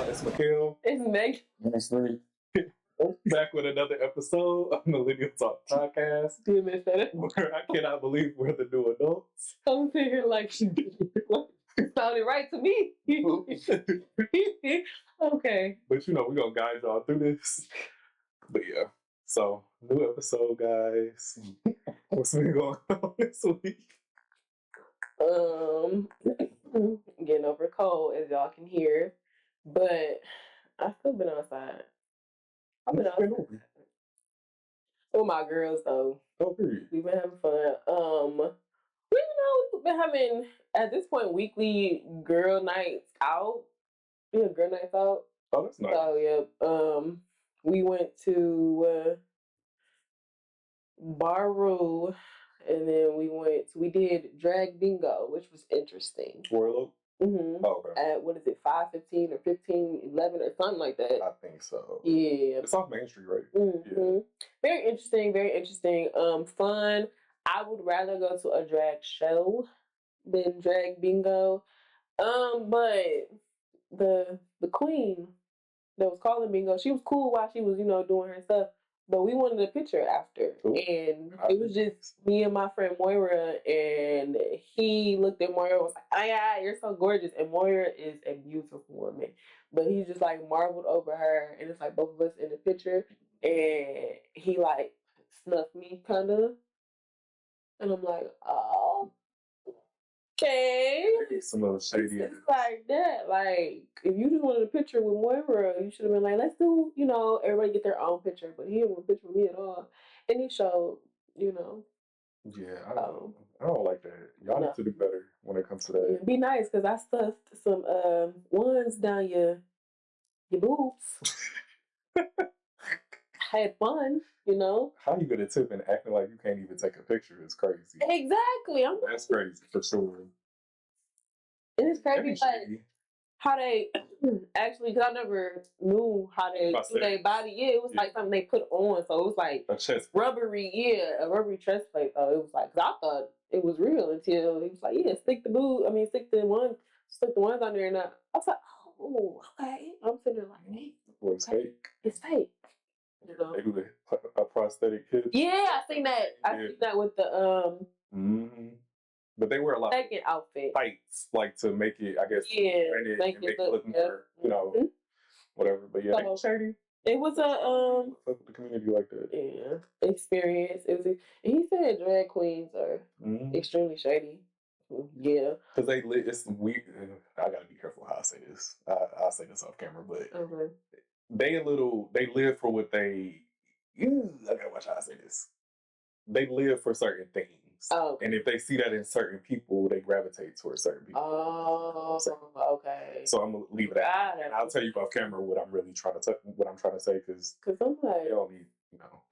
It's Mikhail. It's Meg. It's Freq. Back with another episode of Millennial Talk Podcast. Where I cannot believe we're the new adults. I'm sitting here like, it sounded right to me. Okay. But you know, we're going to guide y'all through this. But yeah, so new episode, guys. What's been going on this week? Getting over a cold, as y'all can hear. But I've still been outside. I've been outside. With my girls, though. Oh, period. We've been having fun. We've been having, at this point, weekly girl nights out. Yeah, girl nights out. Oh, that's nice. So, yeah. We went to Baru, and then we did drag bingo, which was interesting. Warlock? Mm-hmm. Oh, okay. At, 5:15 or 15:11 or something like that. I think so. Yeah. It's off Main Street, right? Mm-hmm. Yeah. Very interesting. Fun. I would rather go to a drag show than drag bingo. But the queen that was calling bingo, she was cool while she was, doing her stuff. But we wanted a picture after. Ooh. And it was just me and my friend Moira, and he looked at Moira and was like, oh yeah, you're so gorgeous. And Moira is a beautiful woman. But he just like marveled over her, and it's like both of us in the picture, and he like snuffed me kind of. And I'm like, oh, okay. Some little shady. It's like that. Like, if you just wanted a picture with Moira, you should have been like, let's do, everybody get their own picture. But he didn't want a picture with me at all. And he showed, Yeah, I don't like that. Y'all need to do better when it comes to that. Yeah, be nice, because I stuffed some ones down your boobs. Had fun, How you gonna tip and acting like you can't even take a picture is crazy. Exactly. That's crazy for sure. And it's crazy how they actually, because I never knew how they do their body. Yeah, it was like something they put on, so it was like a chest rubbery, a rubbery chest plate. So it was like, cause I thought it was real until he was like, yeah, stick the ones on there, and I was like, oh, okay. I'm sitting there like, hey, well, it's fake. It's fake. They do a prosthetic hip. Yeah, I seen that. I seen that with the Mm-hmm. But they wear a lot second outfit tights, like to make it, I guess, make it look more, whatever. But yeah, so, shady. It was a fuck with the community like that. Yeah, experience. It was. And he said drag queens are extremely shady. Yeah, because it's weird. I gotta be careful how I say this. I'll say this off camera, but they live for what they. I gotta watch how I say this. They live for certain things. Oh, okay. And if they see that in certain people, they gravitate towards certain people. Oh, okay. So I'm gonna leave it at that. And I'll tell you off camera what I'm really trying to say, because I'm like, they don't need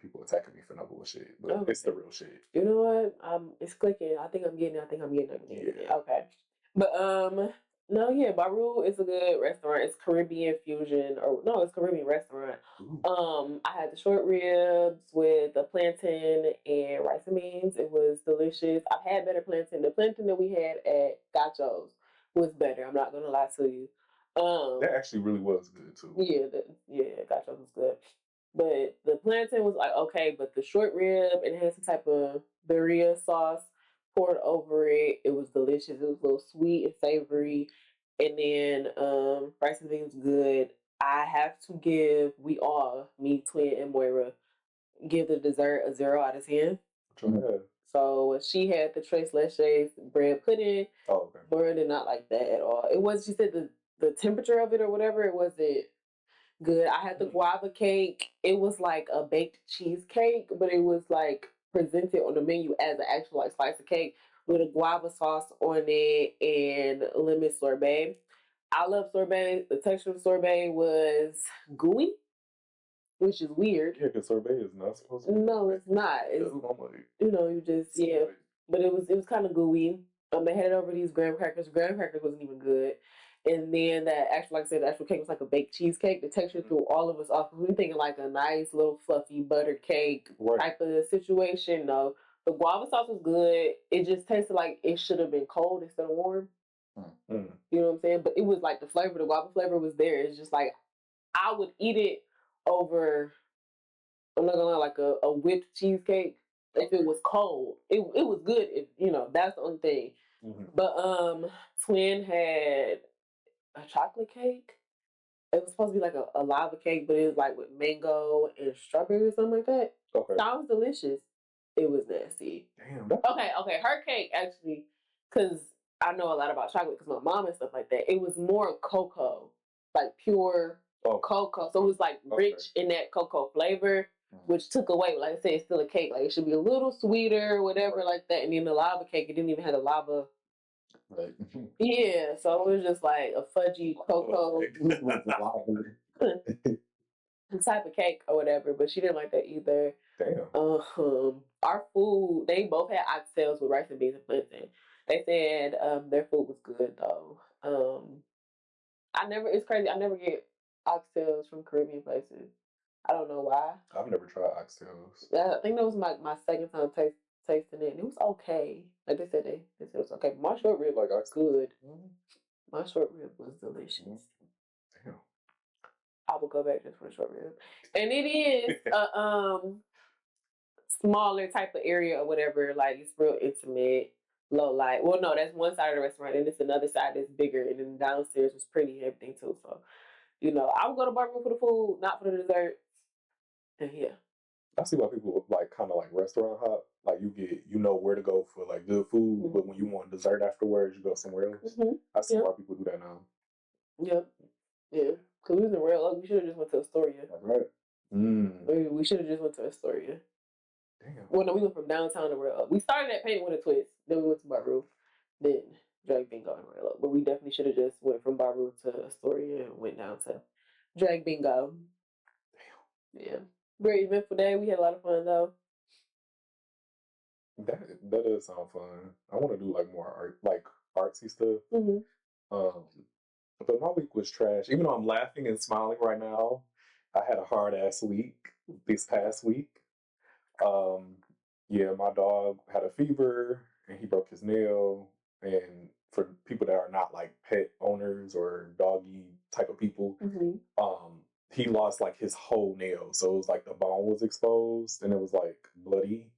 people attacking me for no bullshit, but it's the real shit. You know what? It's clicking. I think I'm getting it. Okay, but Baru is a good restaurant. It's Caribbean fusion, it's Caribbean restaurant. I had the short ribs with the plantain and rice and beans. It was delicious. I've had better plantain. The plantain that we had at Gacho's was better. I'm not gonna lie to you. That actually really was good too. Yeah, Gacho's was good. But the plantain was like okay, but the short rib, it had some type of birria sauce poured over it. It was delicious. It was a little sweet and savory. And then rice and beans good. I have to give me, Twin, and Moira, give the dessert a 0 out of 10. So she had the tres leches bread pudding. Oh, okay. Moira did not like that at all. It was, she said the temperature of it or whatever, it wasn't good. I had the guava cake. It was like a baked cheesecake, but it was like presented on the menu as an actual like slice of cake with a guava sauce on it and lemon sorbet. I love sorbet. The texture of sorbet was gooey, which is weird. Yeah, because sorbet is not supposed to be. No, it's not. It's, you just, But it was kind of gooey. They had it over these graham crackers. Graham crackers wasn't even good. And then the actual cake was like a baked cheesecake. The texture threw all of us off. We were thinking like a nice little fluffy butter cake type of situation. No, the guava sauce was good. It just tasted like it should have been cold instead of warm. You know what I'm saying? But it was like the flavor, the guava flavor was there. It's just like I would eat it over. I'm not gonna lie, like a whipped cheesecake. If it was cold, it was good. If that's the only thing. But Twin had a chocolate cake. It was supposed to be like a lava cake, but it was like with mango and strawberry or something like that. Okay. That was delicious. It was nasty. Damn. Okay. Her cake actually, because I know a lot about chocolate because my mom and stuff like that. It was more cocoa, like pure cocoa. So it was like rich in that cocoa flavor, which took away. Like I said, it's still a cake. Like it should be a little sweeter, whatever, like that. And then the lava cake, it didn't even have the lava. Right. Yeah, so it was just like a fudgy cocoa type of cake or whatever, but she didn't like that either. Damn. Our food, they both had oxtails with rice and beans and plantain. They said their food was good though. It's crazy. I never get oxtails from Caribbean places. I don't know why. I've never tried oxtails. I think that was my second time tasting it, and it was okay. Like they said, they said it was okay. My short rib like good. My short rib was delicious. Damn. I would go back just for the short rib, and it is a smaller type of area or whatever. Like it's real intimate, low light. Well, no, that's one side of the restaurant, and it's another side that's bigger, and then downstairs was pretty and everything too. So, I would go to Bar Room for the food, not for the dessert. And yeah. I see why people like kind of like restaurant hop. Like you know where to go for like good food, but when you want dessert afterwards, you go somewhere else. I see why people do that now. Yep. Yeah. Cause we was in Royal Oak. We should have just went to Astoria. Right. We should have just went to Astoria. Damn. Well, no, we went from downtown to Royal Oak. We started at Paint with a Twist. Then we went to Bar Room. Then Drag Bingo and Royal Oak. But we definitely should have just went from Bar Room to Astoria and went down to Drag Bingo. Damn. Yeah. Very eventful day. We had a lot of fun though. That does sound fun. I want to do like more art, like artsy stuff. But my week was trash. Even though I'm laughing and smiling right now, I had a hard ass week this past week. Yeah, my dog had a fever and he broke his nail. And for people that are not like pet owners or doggy type of people, he lost like his whole nail. So it was like the bone was exposed and it was like bloody.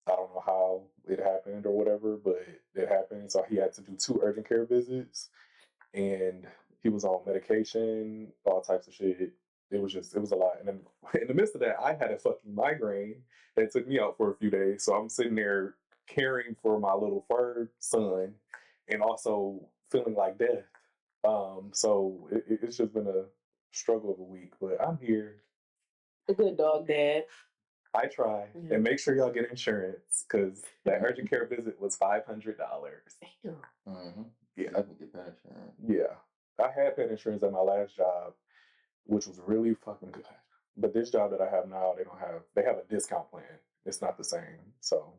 I don't know how it happened or whatever, but it happened. So he had to do 2 urgent care visits and he was on medication, all types of shit. It was a lot. And then in the midst of that, I had a fucking migraine that took me out for a few days. So I'm sitting there caring for my little fur son and also feeling like death. So it's just been a struggle of a week, but I'm here. A good dog dad. I try. And make sure y'all get insurance because that urgent care visit was $500. Yeah, I can get pet insurance. Yeah. I had pet insurance at my last job, which was really fucking good. But this job that I have now, they have a discount plan. It's not the same. So,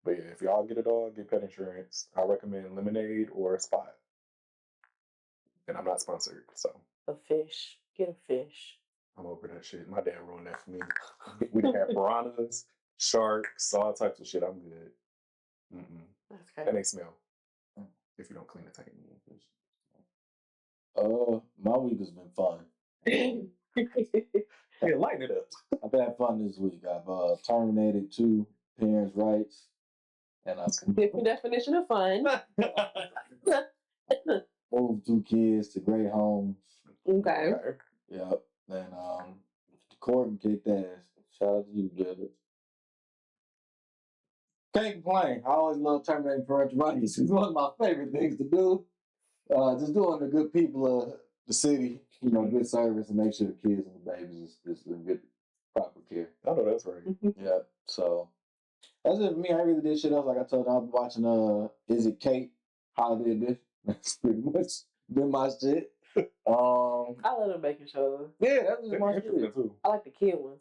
but yeah, if y'all get a dog, get pet insurance. I recommend Lemonade or Spot. And I'm not sponsored, so. A fish. Get a fish. I'm over that shit. My dad ruined that for me. We have piranhas, sharks, all types of shit. I'm good. Okay. And they smell if you don't clean the tank. My week has been fun. Yeah, lighten it up. I've had fun this week. I've terminated 2 parents' rights, and I've different definition of fun. moved 2 kids to great homes. Okay. Yep. And the court and kicked ass. Shout out to you, Gilbert. Can't complain. I always love terminating parental rights. It's one of my favorite things to do. Just doing the good people of the city, good service and make sure the kids and the babies is in good, proper care. I know that's right. Yeah. So that's it for me. I really did shit else. Like I told you, I was watching Is It Kate? Holiday Edition. That's pretty much been my shit. I love the baking shows. Yeah, that's just my shit too. I like the kid ones.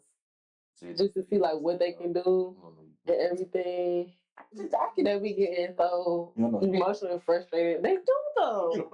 Just to see like what they can do and everything. I can be getting so emotional and frustrated. They do though.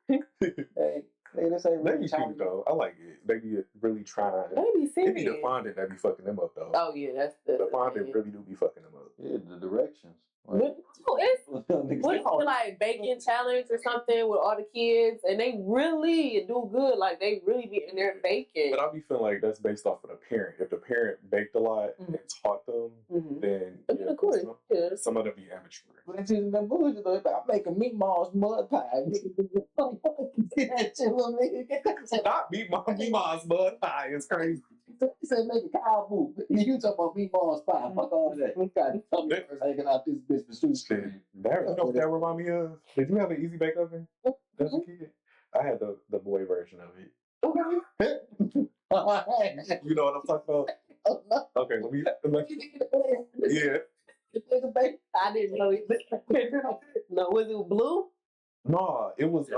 Hey, this ain't really cute though. I like it. They be really trying. They be serious. They be the fondant that be fucking them up though. Oh yeah, that's the fondant really do be fucking them up. Yeah, the directions. But it's like baking challenge or something with all the kids, and they really do good. Like they really be in there baking. But I be feeling like that's based off of the parent. If the parent baked a lot and taught them, then of course, some of them be amateur. But it's in the movies about making meatballs mud pie. That shit, little nigga. Not meatballs mud pie. It's crazy. He said make a cow boot. You talking about meatballs pie? Fuck all that. We got hanging out this bitch for street. You know what that remind me of? Did you have an easy bake oven as a kid? I had the boy version of it. You know what I'm talking about? Okay, let me yeah. I didn't know it. No, was it blue? No, it was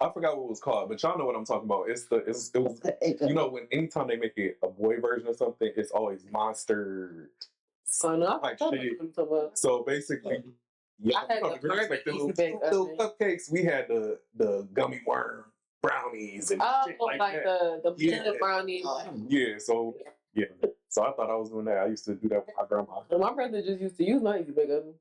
I forgot what it was called, but y'all know what I'm talking about. It was you know when anytime they make it a boy version of something, it's always monster like shit. So basically, I had the girls make the little cupcakes. We had the gummy worm brownies and shit like that. the peanut brownies. Yeah, so I thought I was doing that. I used to do that with my grandma. And my brother just used to use my easy bake oven.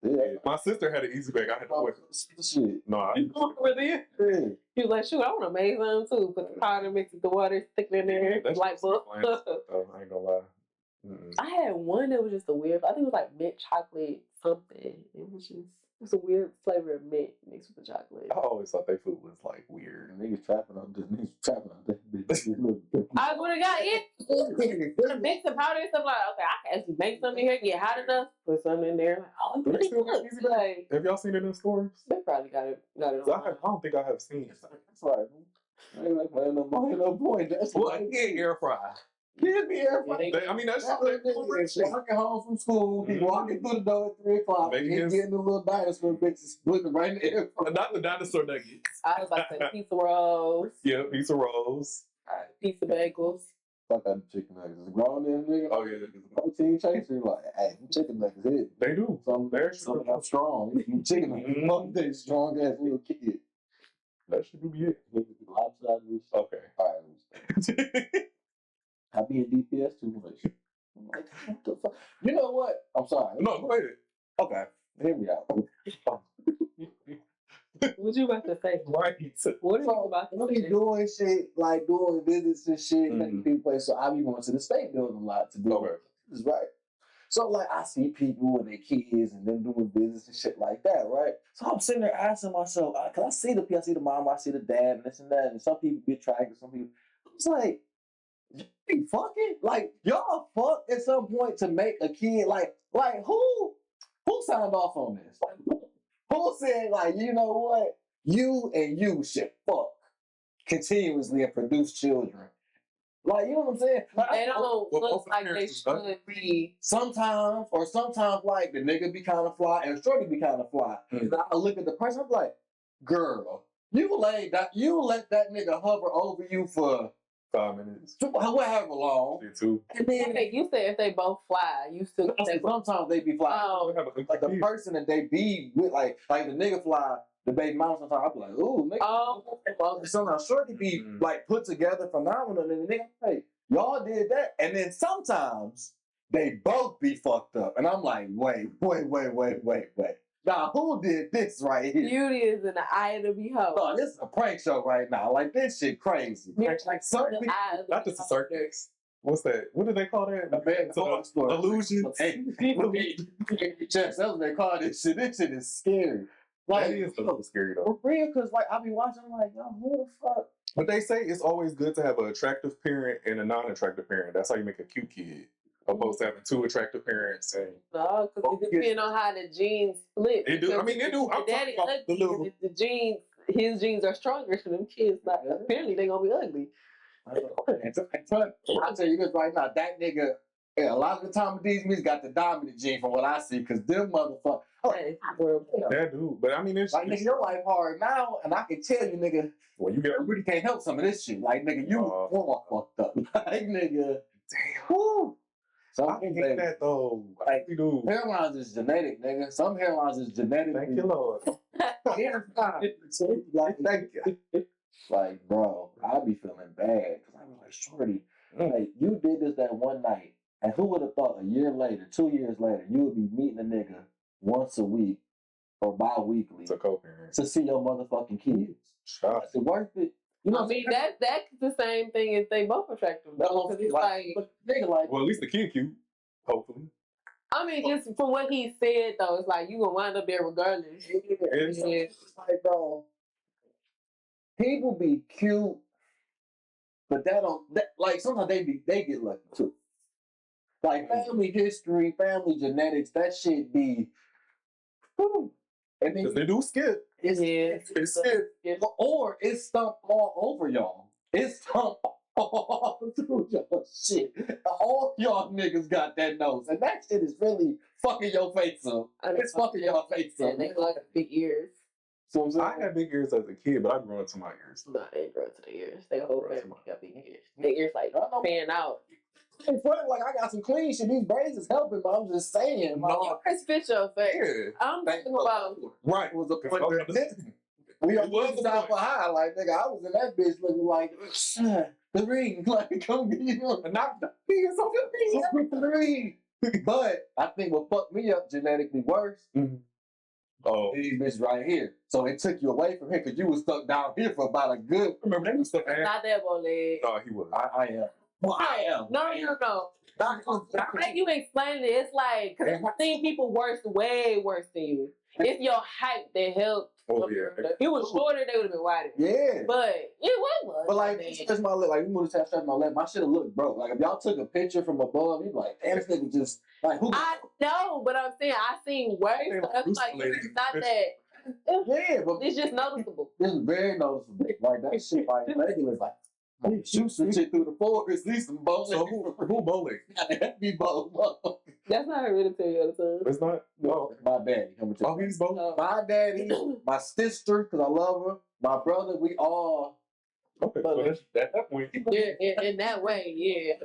Yeah. My sister had an easy bake. I had to shit. No, I He was like, shoot, I want to make some too. Put the powder, mix with the water, stick it in there. Light bulb. I ain't gonna lie. I had one that was just a weird. I think it was like mint chocolate something. It was a weird flavor of mint mixed with the chocolate. I always thought their food was like weird. Niggas trapping on this. I would have got it. Mix the powder and stuff like, okay, I can actually make something here, get hot enough, put something in there. Like, oh, Do they still got easy bake? Have y'all seen it in stores? They probably got it. I don't think I have seen it. That's right. Ain't like no point. That's what air fry. Give me air fry. I mean, that's walking home from school. He walking through the door at 3:00. He getting the little dinosaur bitches, putting them right in the air fry. Not the dinosaur nuggets. I was about to say pizza rolls. Yeah, pizza rolls. Pizza bagels. Fuck out the chicken nuggets. It's a grown ass nigga. Oh yeah, protein chaser. Like, hey, chicken nuggets hit. They do. Something strong. Chicken nuggets. They strong ass little kid. That should be it. Okay. All right. I be in DPS too much. I'm like, what the fuck? You know what? I'm sorry. No, go ahead. Okay. Here we go. What you about to say? Right. What are you about to say? Doing shit, like doing visits and shit, making people play. So I be going to the state building a lot to do this, right? So like I see people and their kids and them doing business and shit like that, right? So I'm sitting there asking myself, cause I see the mom, I see the dad, and this and that, and some people get attracted, some people. I was like, you fucking like y'all fuck at some point to make a kid like who signed off on this? Like, who said like you know what you and you should fuck continuously and produce children? Like you know what I'm saying? Like, they don't look like they should be. Sometimes like the nigga be kind of fly and shorty be kind of fly. And I look at the person, I'm like, girl, you let that nigga hover over you for 5 minutes. However long. And then you said if they both fly, you still sometimes they be fly. Oh. Like the person that they be with, like the nigga fly, the baby mama sometimes I be like, ooh, nigga. Oh. Sometimes shorty be like put together phenomenal and the nigga, hey, y'all did that. And then sometimes they both be fucked up. And I'm like, wait. Now, who did this right here? Beauty is in the eye of the beholder. Oh, this is a prank show right now. Like, this shit crazy. Like, something. Not just a circus. What's that? What do they call that? Illusions. Hey, that's what they call this shit. This shit is scary. Like, that is a little scary, though. For real, because, like, I be watching, like, yo, who the fuck? But they say it's always good to have an attractive parent and a non-attractive parent. That's how you make a cute kid. Opposed to having two attractive parents and no, because it depends on how the genes split. They do. I mean, they do. I'm daddy talking about the little. If the genes, his genes are stronger for them kids. Like, apparently, they're gonna be ugly. I'll tell you this right now. That nigga, a lot of the time with these niggas got the dominant gene from what I see, because them motherfuckers. That dude. But I mean, it's like nigga, your life hard now, and I can tell you, nigga, well, you really can't help some of this shit. Like nigga, you fucked up. Like nigga, damn. Woo. So I can hate that though. Like, dude. Hairlines is genetic, nigga. Some hairlines is genetic. Thank you, Lord. Like, bro, I be feeling bad because I was like, shorty, like you did this that one night, and who would have thought a year later, 2 years later, you would be meeting a nigga once a week, or bi-weekly to co-parent to see your motherfucking kids. Is it worth it? You know, I mean, that's the same thing if they both attractive. Because it's well, at least the kid cute, hopefully. I mean, just from what he said, though, it's like you gonna wind up there regardless. It's like, bro, people be cute, but like sometimes they get lucky too. Like family history, family genetics, that shit be. And because they do skip. It's skip. Or it's stumped all over y'all. It's stumped all through y'all shit. All y'all niggas got that nose. And that shit is really fucking your face up. It's fucking your face up. They like big ears. So I had big ears as a kid, but I grew into my ears. No, I ain't grow to the ears. They whole family got big ears. Big ears like fan out. It's funny, like I got some clean shit. These braids is helping, but I'm just saying. No, it's fit your face. Yeah. I'm thinking about right. Was the point we on the top of high, like nigga. I was in that bitch looking like the ring, like come get you and knock the fingers off the ring. But I think what fucked me up genetically worse. Oh, these bitches right here. So it took you away from here because you was stuck down here for about a good. Remember they was stuck. Not that boy leg. No, he was. I am. Well, I am. No. Like you explained it, it's like, cause I've seen people way worse than you. It's your height that helped. Oh yeah. If it was shorter, they would have been wider. Yeah. But it was. But like, stretch my leg. Like, you move to stretch my leg. My shit look broke. Like, if y'all took a picture from above, you'd be like, damn, this nigga just like who? I know, but I'm saying I seen worse. It's like it's not that. Yeah, but it's just noticeable. It's very noticeable. Like that shit, like regular, like. Shoot some shit through the forest, leave some bones. So who bowling? That'd be bowling. That's not hereditary all the time. It's not? No. My daddy. Oh, he's bowling? My daddy, my sister, because I love her, my brother, we all. Okay, so that's, at that point. Yeah, in that way, yeah.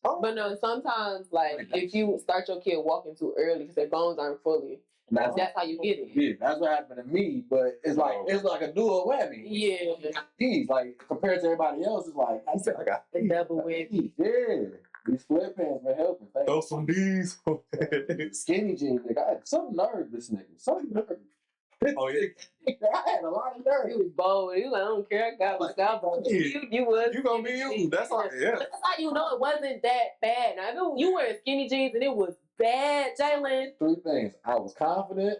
But no, sometimes, like, if you start your kid walking too early because their bones aren't fully, that's how you get it. Yeah, that's what happened to me, but it's like a dual whammy. Yeah. He's like, compared to everybody else, it's like, I got the double whammy. Yeah. These split pants been helping. Throw some D's. Skinny jeans, nigga. I had some nerve, this nigga. Some nerve. Oh, yeah. I had a lot of nerve. He was bold. He was like, I don't care. I got my scalp on. You was. You gonna be you. That's all. Yeah. That's how you know it wasn't that bad. Now, if you wearing skinny jeans and it was bad, Jalen. 3 things. I was confident.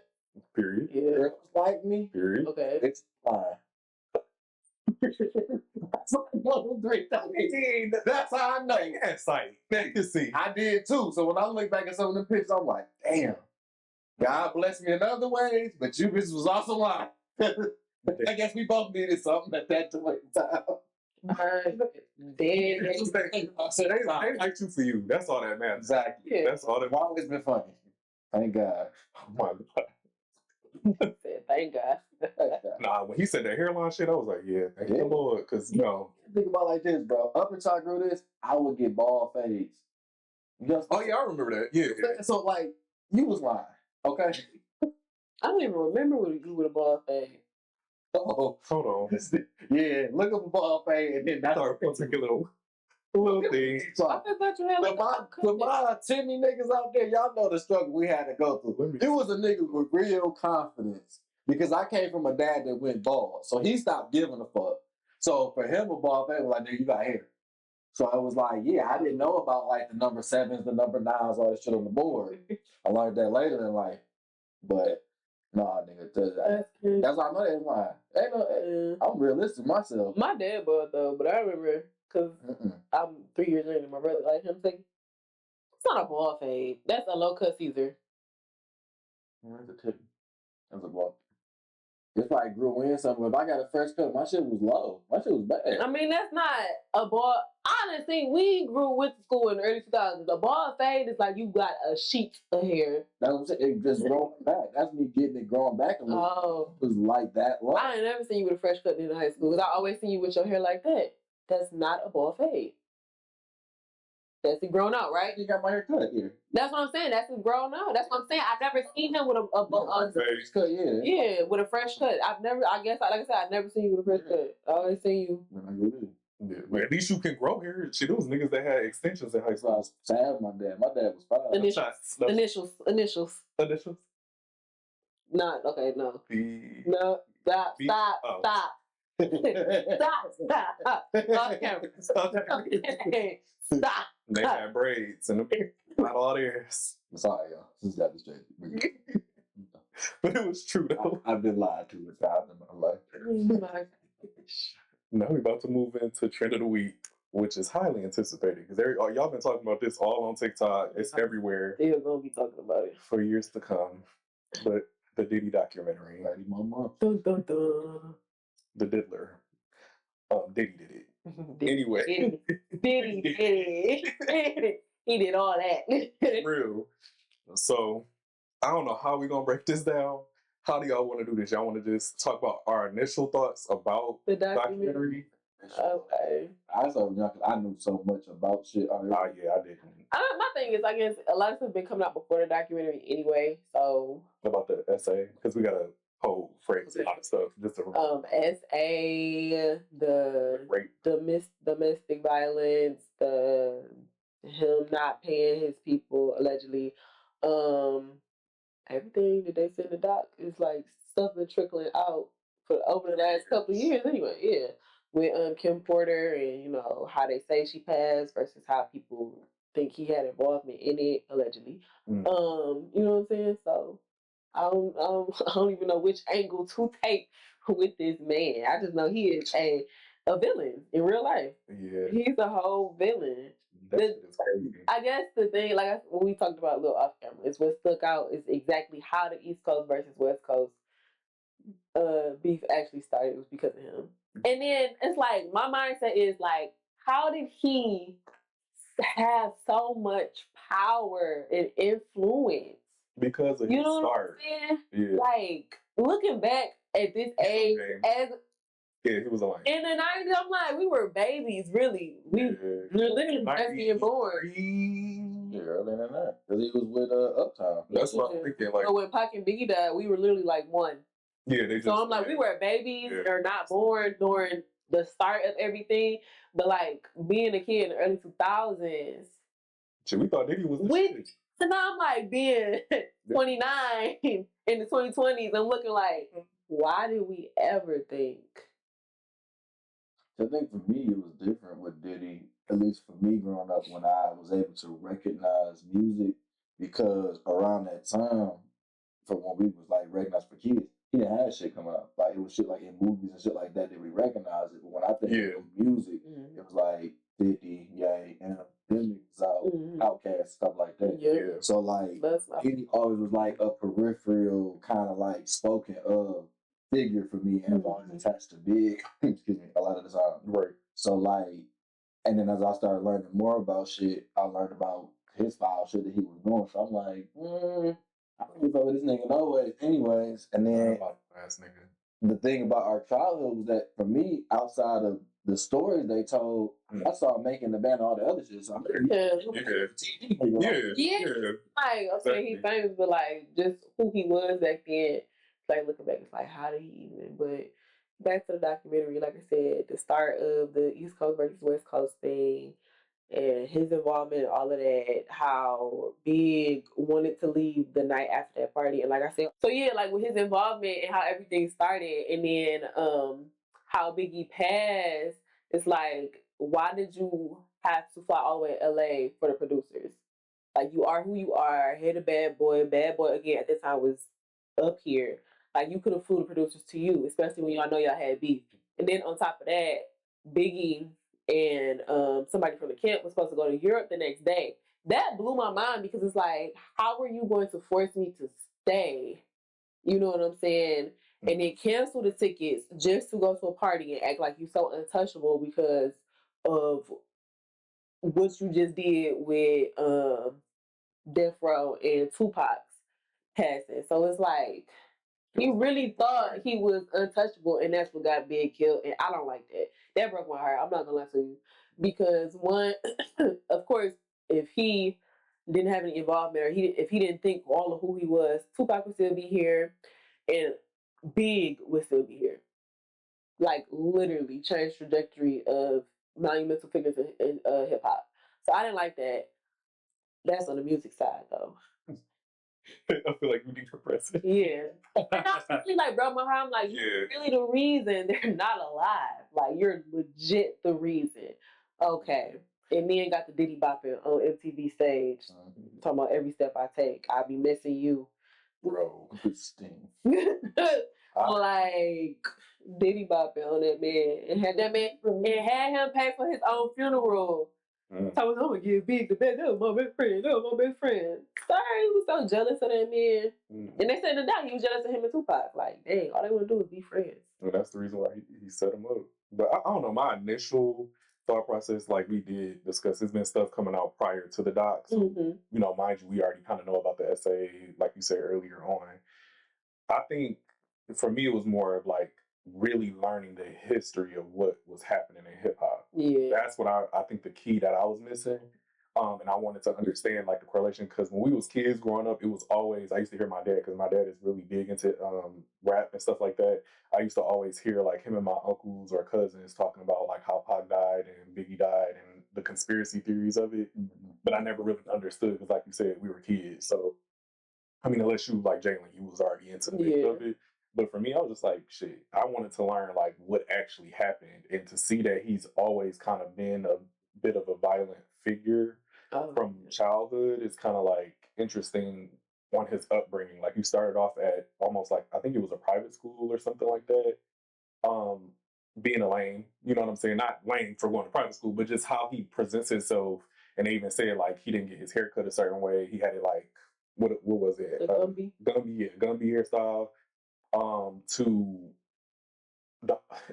Period. Yeah. Girls like me. Period. Okay. It's fine. That's how I know. That's sight. They can see. I did too. So when I look back at some of the pictures, I'm like, damn. God bless me in other ways, but you bitch was also lying. I guess we both needed something at that point in time. They like you for you. That's all that matters. Exactly. Yeah. That's all that I've always been funny. Thank God. Oh my God. Thank God. Nah, when he said that hairline shit, I was like, yeah, thank the Lord. Because, Think about it like this, bro. Up until I grew this, I would get bald fades. Oh, yeah, I remember that. Yeah. So, like, you was lying, okay? I don't even remember what you would have bald fade. Oh, hold on. Yeah, look up a bald fade and then that's our particular little thing. So, I thought you had to my Timmy niggas out there, y'all know the struggle we had to go through. It was a nigga with real confidence because I came from a dad that went bald, so he stopped giving a fuck. So for him, a bald fade was like, nigga, you got hair. So I was like, yeah, I didn't know about like the number 7s, the number 9s, all that shit on the board. I learned that later in life, but. Nah, nigga, that's why I know that's why. I'm realistic myself. My dad bald though, but I remember because I'm 3 years younger than my brother. Like him saying, it's not a bald fade. That's a low cut Caesar. Where's the tip? That's a bald. It's like grew in something. If I got a fresh cut, my shit was low. My shit was bad. I mean, that's not a bald. Honestly, we grew with the school in the early 2000s. A bald fade is like you got a sheet of hair. That's what I'm saying. It just growing back. That's me getting it growing back a little. Oh. It was like that low. I ain't never seen you with a fresh cut in high school because I always see you with your hair like that. That's not a bald fade. That's it grown out, right? You got my hair cut here. That's what I'm saying. That's it grown out. That's what I'm saying. I've never seen him with a fresh cut, yeah. Yeah, with a fresh cut. I've never, I guess, like I said, I've never seen you with a fresh cut. I always seen you. Yeah, but at least you can grow hair. Shit, there was niggas that had extensions in high school. So I have my dad. My dad was fine. Initials. Initials. We Not okay. No. B. No. Stop. B. Stop. Oh. Stop. Stop. Off camera. Stop. They had braids and not all theirs. Sorry, y'all. This got distracted. But it was true though. I've been lied to a time in my life. Oh my gosh. Now we're about to move into Trend of the Week, which is highly anticipated because y'all been talking about this all on TikTok. It's everywhere. They're gonna be talking about it for years to come. But the Diddy documentary, 30 more months. Dun, dun, dun. The Diddler, Diddy did it. Anyway, Diddy did it. He did all that. Real. So I don't know how we're gonna break this down. How do y'all want to do this? Y'all want to just talk about our initial thoughts about The documentary? Okay. I saw young. I knew so much about shit. Oh yeah, I didn't. My thing is, I guess a lot of stuff been coming out before the documentary anyway. So About the essay, because we got a whole phrase a lot of stuff. Just to SA, the rape, domestic violence, the him not paying his people allegedly, everything that they said in the doc is like stuff been trickling out for over the last couple of years anyway. Yeah, with Kim Porter and how they say she passed versus how people think he had involvement in it allegedly. You know what I'm saying? So I don't even know which angle to take with this man. I just know he is a villain in real life. Yeah, he's a whole villain. I guess the thing, like when we talked about a little off camera, is what stuck out is exactly how the East Coast versus West Coast beef actually started. It was because of him. And then it's like my mindset is like, how did he have so much power and influence? Because of his start. What I'm saying? Yeah. Like looking back at this age, he was a lion. In the 90s, I'm like, we were babies, really. We were literally just being born. Yeah, earlier than that. Because he was with Uptown. That's what I'm thinking. Like, so when Pac and Biggie died, we were literally like one. Yeah, they just. So I'm like, we were babies or not born during the start of everything. But like being a kid in the early 2000s. Shit, we thought Diddy was the shit. So now I'm like being 29 in the 2020s. I'm looking like, why did we ever think? I think for me, it was different with Diddy, at least for me growing up, when I was able to recognize music, because around that time, for when we was like recognized for kids, he didn't have shit come out. Like it was shit like in movies and shit like that we recognized it. But when I think of music, it was like 50, Ye, and them niggas out, Outkast, stuff like that. Yeah. So like he always was like a peripheral kind of like spoken of figure for me, and always attached to Big, excuse me, a lot of the time. Right. So like, and then as I started learning more about shit, I learned about his foul shit that he was doing. So I'm like, I don't really fuck with this nigga no ways, anyways. And then the thing about our childhood was that for me, outside of the stories they told, I started making the band all the other shit. So I'm like, like, okay, he famous, but like just who he was back then. Like looking back, it's like, how did he even? But back to the documentary, like I said, the start of the East Coast versus West Coast thing and his involvement in all of that, how Big wanted to leave the night after that party. And like I said, so yeah, like with his involvement and how everything started, and then how Biggie passed, it's like, why did you have to fly all the way to LA for the producers? Like, you are who you are, head of Bad Boy. Bad Boy, again, at this time was up here. Like, you could have flew the producers to you, especially when y'all know y'all had beef. And then on top of that, Biggie and somebody from the camp was supposed to go to Europe the next day. That blew my mind because it's like, how are you going to force me to stay? You know what I'm saying? And then cancel the tickets just to go to a party and act like you're so untouchable because of what you just did with Death Row and Tupac's passing. So it's like, he really thought he was untouchable, and that's what got Big killed. And I don't like that. That broke my heart. I'm not gonna lie to you, because one, of course, if he didn't have any involvement, or if he didn't think all of who he was, Tupac would still be here, and Big would still be here. Like literally changed trajectory of monumental figures in hip hop. So I didn't like that. That's on the music side, though. I feel like we need to press it. Yeah. And I really like broke my heart. I'm like, you're really the reason they're not alive. Like, you're legit the reason. Okay. And me and got the Diddy bopping on MTV stage. Talking about every step I take. I'll be missing you. Bro, sting. Like Diddy bopping on that man and had him pay for his own funeral. So I was gonna give Big the best. That was my best friend. Sorry, he was so jealous of that man. And they said the he was jealous of him and Tupac. Like, dang, all they want to do is be friends. Well, that's the reason why he set him up. But I don't know, my initial thought process, like we did discuss, there's been stuff coming out prior to the doc. So, you know, mind you, we already kind of know about the essay, like you said earlier on. I think for me, it was more of like really learning the history of what was happening in hip hop. Yeah. That's what I think the key that I was missing. And I wanted to understand like the correlation, because when we was kids growing up, it was always, I used to hear my dad, because my dad is really big into rap and stuff like that. I used to always hear like him and my uncles or cousins talking about like how Pac died and Biggie died and the conspiracy theories of it. But I never really understood, because like you said, we were kids. So, I mean, unless you like Jalen, you was already into the mix of it. But for me, I was just like, shit, I wanted to learn like what actually happened, and to see that he's always kind of been a bit of a violent figure from childhood is kind of like interesting on his upbringing. Like, you started off at almost like, I think it was a private school or something like that. Being a lame, you know what I'm saying? Not lame for going to private school, but just how he presents himself. And they even said like he didn't get his hair cut a certain way. He had it like, what was it? Gumby hairstyle.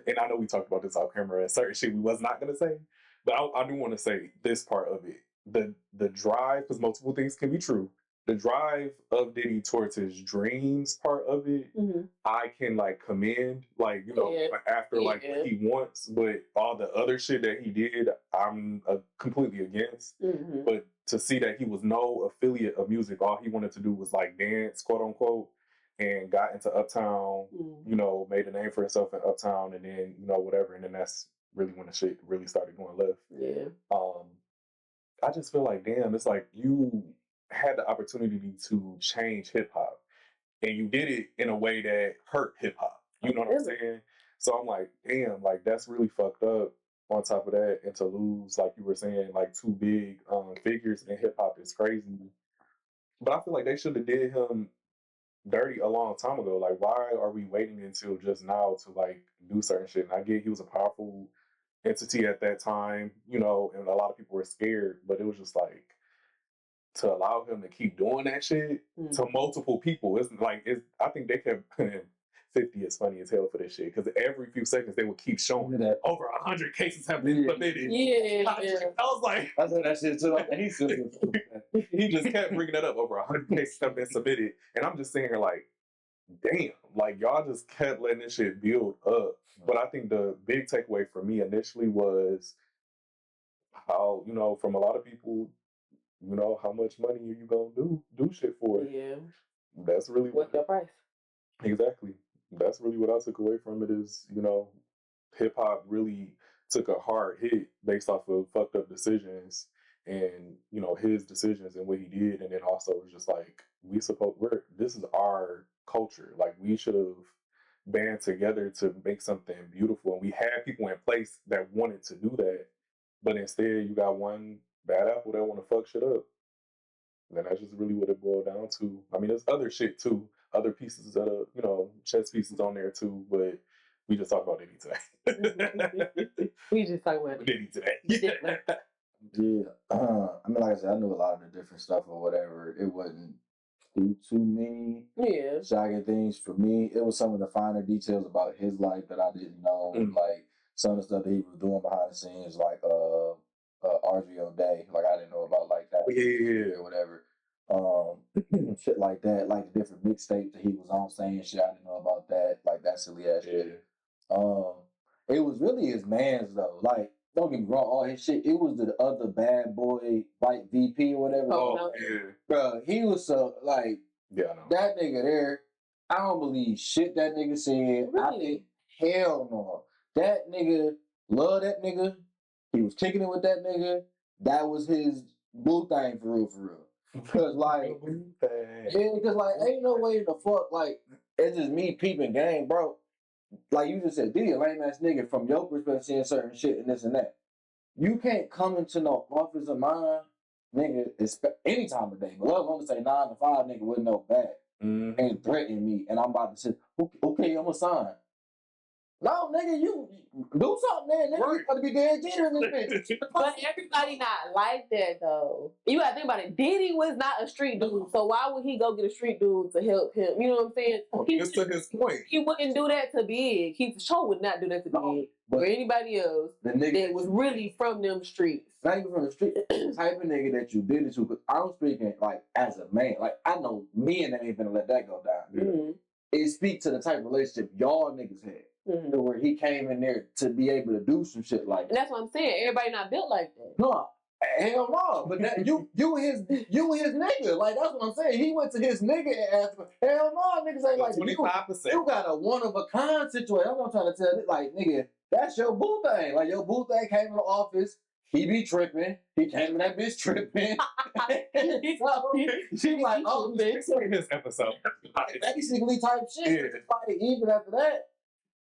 And I know we talked about this off camera, and certain shit we was not gonna say, but I do want to say this part of it. The drive, because multiple things can be true. The drive of Diddy towards his dreams part of it, I can like commend, like, you know, after like what he wants, but all the other shit that he did, I'm completely against. But to see that he was no affiliate of music, all he wanted to do was like dance, quote unquote, and got into Uptown, you know, made a name for himself in Uptown, and then, you know, whatever, and then that's really when the shit really started going left. I just feel like, damn, it's like you had the opportunity to change hip hop, and you did it in a way that hurt hip hop. You know what I'm saying? So I'm like, damn, like that's really fucked up. On top of that, and to lose, like you were saying, like two big figures in hip hop is crazy. But I feel like they should have did him dirty a long time ago. Like, why are we waiting until just now to like do certain shit? And I get he was a powerful entity at that time, you know, and a lot of people were scared, but it was just like, to allow him to keep doing that shit to multiple people, I think they kept putting 50 is funny as hell for this shit, because every few seconds they would keep showing that over 100 cases have been submitted. I was like, I said that shit too. He just kept bringing that up. Over 100 cases have been submitted, and I'm just sitting here like, damn, like y'all just kept letting this shit build up. But I think the big takeaway for me initially was how, you know, from a lot of people, you know, how much money are you gonna do shit for? Yeah. That's really what's your price? Exactly. That's really what I took away from it is, you know, hip hop really took a hard hit based off of fucked up decisions, and, you know, his decisions and what he did, and then also it's just like this is our culture. Like, we should have band together to make something beautiful, and we had people in place that wanted to do that, but instead you got one bad apple that want to fuck shit up. And that's just really what it boiled down to. I mean, there's other shit too, other pieces that are, you know, chess pieces on there too, but we just talk about Diddy today. We just talk about Diddy today. Yeah. I mean, like I said, I knew a lot of the different stuff or whatever. It wasn't too many shocking things for me. It was some of the finer details about his life that I didn't know, like some of the stuff that he was doing behind the scenes, like RGO Day, like I didn't know about like that or whatever. Shit like that, like the different mixtapes that he was on saying shit I didn't know about that, like that silly ass shit. It was really his man's though. Like, don't get me wrong, all his shit. It was the other bad boy, white VP or whatever. Bro, he was so like that nigga there. I don't believe shit that nigga said. Really? I think hell no. That nigga love that nigga. He was kicking it with that nigga. That was his boo thing for real. Cause like, because like, ain't no way in the fuck like it's just me peeping game, bro. Like you just said, Diddy a lame ass nigga from your perspective, seeing certain shit and this and that. You can't come into no office of mine, nigga, any time of day. But let alone to say 9 to 5, nigga, with no bag and threaten me, and I'm about to say, okay, I'm gonna sign. No, nigga, you do something, man. Nigga, you got to be dead in this bitch. But everybody not like that, though. You got to think about it. Diddy was not a street dude, so why would he go get a street dude to help him? You know what I'm saying? It's to his point. He wouldn't do that to Big. He for sure would not do that to Big or anybody else that was really from them streets. Not even from the street. The type of nigga that you did it to, because I'm speaking like as a man. Like, I know me and them ain't gonna let that go down. It speaks to the type of relationship y'all niggas had. Where he came in there to be able to do some shit like that. And that's what I'm saying. Everybody not built like that. No, hell no. But that, you his nigga. Like, that's what I'm saying. He went to his nigga and asked him, hell no, niggas ain't like 25%. You got a one of a kind situation. That's what I'm trying to tell you. Like, nigga, that's your boo thing. Like, your boo thing came in the office. He be tripping. He came in that bitch tripping. She like, oh, this his episode. Basically type shit. Yeah. Like, even after that,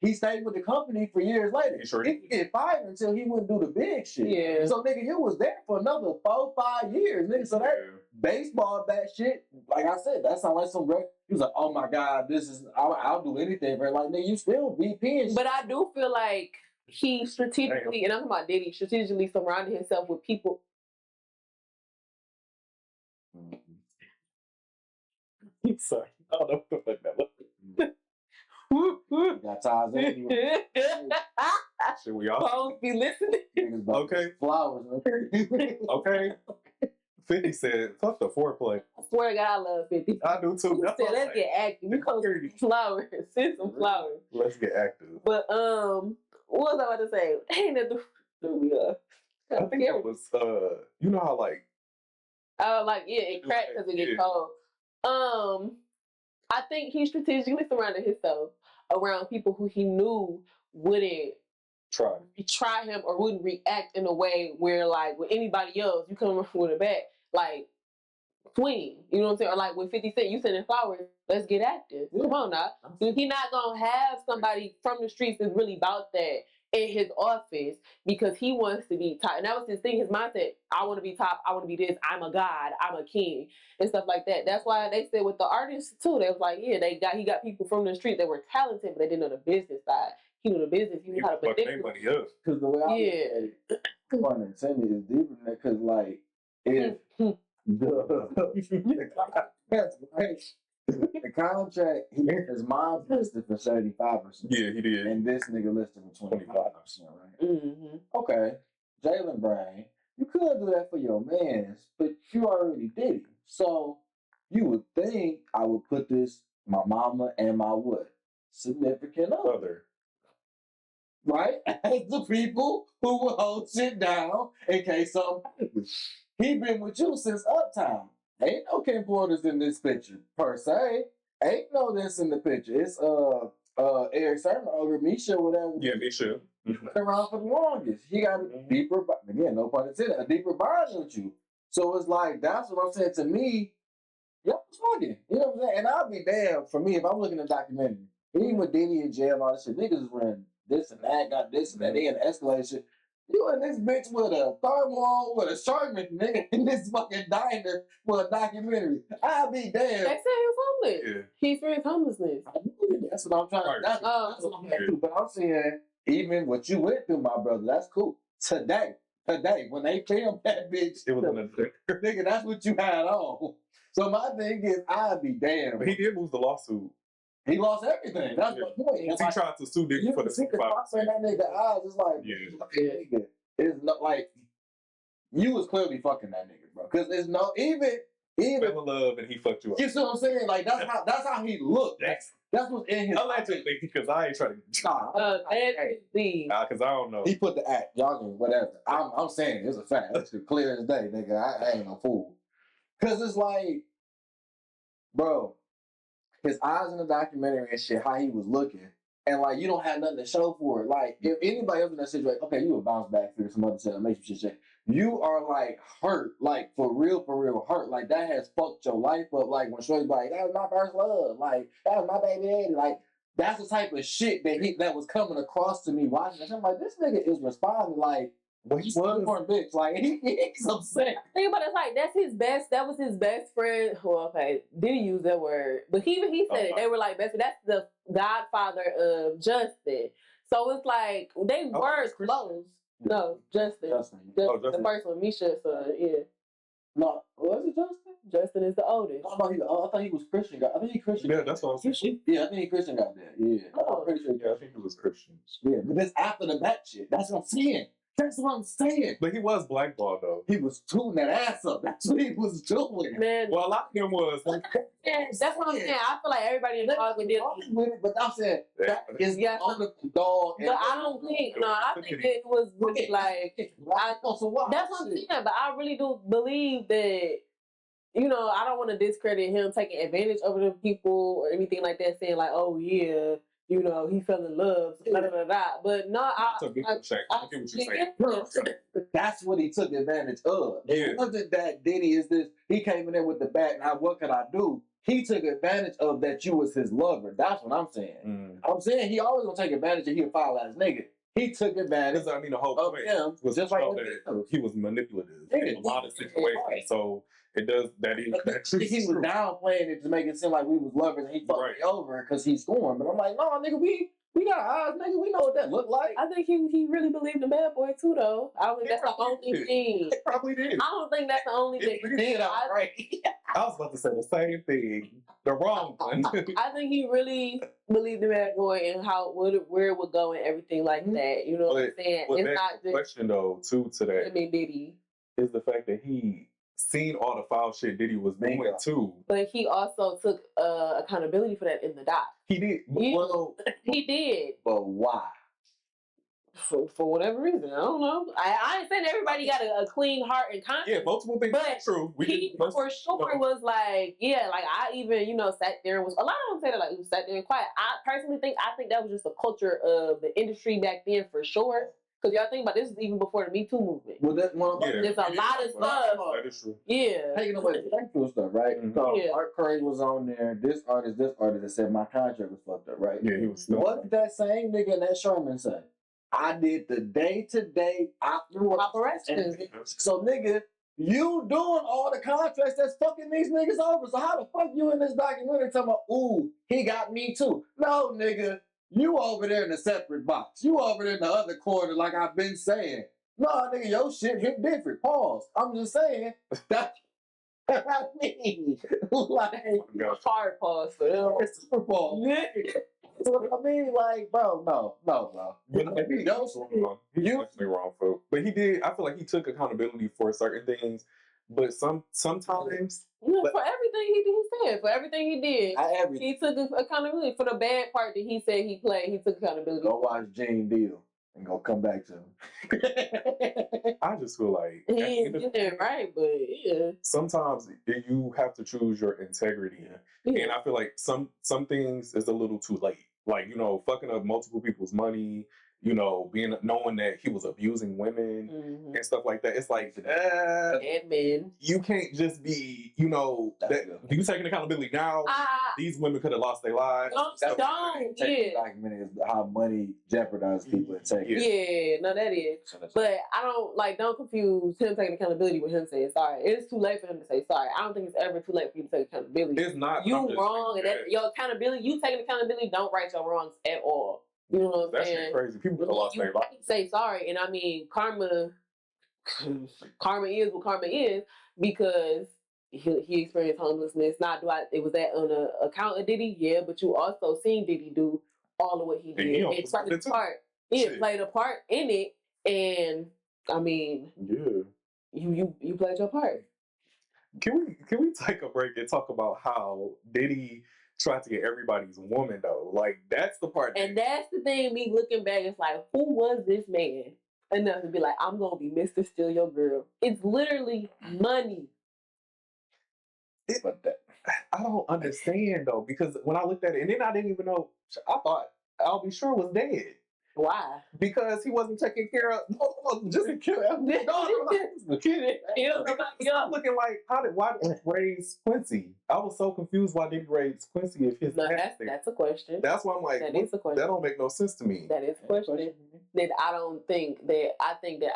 he stayed with the company for years later. He didn't get fired until he wouldn't do the big shit. Yeah. So, nigga, you was there for another 4-5 years, nigga. So that baseball bat shit, like I said, that sounds like some great. He was like, oh my God, I'll do anything for it. Like, nigga, you still VP and shit. But I do feel like he strategically, and I'm talking about Diddy, strategically surrounded himself with people. Sorry. I don't know what the fuck that was. Got ties anyway. Should we all Phones be listening? Okay. Flowers. Okay. 50 said, fuck the foreplay. I swear to God, I love 50. I do too. He said, let's get active. We go flowers. Send some flowers. Let's get active. But what was I about to say? Ain't that threw me off. I think that was you know how like it cracked because it gets cold. I think he strategically surrounded himself around people who he knew wouldn't try him or wouldn't react in a way where, like, with anybody else, you come with a bat, like, swing. You know what I'm saying? Or like with 50 Cent, you sending flowers, let's get active. Come on now. So he not going to have somebody from the streets that's really about that in his office because he wants to be top. And that was his thing, his mindset. I want to be top. I want to be this. I'm a god. I'm a king and stuff like that. That's why they said with the artists too, they was like, yeah, he got people from the street that were talented, but they didn't know the business side. He knew the business. He knew how to predict it. Because the way I fun and send it is deeper than that. Because like if the contract, his mom listed for 75%. Yeah, he did. And this nigga listed for 25%, right? Mm-hmm. Okay, Jalen Brain, you could do that for your mans, but you already did it. So you would think I would put this, my mama and my what? Significant other. Right? As the people who will hold shit down in case something happens. He been with you since Uptown. Ain't no Kim Porters in this picture, per se. Ain't no this in the picture. It's Eric Sermon or Misha, whatever. Yeah, Misha. He's been around for the longest. He got a deeper, again, no pun intended, a deeper bond with you. So it's like, that's what I'm saying to me. Y'all fucking. You know what I'm saying? And I'll be damned for me if I'm looking at a documentary. Even with Diddy in jail and all this shit, niggas is running this and that, got this and that, they in escalation. You and this bitch with a thermal, with a Sherman, nigga, in this fucking diner for a documentary. I'll be damned. They said he was homeless. Yeah. He experienced homelessness. That's what I'm trying to that's what I'm saying. But I'm saying, even what you went through, my brother, that's cool. Today, when they filmed that bitch, it was another nigga, that's what you had on. So my thing is, I'll be damned. But he did lose the lawsuit. He lost everything. That's the point. He tried to sue Diddy for the 65%. That nigga eyes is like, nigga, it's not like you was clearly fucking that nigga, bro. Because there's no even fell in love and he fucked you up. You see what I'm saying? Like that's how he looked. That's what's in his. Allegedly, because I ain't trying to. Because I don't know. He put the act. Y'all can whatever. I'm saying it's a fact. It's clear as day, nigga. I ain't no fool. Because it's like, bro. His eyes in the documentary and shit, how he was looking. And, like, you don't have nothing to show for it. Like, if anybody else in that situation, okay, you would bounce back for some other shit, make some shit. you are like hurt, like for real hurt. Like that has fucked your life up. Like when Shorty's like, that was my first love. Like that was my baby daddy. Like that's the type of shit that was coming across to me watching this. I'm like, this nigga is responding like, he's one more bitch. Like he's upset. Think about it, it's like that's his best. That was his best friend. Well, okay, didn't use that word, but he said it. They were like best. That's the godfather of Justin. So it's like they were close. No, Justin. The first one, Misha's son. Yeah. No, was it Justin? Justin is the oldest. I thought he was Christian. I think he Christian. Yeah, that's what I'm saying. Yeah, I think he Christian got that. Yeah. I'm pretty sure. Yeah, I think he was Christian. Yeah, but that's after the back shit. That's what I'm saying. That's what I'm saying. But he was blackballed though. He was tuning that ass up. That's what he was doing. Man, well, a lot of him was. That's what I'm saying. I feel like everybody in Hollywood did it, but I'm saying that is on the dog. But I don't think. No, I think it was really like. That's what I'm saying. But I really do believe that. You know, I don't want to discredit him taking advantage of the people or anything like that, saying like, "Oh yeah, you know, he fell in love." Blah, blah, blah, blah. But no, that's what he took advantage of. It wasn't that Diddy is this. He came in there with the bat. Now what could I do? He took advantage of that you was his lover. That's what I'm saying. I'm saying he always gonna take advantage of he a foul ass nigga. He took advantage. I mean, the whole point was just like he was manipulative in a lot of situations. Right. So it does that. He was downplaying it to make it seem like we was lovers and he fucked me over because he's scorned. But I'm like, no, nigga, we got eyes, nigga. We know what that looked like. I think he really believed in Bad Boy too, though. I don't think that's the only thing. He probably did. I don't think that's the only thing. He did, all right. I was about to say the same thing. The wrong one. I think he really believed in Bad Boy and where it would go and everything like that. You know what I'm saying? It's not just question though, too, today. I mean, Diddy is the fact that he seen all the foul shit Diddy was doing too. But he also took accountability for that in the doc. He did. He did. But why? For whatever reason, I don't know. I ain't saying everybody got a clean heart and conscience. Yeah, multiple things. But true. He for sure was like, yeah, like I even sat there and was a lot of them say that like we sat there and quiet. I personally think that was just the culture of the industry back then for sure. Because y'all think about this is even before the Me Too movement. Well, that's one. There's a lot of stuff. That is true. Yeah. Taking away the sexual stuff, right? Mm-hmm. So Art Curry was on there. This artist that said my contract was fucked up, right? Yeah, he was. What did that same nigga in that Sherman say? I did the day-to-day operations. So nigga, you doing all the contracts that's fucking these niggas over. So how the fuck you in this documentary talking about, ooh, he got me too? No, nigga. You over there in a separate box. You over there in the other corner, like I've been saying. No, nigga, your shit hit different. Pause. I'm just saying. That's what I mean. Like, hard pause for them. It's super pause. That's what I mean. Like, bro, no, bro. But he's definitely wrong, folks. But he did. I feel like he took accountability for certain things. But sometimes for everything he said, for everything he did, he took accountability for the bad part that he said he played. He took accountability. Go watch Jane Deal and go come back to him. I just feel like he ain't there right, but yeah. Sometimes you have to choose your integrity, and I feel like some things is a little too late. Like fucking up multiple people's money. Knowing that he was abusing women and stuff like that. It's like, men. You can't just be, you taking accountability now. These women could have lost their lives. Don't. Documentary is how money jeopardizes people and take. Yeah, no, that is. But I don't confuse him taking accountability with him saying sorry. It's too late for him to say sorry. I don't think it's ever too late for you to take accountability. It's not. You wrong, and your accountability, you taking accountability don't right your wrongs at all. You know what I'm saying? That's crazy. People could have lost their life. Say sorry, and I mean karma is what karma is because he experienced homelessness. It was that on the account of Diddy? Yeah, but you also seen Diddy do all of what he did. It played a part. It played a part in it, and I mean, you played your part. Can we take a break and talk about how Diddy tried to get everybody's woman though? Like that's the part. And that's the thing. Me looking back, it's like, who was this man enough to be like, I'm gonna be Mr. Steal Your Girl? It's literally money. I don't understand though, because when I looked at it, and then I didn't even know. I thought I'll Be Sure was dead. Why? Because he wasn't taking care of just a kid. The kid. I'm looking like, why did he raise Quincy? I was so confused why did he raise Quincy if his that's a question. That's why I'm like, that don't make no sense to me. That is a question that I don't think that I think that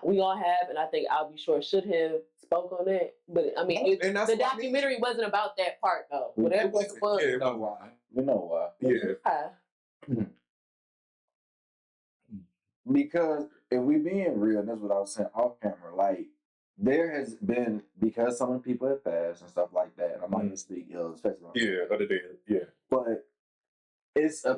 we all have, and I think I'll be sure should have spoke on that. But I mean, the documentary wasn't about that part though. Whatever was. Yeah, you know why? You know why? Yeah. Because if we being real, and that's what I was saying off camera, like there has been, because so many people have passed and stuff like that, and I'm not going to speak ill, especially on other day, but it's a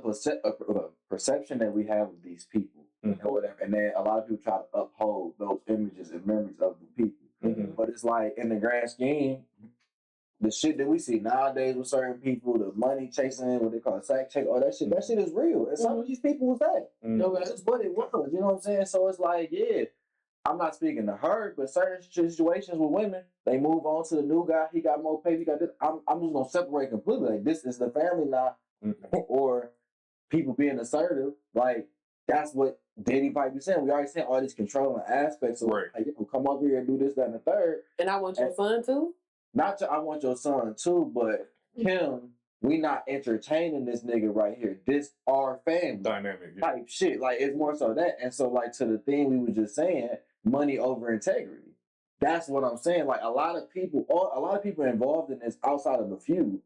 perception that we have of these people, or whatever, and then a lot of people try to uphold those images and memories of the people, but it's like in the grand scheme, the shit that we see nowadays with certain people, the money chasing, what they call it, sack check, all that shit is real. And some of these people was that. That's what it was. You know what I'm saying? So it's like, yeah, I'm not speaking to her, but certain situations with women, they move on to the new guy. He got more pay. He got this. I'm just gonna separate completely. Like this is the family now, or people being assertive. Like that's what Diddy might be saying. We already saying all these controlling aspects. So like, come over here and do this, that, and the third. And I want your son too. I want your son too, but him, we not entertaining this nigga right here. This our family dynamic type shit. Like it's more so that, and so like to the thing we were just saying, money over integrity. That's what I'm saying. Like a lot of people involved in this outside of a few.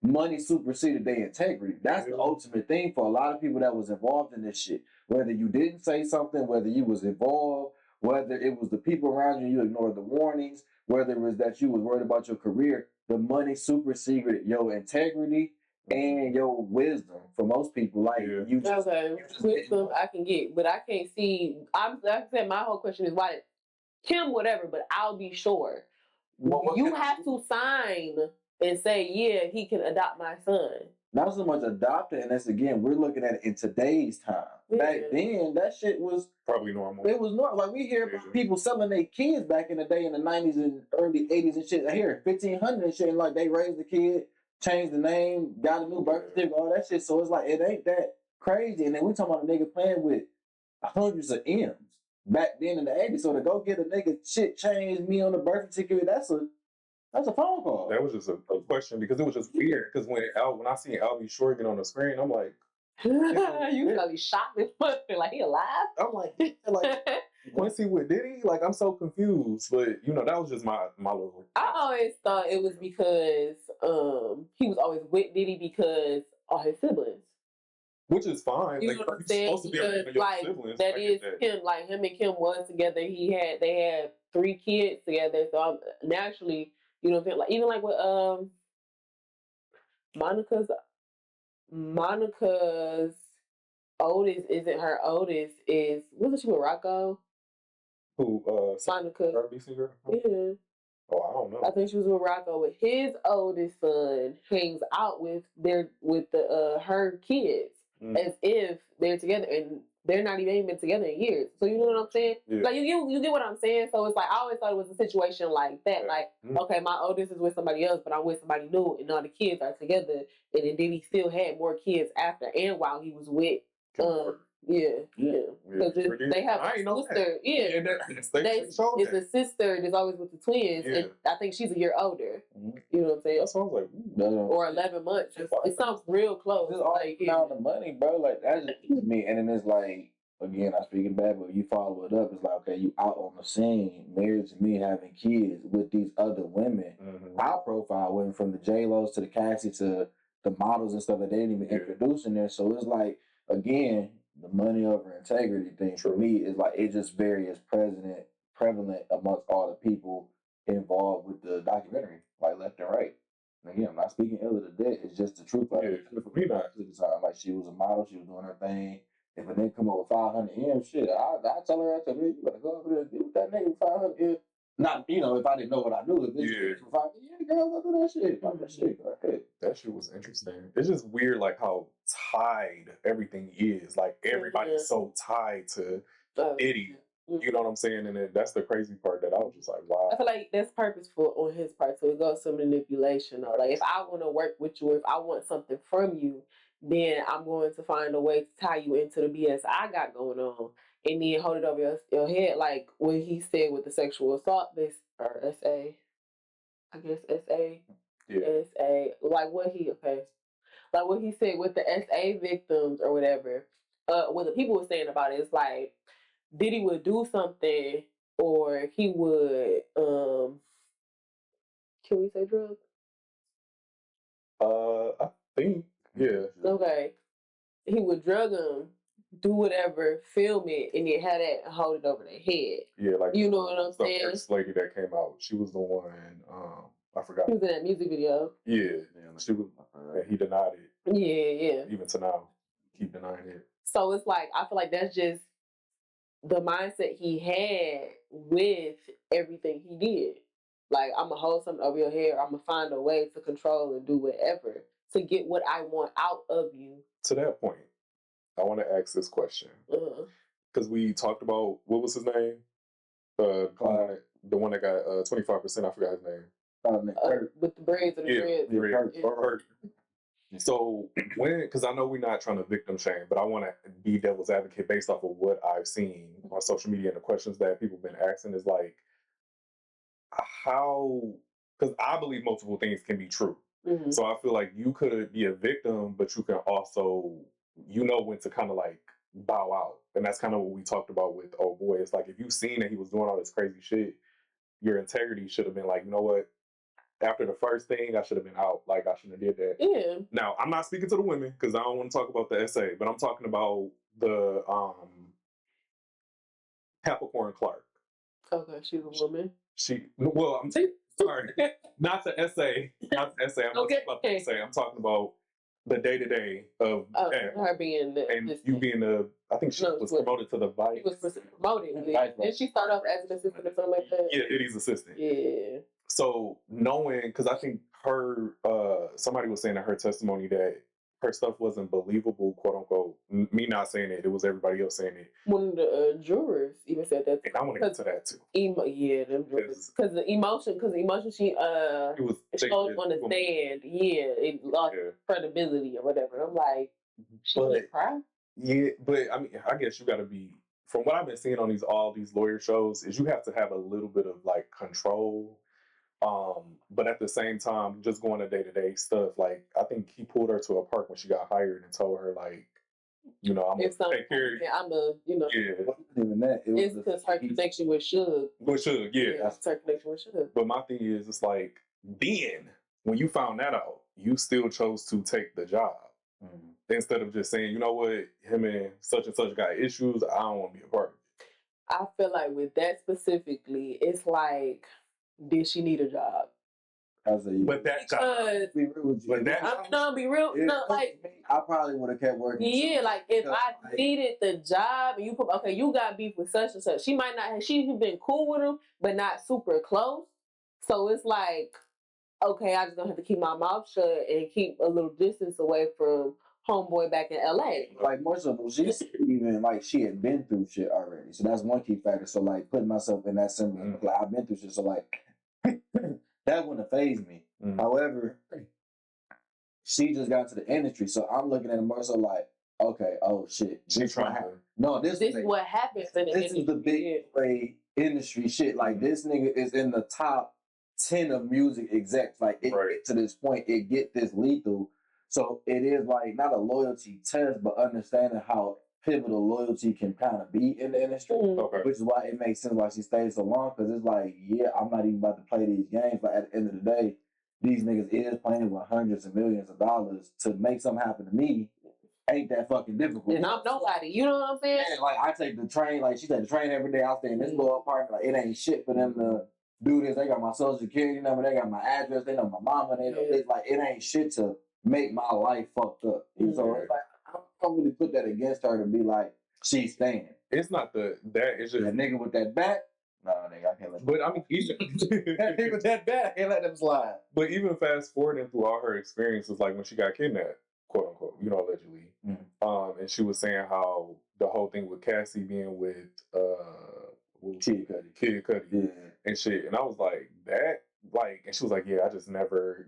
Money superseded their integrity. That's the ultimate thing for a lot of people that was involved in this shit. Whether you didn't say something, whether you was involved, whether it was the people around you, you ignored the warnings, whether it was that you was worried about your career, the money superseded your integrity and your wisdom. For most people, like wisdom I can get, but I can't see. Like I said, my whole question is why Kim, whatever. But I'll be sure you have to sign and say, yeah, he can adopt my son. Not so much adopted, and that's again, we're looking at it in today's time. Back then, that shit was probably normal. It was normal. Like we hear about people selling their kids back in the day in the 90s and early 80s and shit. I hear 1500 and shit, and like they raised the kid, changed the name, got a new birth certificate, all that shit. So it's like it ain't that crazy. And then we talking about a nigga playing with hundreds of M's back then in the 80s. So to go get a nigga shit changed, me on the birth certificate, that's a phone call. That was just a question because it was just weird. Because when I seen Albie Shore get on the screen, I'm like, you probably shot this motherfucker like he alive. I'm like Quincy with Diddy. Like I'm so confused. But that was just my little. I always thought it was because he was always with Diddy because all his siblings. Which is fine. You know what I'm saying? Because like that is him. Like him and Kim was together. They had 3 kids together. So naturally. You know what I'm saying? Like even like with Monica's oldest isn't her oldest is wasn't she with Rocco? Who Monica? R&B singer? Yeah. Oh, I don't know. I think she was with Rocco. With his oldest son hangs out with her kids as if they're together and they're not even been together in years. So you know what I'm saying? Yeah. Like you get what I'm saying? So it's like I always thought it was a situation like that. Like, okay, my oldest is with somebody else, but I'm with somebody new and all the kids are together. And then Diddy still had more kids after and while he was with because they have a sister. It's a sister that's always with the twins, and I think she's a year older. You know what I'm saying? That sounds like or 11 months. It sounds real close. It's all about the money, bro. Like that's just me. And then it's like again, I'm speaking bad, but you follow it up. It's like okay, you out on the scene, married to me, having kids with these other women. Our profile went from the J-Los to the Cassie to the models and stuff that they didn't even introduce in there. So it's like again. The money over integrity thing for me is like it just very is prevalent amongst all the people involved with the documentary, like left and right. And again, I'm not speaking ill of the dead. It's just the truth. Like for me, not at the time, like she was a model, she was doing her thing. If a nigga come up with 500 M, shit, I tell her, you better go over there and deal with that nigga with 500 M. Not, if I didn't know what I knew, if it's for 500, girl, go do that shit. Fuck that shit. Okay. That shit was interesting. It's just weird, like how tied everything is. Like everybody's so tied to Diddy. You know what I'm saying? And that's the crazy part that I was just like, wow. I feel like that's purposeful on his part. So it goes to manipulation. Or like if I want to work with you, or if I want something from you, then I'm going to find a way to tie you into the BS I got going on, and then hold it over your head, like what he said with the sexual assault, this or SA, I guess SA, like what he like what he said with the SA victims or whatever. What the people were saying about it is like Diddy would do something, or he would can we say drugs? I think, yeah. Okay. He would drug them, do whatever, film it, and then have that hold it over their head. Yeah, like you know what I'm saying? The first lady that came out, she was the one. I forgot. She was in that music video. Yeah, she was. And he denied it. Yeah. Even to now, keep denying it. So it's like I feel like that's just the mindset he had with everything he did. Like, I'm gonna hold something over your head. I'm gonna find a way to control and do whatever to get what I want out of you. To that point, I want to ask this question because we talked about what was his name, Clyde, the one that got 25%. I forgot his name. With the braids and the dreads. So because I know we're not trying to victim shame, but I want to be devil's advocate based off of what I've seen on social media and the questions that people have been asking is like, how? Because I believe multiple things can be true. Mm-hmm. So I feel like you could be a victim, but you can also, when to kind of like bow out. And that's kind of what we talked about with Oh Boy. It's like, if you've seen that he was doing all this crazy shit, your integrity should have been like, you know what? After the first thing, I should have been out. Like, I shouldn't have did that. Yeah. Now, I'm not speaking to the women because I don't want to talk about the SA, but I'm talking about the Capricorn Clark. Okay, she's a woman. I'm sorry, not the SA. Not the SA. I'm not talking about the SA. I'm talking about the day-to-day of her being the... And you being the... I think she was promoted to the vice. She was promoted. Didn't she start off as an assistant or something like that? Yeah, Diddy's assistant. Yeah. So knowing, because I think her, somebody was saying in her testimony that her stuff wasn't believable, quote unquote. Me not saying it, it was everybody else saying it. One of the jurors even said that. And I want to get to that too. Them jurors. Because the emotion she showed on the stand, it lost credibility or whatever. I'm like, she didn't cry? Yeah, but I mean, I guess you got to be, from what I've been seeing on all these lawyer shows, is you have to have a little bit of like control. But at the same time, just going to day-to-day stuff, like I think he pulled her to a park when she got hired and told her like, I'm gonna take care of you. I'm a, Yeah. Even that. It's because her connection with Suge. With Suge, yeah. That's her connection with Suge. But my thing is, it's like, then, when you found that out, you still chose to take the job. Mm-hmm. Instead of just saying, you know what, him and such got issues, I don't want to be a part of it. I feel like with that specifically, it's like, did she need a job? But that job. Be real with you. I'm gonna be real. I probably would have kept working. Yeah, like if I needed the job and you got beef with such and such. She might not. She's been cool with him, but not super close. So it's like, okay, I just gonna have to keep my mouth shut and keep a little distance away from homeboy back in LA. Like more so, she's even like she had been through shit already. So that's one key factor. So like putting myself in that symbol, like I've been through shit. So like that wouldn't have fazed me. However, she just got to the industry, so I'm looking at it more so like, okay, oh shit, she's trying to. No, this is what happens in the industry. This is the big way industry shit. Like this nigga is in the top 10 of music execs. Like it get to this point, it get this lethal. So it is like not a loyalty test, but understanding how pivotal loyalty can kind of be in the industry, which is why it makes sense why she stays so long. Because it's like, yeah, I'm not even about to play these games. But at the end of the day, these niggas is playing with hundreds of millions of dollars to make something happen to me. Ain't that fucking difficult? And I'm nobody. You know what I'm saying? Yeah, like I take the train. Like she take the train every day. I stay in this little apartment. Like it ain't shit for them to do this. They got my social security number. They got my address. They know my mama. They know it's like it ain't shit to make my life fucked up. So it's like I don't really put that against her to be like she's staying. It's not that. It's just that nigga with that bat. No, nigga, I can't let. But I mean, that nigga with that bat, I can't let them slide. But even fast forwarding through all her experiences, like when she got kidnapped, quote unquote, allegedly, and she was saying how the whole thing with Cassie being with Kid Cudi, and shit, and I was like, like, and she was like, yeah, I just never,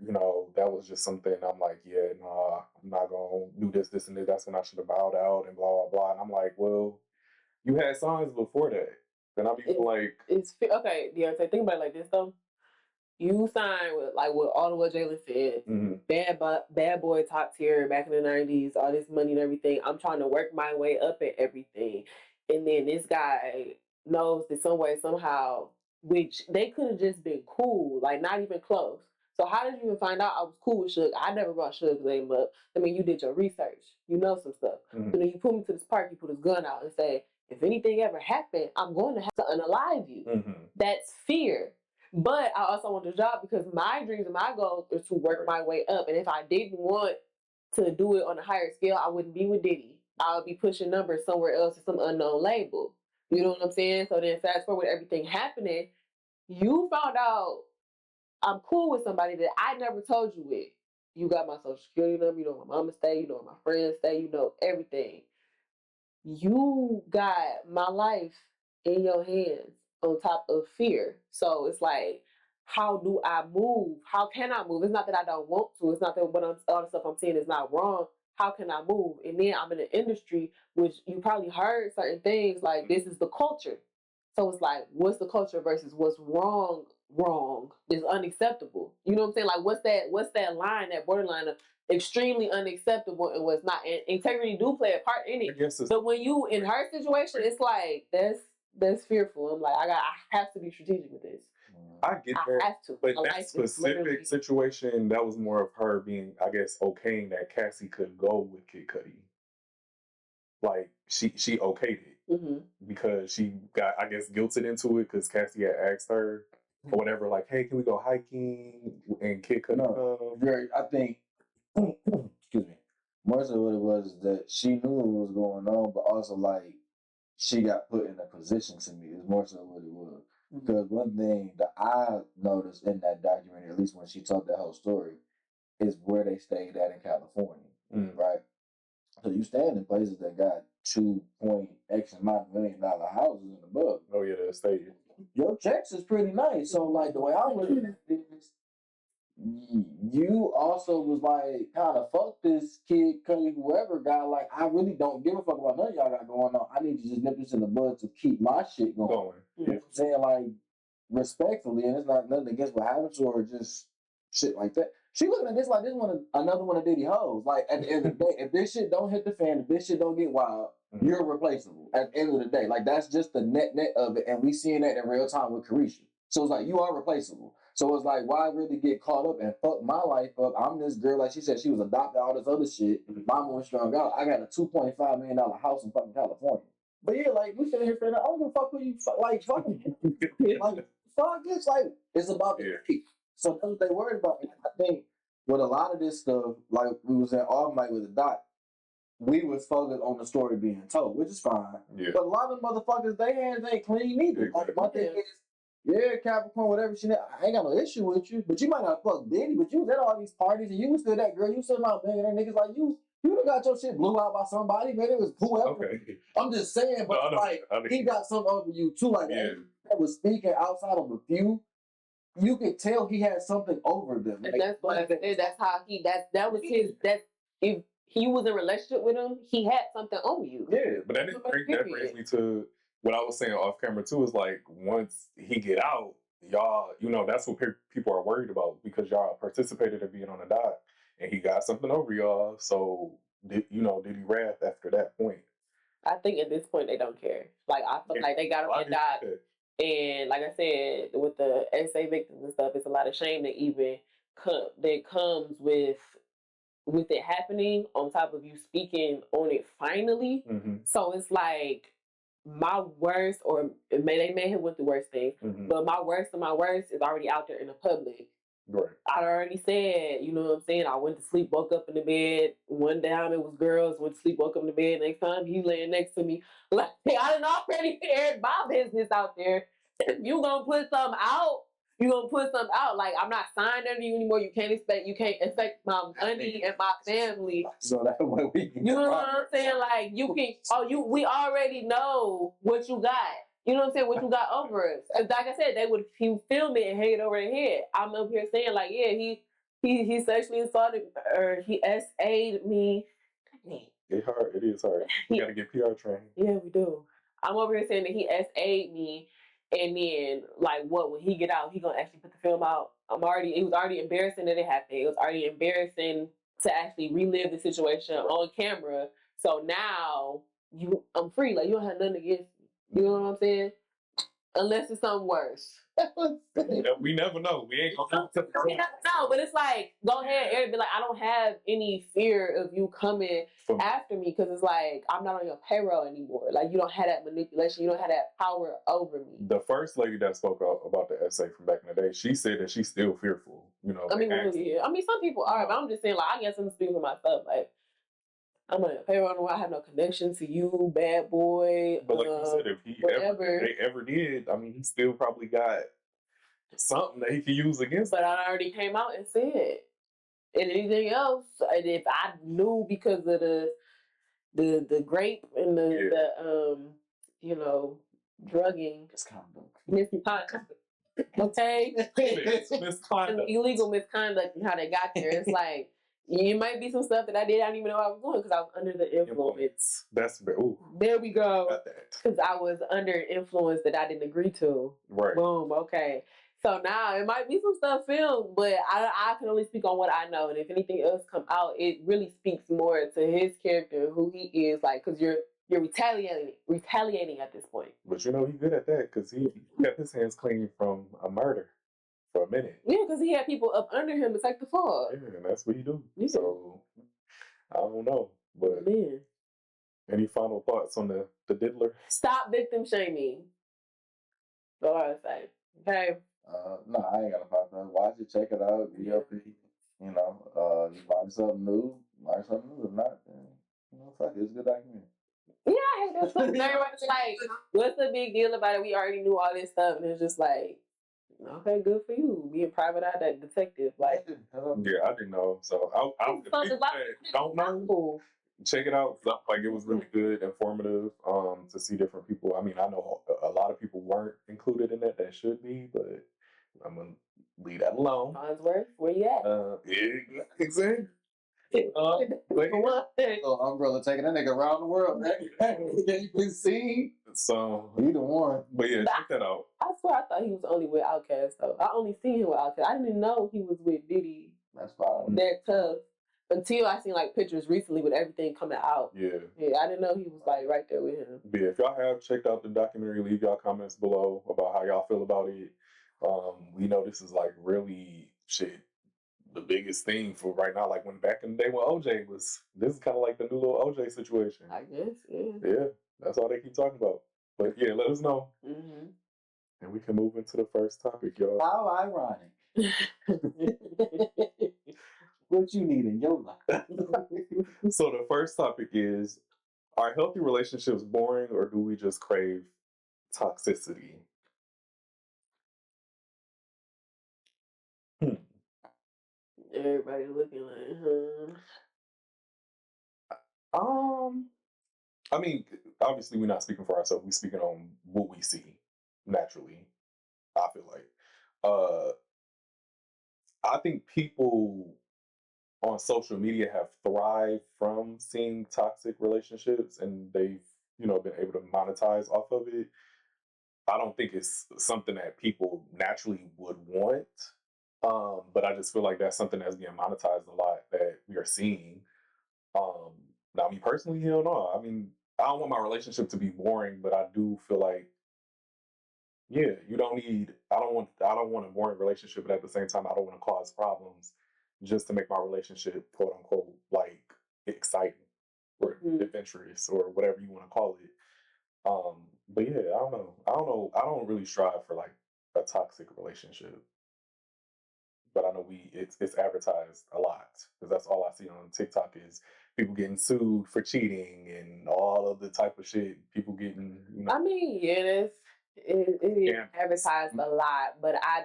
that was just something. I'm like, yeah, nah, I'm not gonna do this, and this. That's when I should have bowed out and blah, blah, blah. And I'm like, well, you had signs before that. And I be like, okay, Deontay, think about it like this though. You signed with with all of what Jalen said. Bad boy, top tier back in the 90s, all this money and everything. I'm trying to work my way up at everything. And then this guy knows that some way, somehow, which they could have just been cool, like not even close. So how did you even find out I was cool with Suge? I never brought Suge's name up. I mean, you did your research. You know some stuff. So then you put me to this park, you put his gun out and say, if anything ever happened, I'm going to have to unalive you. That's fear. But I also want the job because my dreams and my goals are to work my way up. And if I didn't want to do it on a higher scale, I wouldn't be with Diddy. I would be pushing numbers somewhere else to some unknown label. You know what I'm saying? So then fast forward everything happening, you found out I'm cool with somebody that I never told you with. You got my social security number, you know where my mama stay, you know where my friends stay, you know everything. You got my life in your hands on top of fear. So it's like, how do I move? How can I move? It's not that I don't want to. It's not that all the stuff I'm saying is not wrong. How can I move? And then I'm in an industry which you probably heard certain things like this is the culture. So it's like, what's the culture versus what's wrong is unacceptable. You know what I'm saying? Like what's that line, that borderline of extremely unacceptable and what's not. And integrity do play a part in it. But when you in her situation, it's like that's fearful. I'm like, I have to be strategic with this. I get that. I have to. But that specific situation, that was more of her being, I guess, okaying that Cassie could go with Kid Cudi. Like she okayed it because she got, I guess, guilted into it because Cassie had asked her or whatever, like, hey, can we go hiking? And Kid Cudi. I think, excuse me, more so what it was is that she knew what was going on, but also like she got put in a position to me. Is more so what it was. Because one thing that I noticed in that documentary, at least when she told that whole story, is where they stayed at in California, right? So you stand in places that got 2.x amount of $1 million houses and above. Oh yeah, that stayed. Your checks is pretty nice. So like the way I look at it is, you also was like kind of fuck this Kid Cudi whoever guy. Like I really don't give a fuck about none of y'all got going on. I need to just nip this in the bud to keep my shit going. You know what I'm saying? Like respectfully, and it's not nothing against what happened to her, just shit like that. She looking at this like this another one of Diddy hoes. Like at the end of the day, if this shit don't hit the fan, if this shit don't get wild, you're replaceable. At the end of the day, like that's just the net of it, and we seeing that in real time with Carisha. So it's like you are replaceable. So it's like, why really get caught up and fuck my life up? I'm this girl, like she said, she was adopted, all this other shit. Mama was strung out. I got a $2.5 million house in fucking California. But yeah, like we sitting here saying, I don't give a fuck who you like fucking. Like fuck, it's like it's about the people. So that's what they worried about. And I think with a lot of this stuff, like we was in all night with the doc, we was focused on the story being told, which is fine. Yeah. But a lot of motherfuckers, their hands ain't clean either. Like my thing is, yeah, Capricorn, whatever she I ain't got no issue with you, but you might not fuck Diddy, but you was at all these parties and you was still that girl, you still not banging that niggas like you done got your shit blew out by somebody, man. It was whoever. Okay. I'm just saying, but he got something over you too, like that was speaking outside of a few. You could tell he had something over them. Like, that's what I said. That's how that was his. If he was in a relationship with him, he had something on you. Yeah, but that brings me to what I was saying off camera too. Is like once he get out, y'all, that's what people are worried about because y'all participated in being on the dock, and he got something over y'all. So did he wrath after that point? I think at this point they don't care. Like I feel like they got him on the dock. And like I said, with the SA victims and stuff, it's a lot of shame that even that comes with it happening on top of you speaking on it finally. So it's like my worst, or they may have went through worse things, but my worst of my worst is already out there in the public. Right. I already said, you know what I'm saying? I went to sleep, woke up in the bed. One time it was girls, went to sleep, woke up in the bed. Next time he laying next to me. Like, I done already aired my business out there. If you gonna put something out, you gonna put something out. Like, I'm not signed under you anymore. You can't affect my money and my family. So that's what we can. You know what I'm saying? Like, we already know what you got. You know what I'm saying? What you got over us? Like I said, he would film it and hang it over their head. I'm up here saying like, yeah, he sexually assaulted or he SA'd me. It's hard. It is hard. We gotta get PR training. Yeah, we do. I'm over here saying that he SA'd me, and then like what? When he get out, he gonna actually put the film out. It was already embarrassing that it happened. It was already embarrassing to actually relive the situation on camera. So now I'm free. Like you don't have nothing against me. You know what I'm saying? Unless it's something worse. We never know. We ain't gonna know, but it's like, go ahead, Eric. Be like, I don't have any fear of you coming after me because it's like I'm not on your payroll anymore. Like you don't have that manipulation. You don't have that power over me. The first lady that spoke out about the essay from back in the day, she said that she's still fearful. You know, I mean, some people are, but I'm just saying, like, I guess I'm speaking for myself. Like, I'm on your payroll. I have no connection to you, bad boy. But like you said, if they ever did, I mean, he still probably got something that he could use against. But I already came out and said, and anything else, and if I knew because of the grape and the drugging, misconduct. Okay, illegal misconduct and how they got there. It's like it might be some stuff that I didn't even know I was doing because I was under the influence. There we go. Because I was under influence that I didn't agree to. Right. Boom. Okay. So now it might be some stuff filmed, but I can only speak on what I know. And if anything else come out, it really speaks more to his character, who he is. Like, because you're retaliating at this point. But you know he's good at that because he kept his hands clean from a murder for a minute. Yeah, because he had people up under him to take the fall. Yeah, and that's what he do. Yeah. So I don't know, but any final thoughts on the diddler? Stop victim shaming. That's all I say. Okay. No, I ain't got a problem. Watch it, check it out. VLP. You know, you find something new. If not, then, fuck it. It's a good documentary. Yeah, I hate that stuff. Everybody's like, what's the big deal about it? We already knew all this stuff. And it's just like, okay, good for you. Being private eye that detective. Like, yeah, I didn't know. So I don't know. Check it out. Like it was really good, informative. To see different people. I mean, I know a lot of people weren't included in that should be, but I'm gonna leave that alone. Farnsworth, where you at? Yeah, exactly. Umbrella taking that nigga around the world, man. You been seen. So either one. But yeah, check that out. I swear I thought he was only with Outkast though. I only seen him with Outkast. I didn't know he was with Diddy. That's fine. They're tough. Until I seen like pictures recently with everything coming out. Yeah. Yeah, I didn't know he was like right there with him. Yeah, if y'all have checked out the documentary, leave y'all comments below about how y'all feel about it. We know this is like really the biggest thing for right now. Like when back in the day when OJ was, this is kind of like the new little OJ situation. I guess, yeah. Yeah, that's all they keep talking about. But yeah, let us know. Mm-hmm. And we can move into the first topic, y'all. How ironic. What you need in your life. So the first topic is, are healthy relationships boring or do we just crave toxicity? Everybody looking like, I mean, obviously we're not speaking for ourselves. We're speaking on what we see naturally, I feel like. I think people on social media have thrived from seeing toxic relationships and they've, been able to monetize off of it. I don't think it's something that people naturally would want. But I just feel like that's something that's being monetized a lot that we are seeing. Now, me personally, hell no. I mean, I don't want my relationship to be boring, but I do feel like, yeah, I don't want a boring relationship, but at the same time, I don't want to cause problems just to make my relationship, quote unquote, like exciting or adventurous or whatever you want to call it. But yeah, I don't know. I don't really strive for like a toxic relationship. But I know it's advertised a lot because that's all I see on TikTok is people getting sued for cheating and all of the type of shit. People getting, I mean, yeah, it is advertised a lot, but I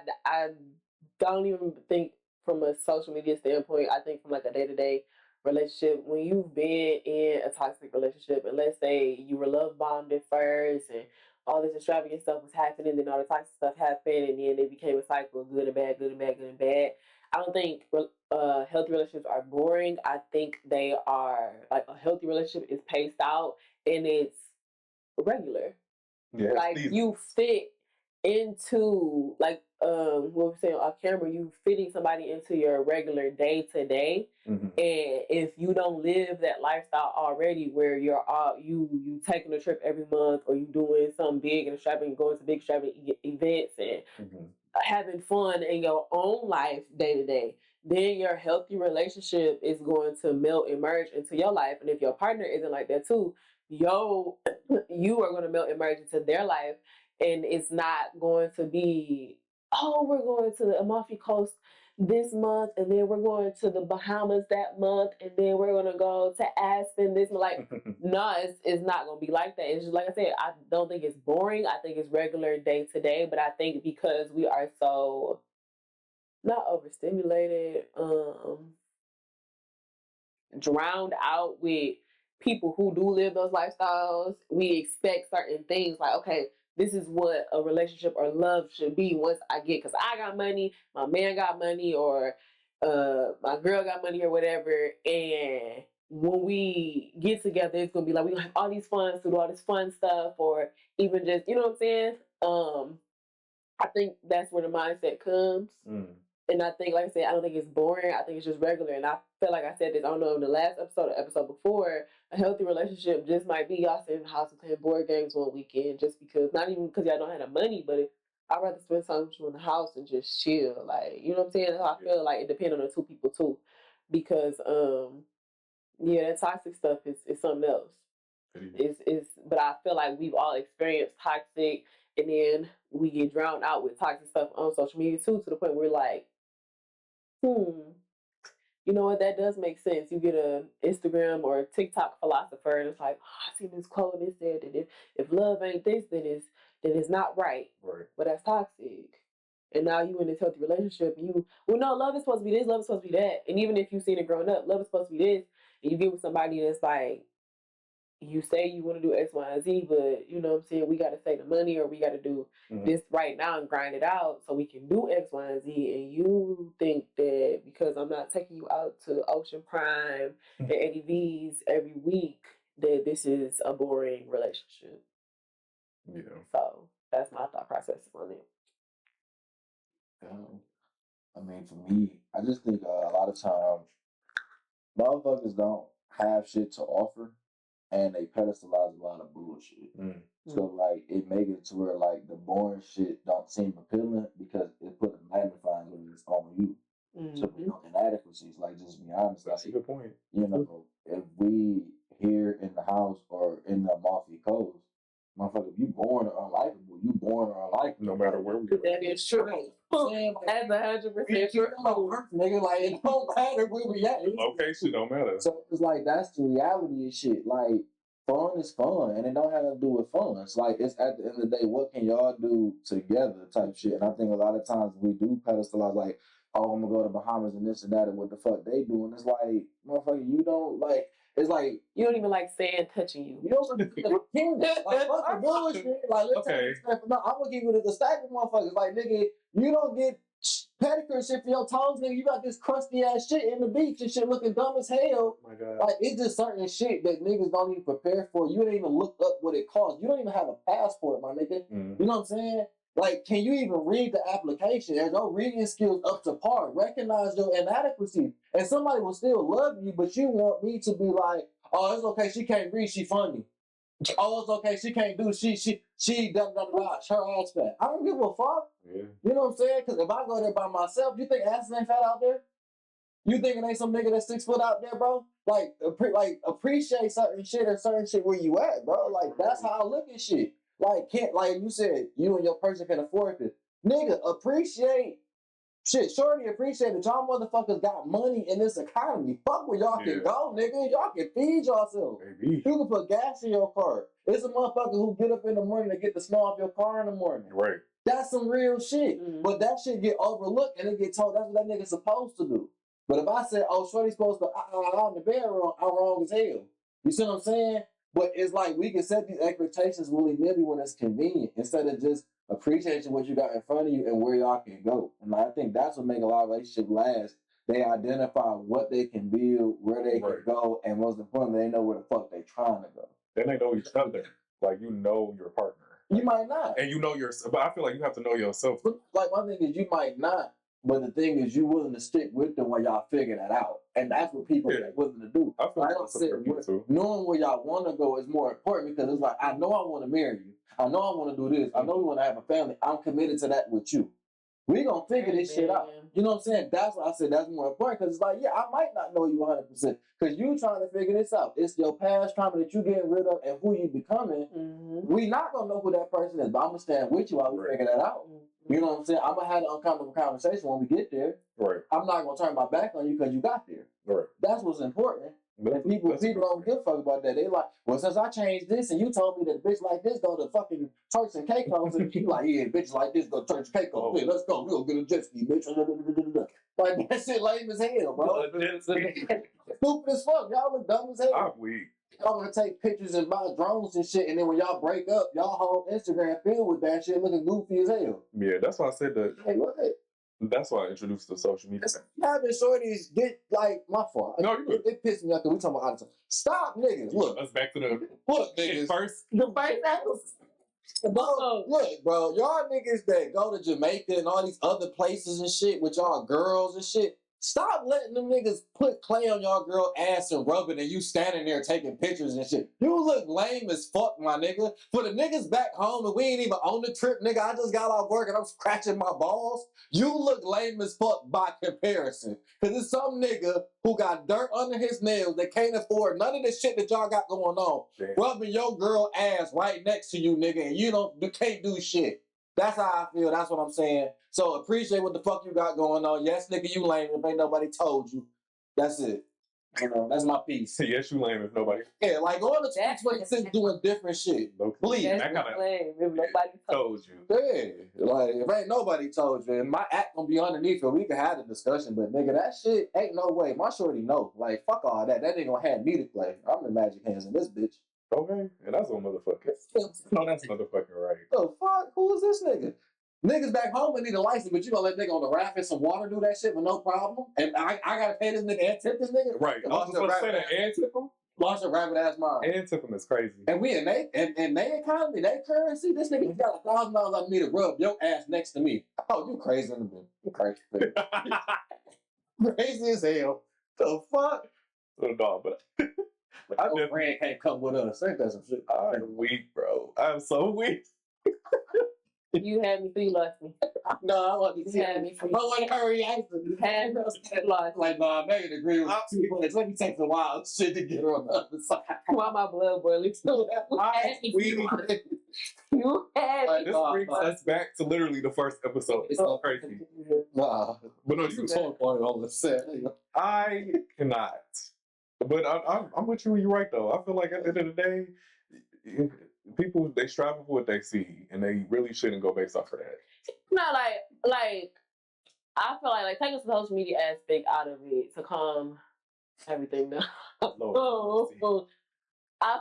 don't even think from a social media standpoint. I think from like a day-to-day relationship, when you've been in a toxic relationship, and let's say you were love bombed at first and all this extravagant stuff was happening, then all the toxic stuff happened, and then it became a cycle of good and bad, good and bad, good and bad. I don't think healthy relationships are boring. I think they are, like, a healthy relationship is paced out and it's regular. Yeah, like you fit into, like, what we're saying off camera, you fitting somebody into your regular day to day. And if you don't live that lifestyle already, where you're you taking a trip every month, or you doing something big and extravagant, going to big extravagant events and having fun in your own life day to day, then your healthy relationship is going to melt and merge into your life. And if your partner isn't like that too, you are going to melt and merge into their life, and it's not going to be, oh, we're going to the Amalfi Coast this month, and then we're going to the Bahamas that month, and then we're going to go to Aspen this month. Like, no, it's not going to be like that. It's just, like I said, I don't think it's boring. I think it's regular day to day, but I think because we are so not overstimulated, drowned out with people who do live those lifestyles, we expect certain things, like, okay, this is what a relationship or love should be once I get, because I got money, my man got money, or my girl got money, or whatever. And when we get together, it's gonna be like, we gonna have all these fun, do all this fun stuff, or even just, you know what I'm saying? I think that's where the mindset comes. And I think, like I said, I don't think it's boring. I think it's just regular. And I feel like I said this, I don't know, in the last episode or episode before, a healthy relationship just might be y'all sitting in the house and playing board games one weekend, just because, not even because y'all don't have the money, but I'd rather spend time with you in the house and just chill. Like, you know what I'm saying? That's how I feel like it depends on the two people too. Because, yeah, that toxic stuff is something else. But I feel like we've all experienced toxic, and then we get drowned out with toxic stuff on social media too, to the point where we're like, you know what, that does make sense. You get a Instagram or a TikTok philosopher, and it's like, oh, I seen this quote, and it said that if love ain't this, then it's not right. But that's toxic. And now you in this healthy relationship, and no, love is supposed to be this, love is supposed to be that. And even if you've seen it growing up, love is supposed to be this, and you get with somebody that's like, you say you want to do X, Y, and Z, but you know what I'm saying, we got to save the money, or we got to do this right now and grind it out so we can do X, Y, and Z. And you think that because I'm not taking you out to Ocean Prime and Eddie V's every week, that this is a boring relationship. Yeah. So that's my thought process on it. I mean, for me, I just think a lot of times motherfuckers don't have shit to offer, and they pedestalize a lot of bullshit. So, like, it make it to where, like, the boring shit don't seem appealing because it put a magnifying glass on you. So, you know, inadequacies, like, just be honest. That's a good point. You know, if we here in the house or in the Amalfi Coast, motherfucker, if you born or unlikable, you born or unlikable. No matter where we are. That is true. That's 100% true. Nigga, like, it don't matter where we at. Location don't matter. So it's like, that's the reality of shit. Like, fun is fun, and it don't have to do with fun. It's like, it's at the end of the day, what can y'all do together type shit. And I think a lot of times we do pedestalize, like, oh, I'm gonna go to Bahamas and this and that, and what the fuck they doing. It's like, motherfucker, you don't, like, it's like, you don't even like sand touching you. You don't like fuck the bullshit. Like, let's no, I'm gonna give you the stack of motherfuckers. Like, nigga, you don't get pedicure shit for your toes, nigga. You got this crusty ass shit in the beach and shit looking dumb as hell. Oh my God. Like, it's just certain shit that niggas don't even prepare for. You don't even look up what it costs. You don't even have a passport, my nigga. You know what I'm saying? Like, can you even read the application? There's no reading skills up to par. Recognize your inadequacy. And somebody will still love you, but you want me to be like, oh, it's okay, she can't read, she funny. Oh, it's okay, she can't do, she da da da, her ass fat. I don't give a fuck. Yeah. You know what I'm saying? Because if I go there by myself, you think asses ain't fat out there? You think it ain't some nigga that's 6 foot out there, bro? Like, appreciate certain shit or certain shit where you at, bro. Like, that's how I look at shit. Like, like you said, you and your person can afford this. Nigga, appreciate shit. Shorty, appreciate that y'all motherfuckers got money in this economy. Fuck where y'all can go, nigga. Y'all can feed yourself. You can put gas in your car. It's a motherfucker who get up in the morning to get the snow off your car in the morning. Right. That's some real shit. But that shit get overlooked and it get told that's what that nigga's supposed to do. But if I said, oh, Shorty's supposed to out in the bedroom, I'm wrong as hell. You see what I'm saying? But it's like we can set these expectations willy-nilly when it's convenient instead of just appreciating what you got in front of you and where y'all can go. And I think that's what makes a lot of relationships last. They identify what they can build, where they can go, and most importantly, they know where the fuck they trying to go. Then they know each other. Like, you know your partner. You might not. And you know yourself. But I feel like you have to know yourself. Like, my thing is, you might not. But the thing is, you willing to stick with them while y'all figure that out. And that's what people are willing to do. I feel like that's knowing where y'all want to go is more important because it's like, I know I want to marry you. I know I want to do this. I know we want to have a family. I'm committed to that with you. We gonna figure this shit out. You know what I'm saying? That's why I said that's more important because it's like, yeah, I might not know you 100% because you trying to figure this out. It's your past trauma that you getting rid of and who you becoming. Mm-hmm. We not gonna know who that person is, but I'm gonna stand with you while we figure that out. Mm-hmm. You know what I'm saying? I'm gonna have an uncomfortable conversation when we get there. Right. I'm not gonna turn my back on you because you got there. Right. That's what's important. And people don't give a fuck about that. They like, well, since I changed this and you told me that a bitch like this go to fucking Turks and Caicos, and you like, yeah, bitch like this go to Turks and Caicos. Yeah, let's go. We'll get a jet ski, bitch. Like, that shit lame as hell, bro. Stupid as fuck. Y'all look dumb as hell. I'm weak. Y'all want to take pictures and buy drones and shit, and then when y'all break up, y'all whole Instagram filled with that shit looking goofy as hell. Yeah, that's why I said that. Hey, what? That's why I introduced the social media. Having shorties get like my fault. No, it pissed me off because we talking about all the time. Stop, niggas. Look, let's back to the niggas. First, the first episode. Look, bro, y'all niggas that go to Jamaica and all these other places and shit with y'all girls and shit. Stop letting them niggas put clay on y'all girl ass and rub it and you standing there taking pictures and shit. You look lame as fuck, my nigga. For the niggas back home and we ain't even on the trip, nigga, I just got off work and I'm scratching my balls. You look lame as fuck by comparison. Cause it's some nigga who got dirt under his nails that can't afford none of the shit that y'all got going on. Damn. Rubbing your girl ass right next to you, nigga, and you can't do shit. That's how I feel. That's what I'm saying. So appreciate what the fuck you got going on. Yes, nigga, you lame if ain't nobody told you. That's it. You know, that's my piece. Yes, you lame if nobody. Yeah, like going to 2026 doing different shit. No, please. That's that kind of lame if nobody told you. Yeah, like if ain't nobody told you, and my act gonna be underneath it, we can have the discussion. But nigga, that shit ain't no way. My shorty know. Like fuck all that. That ain't gonna have me to play. I'm the magic hands in this bitch. Okay, and that's on motherfucker. No, that's motherfucking right. The fuck? Who is this nigga? Niggas back home would need a license, but you gonna let nigga on the raft and some water do that shit with no problem? And I gotta pay this nigga and tip this nigga? Right. I was just gonna say that and tip him? Lost a rabbit ass mom. And tip him is crazy. And we in they economy, they currency, this nigga got $1,000 on me to rub your ass next to me. Oh, you crazy in the bitch. You crazy. Crazy as hell. The fuck? Little dog, but I know friend can't come with us. Ain't that some shit? I'm weak, bro. I'm so weak. You had me, so you lost me. No, I want to see me. I want her reaction. You had me, so you lost me. Like, no, I Maegan agree with you. Let me take the wild shit to get her on the other side. Why my blood boiling? You had me. This brings us back to literally the first episode. It's so crazy. Nah. But no, you talk about it on the set. I cannot. But I'm with you when you're right, though. I feel like at the end of the day, people, they strive for what they see, and they really shouldn't go based off of that. No, like I feel like taking the social media aspect out of it to calm everything down. I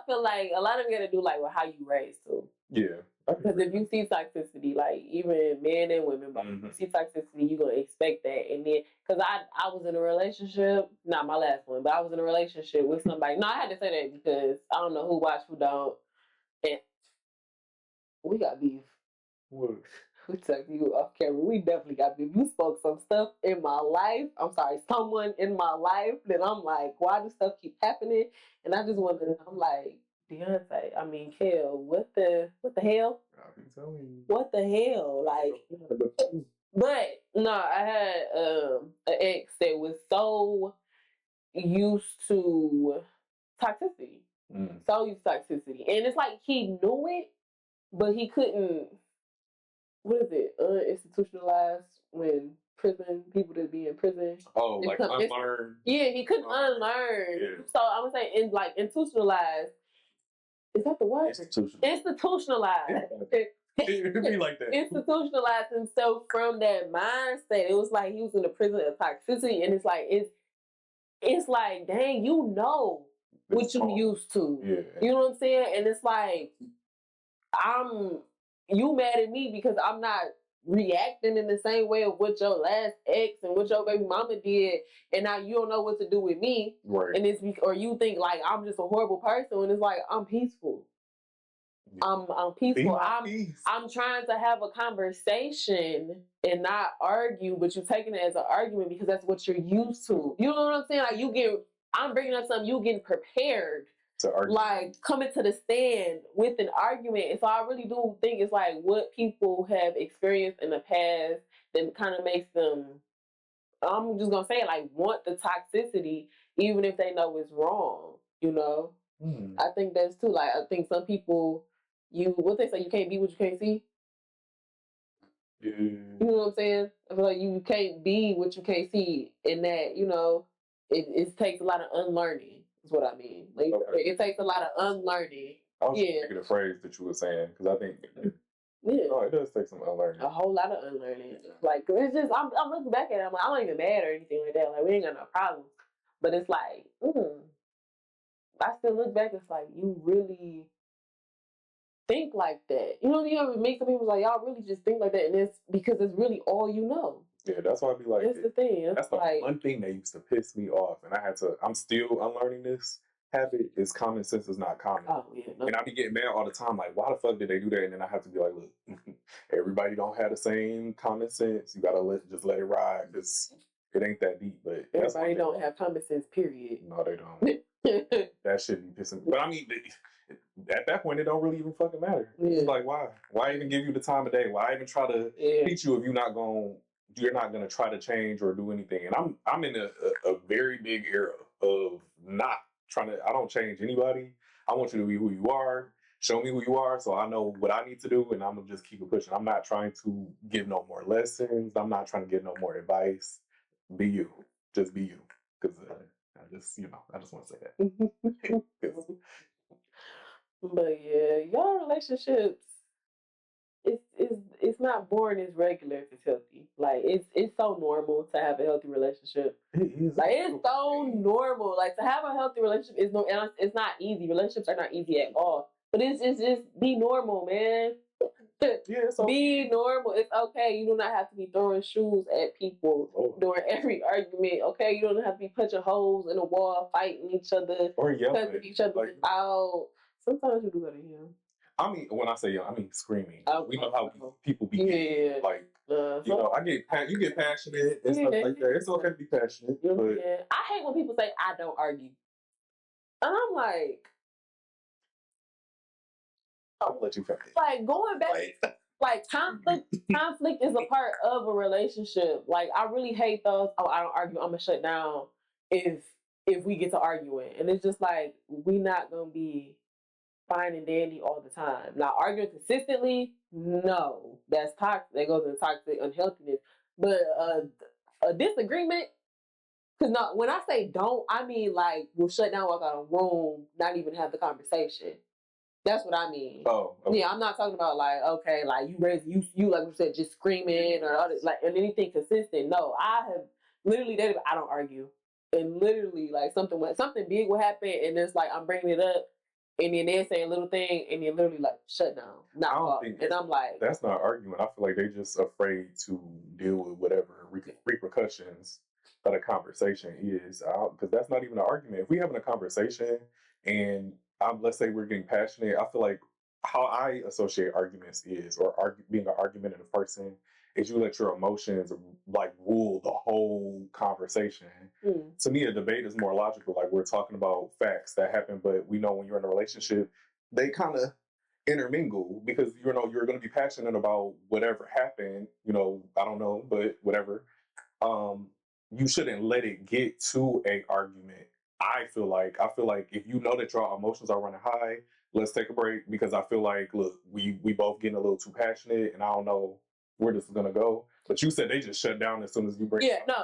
feel like a lot of it got to do like with how you raised too. Yeah. Because if you see toxicity, like even men and women, but if you see toxicity, you're gonna expect that. And then, because I was in a relationship, not my last one, but I was in a relationship with somebody. No, I had to say that because I don't know who watch, who don't. And we got beef. What? We talked to you off camera. We definitely got beef. You spoke some stuff in my life. I'm sorry, someone in my life that I'm like, why does stuff keep happening? And I just wonder, I'm like, Beyonce, I mean, Kel, what the hell? What the hell? Like, but no, I had an ex that was so used to toxicity. So used to toxicity. And it's like he knew it, but he couldn't, what is it, institutionalized when prison, people that be in prison. Oh, like unlearn. Yeah, he couldn't unlearn. Yeah. So I would say institutionalized. Is that the word? Institutionalized. It'd be like that. Institutionalized. And so from that mindset, it was like he was in the prison of toxicity. And it's like, dang, you know what you used to. Yeah. You know what I'm saying? And it's like, you mad at me because I'm not reacting in the same way of what your last ex and what your baby mama did, and now you don't know what to do with me. Right. And it's or you think like I'm just a horrible person, and it's like I'm peaceful. Yeah. I'm peaceful. I'm trying to have a conversation and not argue, but you're taking it as an argument because that's what you're used to. You know what I'm saying? Like I'm bringing up something, you getting prepared to argue. Like coming to the stand with an argument. And so I really do think it's like what people have experienced in the past that kind of makes them, I'm just gonna say it, like want the toxicity even if they know it's wrong, you know? I think that's too, like I think some people, what they say, you can't be what you can't see. Yeah. You know what I'm saying? I feel like you can't be what you can't see, in that, you know, it takes a lot of unlearning, is what I mean. Like, it takes a lot of unlearning. I was thinking the phrase that you were saying, because I think, it does take some unlearning. A whole lot of unlearning. Like, it's just, I'm looking back at it, I'm like, I'm not even mad or anything like that. Like, we ain't got no problems. But it's like, I still look back, it's like, you really think like that. You know, you ever meet some people like, y'all really just think like that, and it's because it's really all you know. Yeah, that's why I be like, that's the thing. That's the one thing that used to piss me off, and I'm still unlearning this habit, is common sense is not common. Oh, yeah. No. And I be getting mad all the time, like, why the fuck did they do that? And then I have to be like, look, everybody don't have the same common sense. You gotta just let it ride. It ain't that deep, but everybody don't have common sense, period. No, they don't. That shit be pissing me. But I mean, at that point, it don't really even fucking matter. Yeah. It's like, why? Why even give you the time of day? Why even try to teach you if you're not gonna try to change or do anything? And I'm in a very big era of not trying to. I don't change anybody. I want you to be who you are. Show me who you are, so I know what I need to do, and I'm gonna just keep it pushing. I'm not trying to give no more lessons. I'm not trying to give no more advice. Be you. Just be you. Because I just want to say that. But yeah, y'all relationships, it's not boring, it's regular if it's healthy. Like it's so normal to have a healthy relationship. Like it's so normal. Like to have a healthy relationship it's not easy. Relationships are not easy at all. But it's just be normal, man. Be normal. It's okay. You do not have to be throwing shoes at people during every argument. Okay, you don't have to be punching holes in the wall, fighting each other, or yelling at each other out. Sometimes you do gotta hear. I mean, when I say yelling, I mean screaming. We know how people be like. You get passionate and stuff like that. It's okay to be passionate. But I hate when people say I don't argue, and I'm like. I'll let you finish. Like going back, like conflict is a part of a relationship. Like I really hate those. Oh, I don't argue. I'm gonna shut down if we get to arguing, and it's just like we not gonna be fine and dandy all the time. Now arguing consistently, no, that's toxic. That goes into toxic unhealthiness. But a disagreement. Because when I say don't, I mean like we'll shut down, walk out of a room, not even have the conversation. That's what I mean. Oh, okay. Yeah, I'm not talking about like, okay, like you like you said, just screaming or other, like and anything consistent. No, I have literally dated. I don't argue, and literally like something big will happen, and it's like I'm bringing it up, and then they're saying a little thing, and then literally like shut down, and I'm like, that's not argument. I feel like they're just afraid to deal with whatever repercussions that a conversation is, because that's not even an argument. If we having a conversation and let's say we're getting passionate, I feel like how I associate arguments is, or being an argumentative person, is you let your emotions like rule the whole conversation. To me, a debate is more logical. Like we're talking about facts that happen, but we know when you're in a relationship, they kind of intermingle because you're going to be passionate about whatever happened. I don't know, but whatever. You shouldn't let it get to an argument. I feel like if you know that your emotions are running high, let's take a break, because I feel like, look, we both getting a little too passionate, and I don't know where this is gonna go. But you said they just shut down as soon as you break. Yeah, no,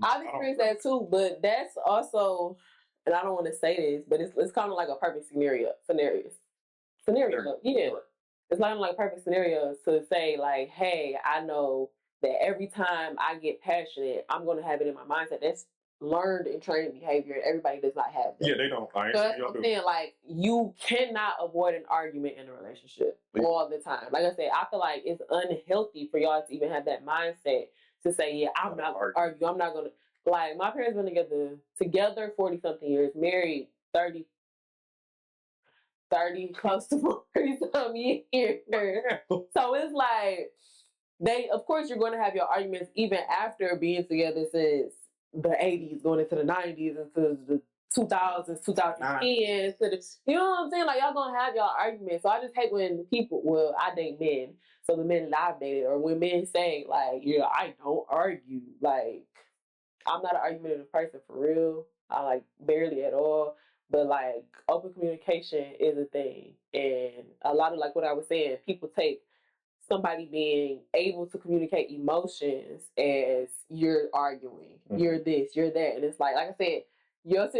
I've experienced that too. But that's also, and I don't want to say this, but it's kind of like a perfect scenario. Yeah, it's not like a perfect scenario to say like, hey, I know that every time I get passionate, I'm gonna have it in my mindset. That's learned and trained behavior, and everybody does not have that. Yeah, they don't. So that's what I'm saying. Like, you cannot avoid an argument in a relationship all the time. Like I said, I feel like it's unhealthy for y'all to even have that mindset to say, yeah, I'm not going to argue. I'm not going to. Like, my parents been together 40-something years, married 30, close to 40-something years. So it's like, of course, you're going to have your arguments even after being together since the 80s, going into the 90s, into the 2000s, 2010s. You know what I'm saying? Like, y'all going to have y'all arguments. So I just hate when I date men. So the men that I've dated, or when men say, like, yeah, I don't argue. Like, I'm not an argumentative person for real. I, like, barely at all. But, like, open communication is a thing. And a lot of, like what I was saying, people take somebody being able to communicate emotions as you're arguing, you're this, you're that, and it's like I said, your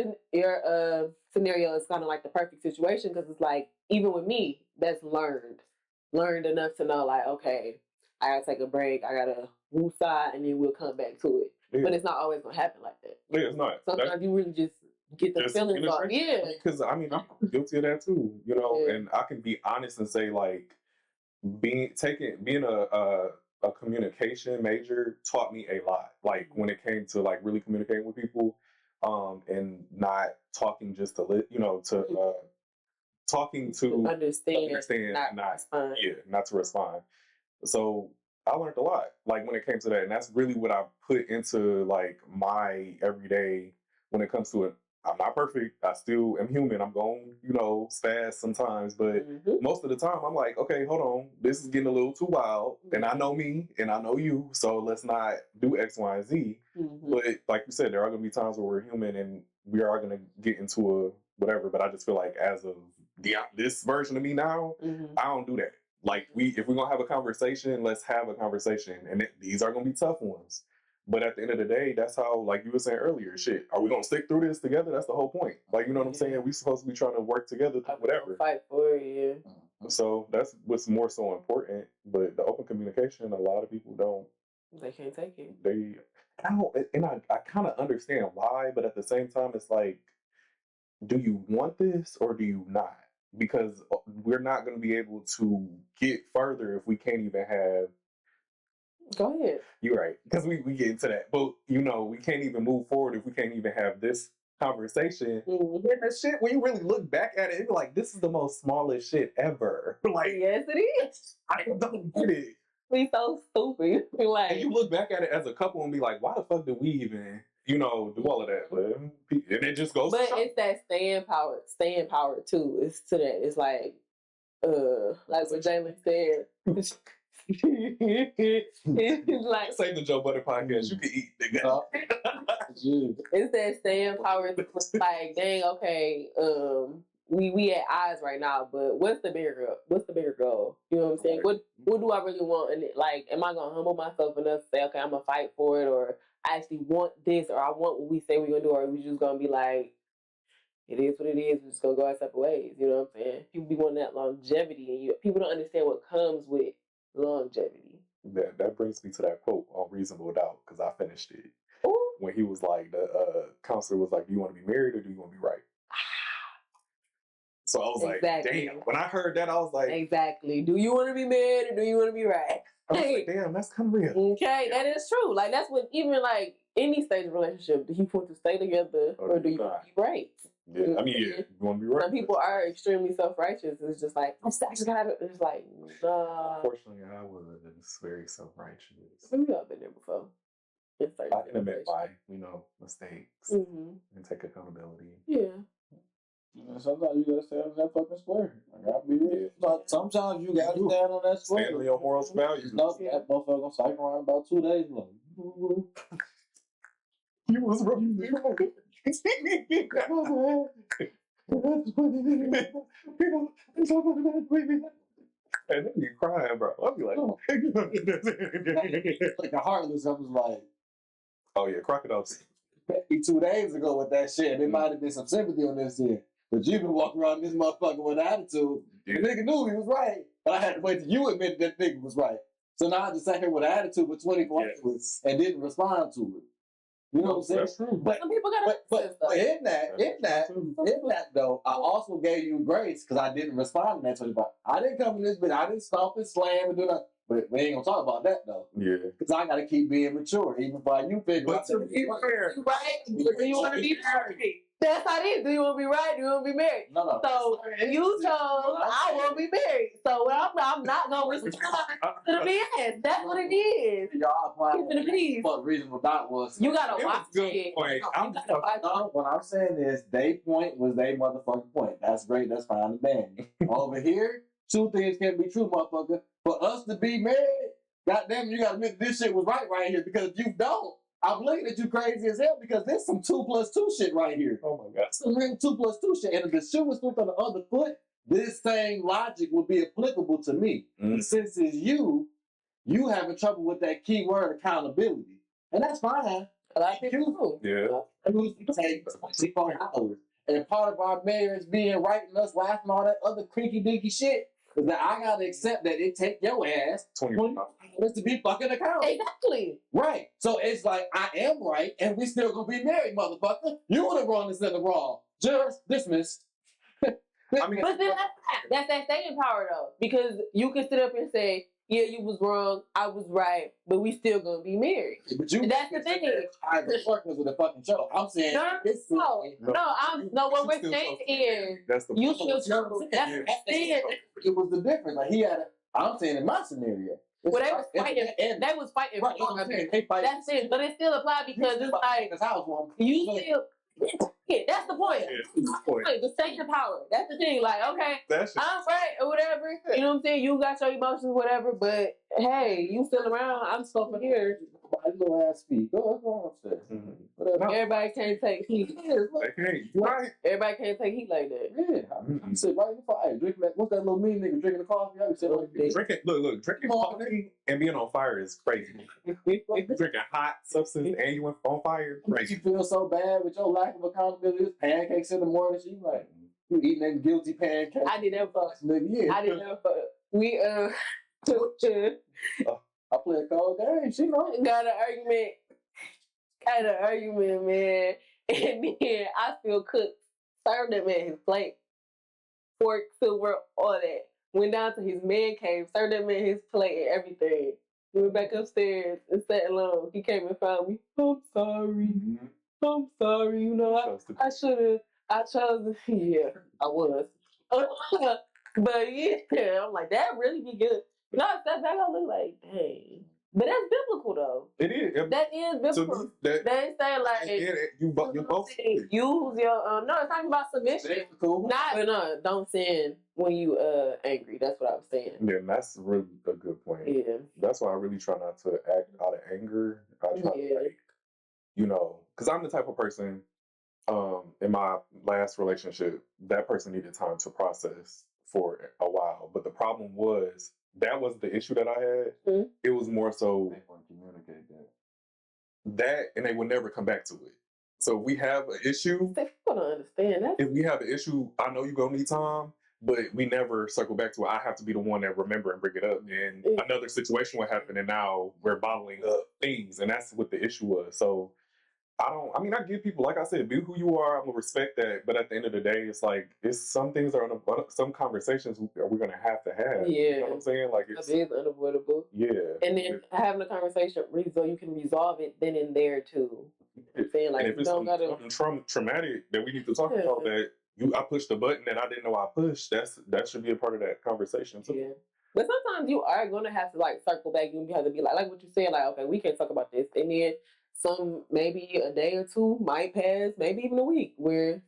scenario is kind of like the perfect situation because it's like, even with me, that's learned enough to know, like, okay, I gotta take a break, I gotta woosah, and then we'll come back to it. Yeah. But it's not always gonna happen like that. Yeah, it's not. Sometimes you really just get the feelings off. Yeah, because I'm guilty of that too, you know, and I can be honest and say, like, being a communication major taught me a lot. Like, when it came to, like, really communicating with people, and not talking just to talking to understand, not to respond. So I learned a lot, like, when it came to that, and that's really what I put into, like, my everyday when it comes to it. I'm not perfect. I still am human. I'm going, spaz sometimes, but most of the time I'm like, okay, hold on. This is getting a little too wild, and I know me, and I know you, so let's not do X, Y, and Z. But like you said, there are going to be times where we're human, and we are going to get into a whatever, but I just feel like as of this version of me now, I don't do that. Like, if we're going to have a conversation, let's have a conversation, and these are going to be tough ones. But at the end of the day, that's how, like you were saying earlier, shit, are we going to stick through this together? That's the whole point. Like, you know what I'm saying? We're supposed to be trying to work together through whatever. Fight for it, yeah. So that's what's more so important. But the open communication, a lot of people don't. They can't take it. I kind of understand why, but at the same time, it's like, do you want this or do you not? Because we're not going to be able to get further if we can't even have. Go ahead. You're right, because we get into that, but we can't even move forward if we can't even have this conversation. And that shit, when you really look back at it, it's like, this is the most smallest shit ever. Like, yes, it is. I don't get it. We so stupid. Like, and you look back at it as a couple and be like, why the fuck did we even, do all of that? But, and it just goes. But it's that staying power too. It's to that. It's like what Jalen said. It's like, save the Joe Budden podcast. You can eat, nigga. It's that staying power. Like, dang, okay, we at odds right now, but what's the bigger goal? You know what I'm saying? What do I really want? And, like, am I gonna humble myself enough to say, okay, I'm gonna fight for it, or I actually want this, or I want what we say we're gonna do, or we just gonna be like, it is what it is, we're just gonna go our separate ways. You know what I'm saying? People be wanting that longevity, and people don't understand what comes with longevity. That brings me to that quote on Reasonable Doubt, because I finished it. Ooh. When he was like, the counselor was like, do you want to be married or do you want to be right? So I was like, damn. When I heard that, I was like, exactly. Do you want to be married or do you want to be right? I was like, damn, that's kind of real. Okay, that is true. Like, that's what, even like any stage of relationship, do you want to stay together or do you want to be right? Yeah, I mean, you want to be right. Some people are extremely self-righteous. It's just like, I just gotta. It's like, nah. Unfortunately, I was very self-righteous. We've all been there before. I can admit my, mistakes and take accountability. Yeah. Sometimes you gotta stand on that fucking square. I gotta be real. But sometimes you gotta stand on that square. Stand on your morals and values. No, that motherfucker gonna cycle around about 2 days long. You was wrong. And then you crying, bro. I'll be like, like the heartless. I was like, oh yeah, crocodiles. 2 days ago with that shit. There might have been some sympathy on this shit. But you've been walking around this motherfucker with an attitude. The nigga knew he was right. But I had to wait till you admit that nigga was right. So now I just sat here with an attitude for 24 hours and didn't respond to it. You know what I'm saying? That's true. But some people gotta but in that though, I also gave you grace because I didn't respond to that 25. I didn't come in this bitch. I didn't stomp and slam and do that. But we ain't gonna talk about that though. Yeah. Because I gotta keep being mature, even while you figure out. But to be fair, You right? Do you want to be married? That's how it is. Do you want to be right? Do you want to be married? No. So you chose I want to be married. So I'm not gonna respond to the BS. That's what it is. Y'all applying Keep it a peace. what reasonable doubt was. You gotta It was watch good it. point. No, what I'm saying is, they point was they motherfucking point. That's great. That's fine and dandy. Over here, two things can be true, motherfucker. For us to be married, goddamn, you gotta admit this shit was right here. Because if you don't, I'm looking at you crazy as hell because there's some 2 + 2 shit right here. Oh my God. Some real 2 + 2 shit. And if the shoe was put on the other foot, this same logic would be applicable to me. And since it's you having trouble with that key word accountability. And that's fine. A lot of people do. Yeah. It takes 24 hours. And part of our marriage being right and us laughing all that other creaky dinky shit is that I gotta accept that it take your ass 20 hours to be fucking accountable. Exactly. Right. So it's like I am right and we still gonna be married, motherfucker. You would have wrong instead of wrong. Just dismissed. I mean, But then that's that staying power though. Because you can sit up and say, yeah, you was wrong, I was right, but we still gonna be married. But you That's the thing. I was working with a fucking show. I'm saying what we're saying is that's the you should it was the difference. Like I'm saying in my scenario. Well, they was fighting. Right, they fight. That's it. But it still applies because it's like you still. Yeah, that's the point. The staying power. That's the thing. Like, okay, I'm right or whatever. You know what I'm saying? You got your emotions, whatever. But hey, you still around. I'm still here. My little ass feet. Go upstairs. Everybody can't take heat. Right. Everybody can't take heat like that. Yeah. I'm sitting right in the fire. Drinking that. What's that little mean nigga drinking the coffee? Drinking coffee and being on fire is crazy. Drinking hot substance and you on fire, crazy. You feel so bad with your lack of accountability. It's pancakes in the morning. So you like, you eating them guilty pancakes. I did that fuck. Yeah. I did that fuck. We I play a cold game. She know. Got an argument, man. And then I still cooked. Served that man his plate. Fork, silver, all that. Went down to his man cave. Served that man his plate and everything. Went back upstairs and sat alone. He came and found me. I'm sorry. I'm sorry. You know, I should have. I chose. Yeah, I was. But yeah, I'm like, that really be good. No, I step back, I look like, dang. But that's biblical, though. It is. That is biblical. They say, like, you both use your, no, it's talking about submission. Cool. No, don't sin when you angry. That's what I was saying. Yeah, and that's really a good point. Yeah. That's why I really try not to act out of anger. I try to, like, because I'm the type of person, in my last relationship, that person needed time to process for a while. But the problem was, that was the issue that I had. Mm-hmm. It was more so they want to communicate that, and they would never come back to it. So if we have an issue, they don't understand that. If we have an issue, I know you're gonna need time, but we never circle back to it. I have to be the one that remember and bring it up. And another situation would happen, and now we're bottling up things, and that's what the issue was. So I give people, like I said, be who you are. I'm gonna respect that, but at the end of the day, it's like some things are some conversations we're gonna have to have. Yeah, you know what I'm saying? Like it is unavoidable. Yeah, and then having a conversation so you can resolve it then and there too. I'm saying, like, and if it's something traumatic that we need to talk about, that I pushed the button that I didn't know I pushed, that should be a part of that conversation too. Yeah. But sometimes you are gonna have to like circle back. You have to be like what you said, like, okay, we can't talk about this, and then maybe a day or two might pass, maybe even a week, where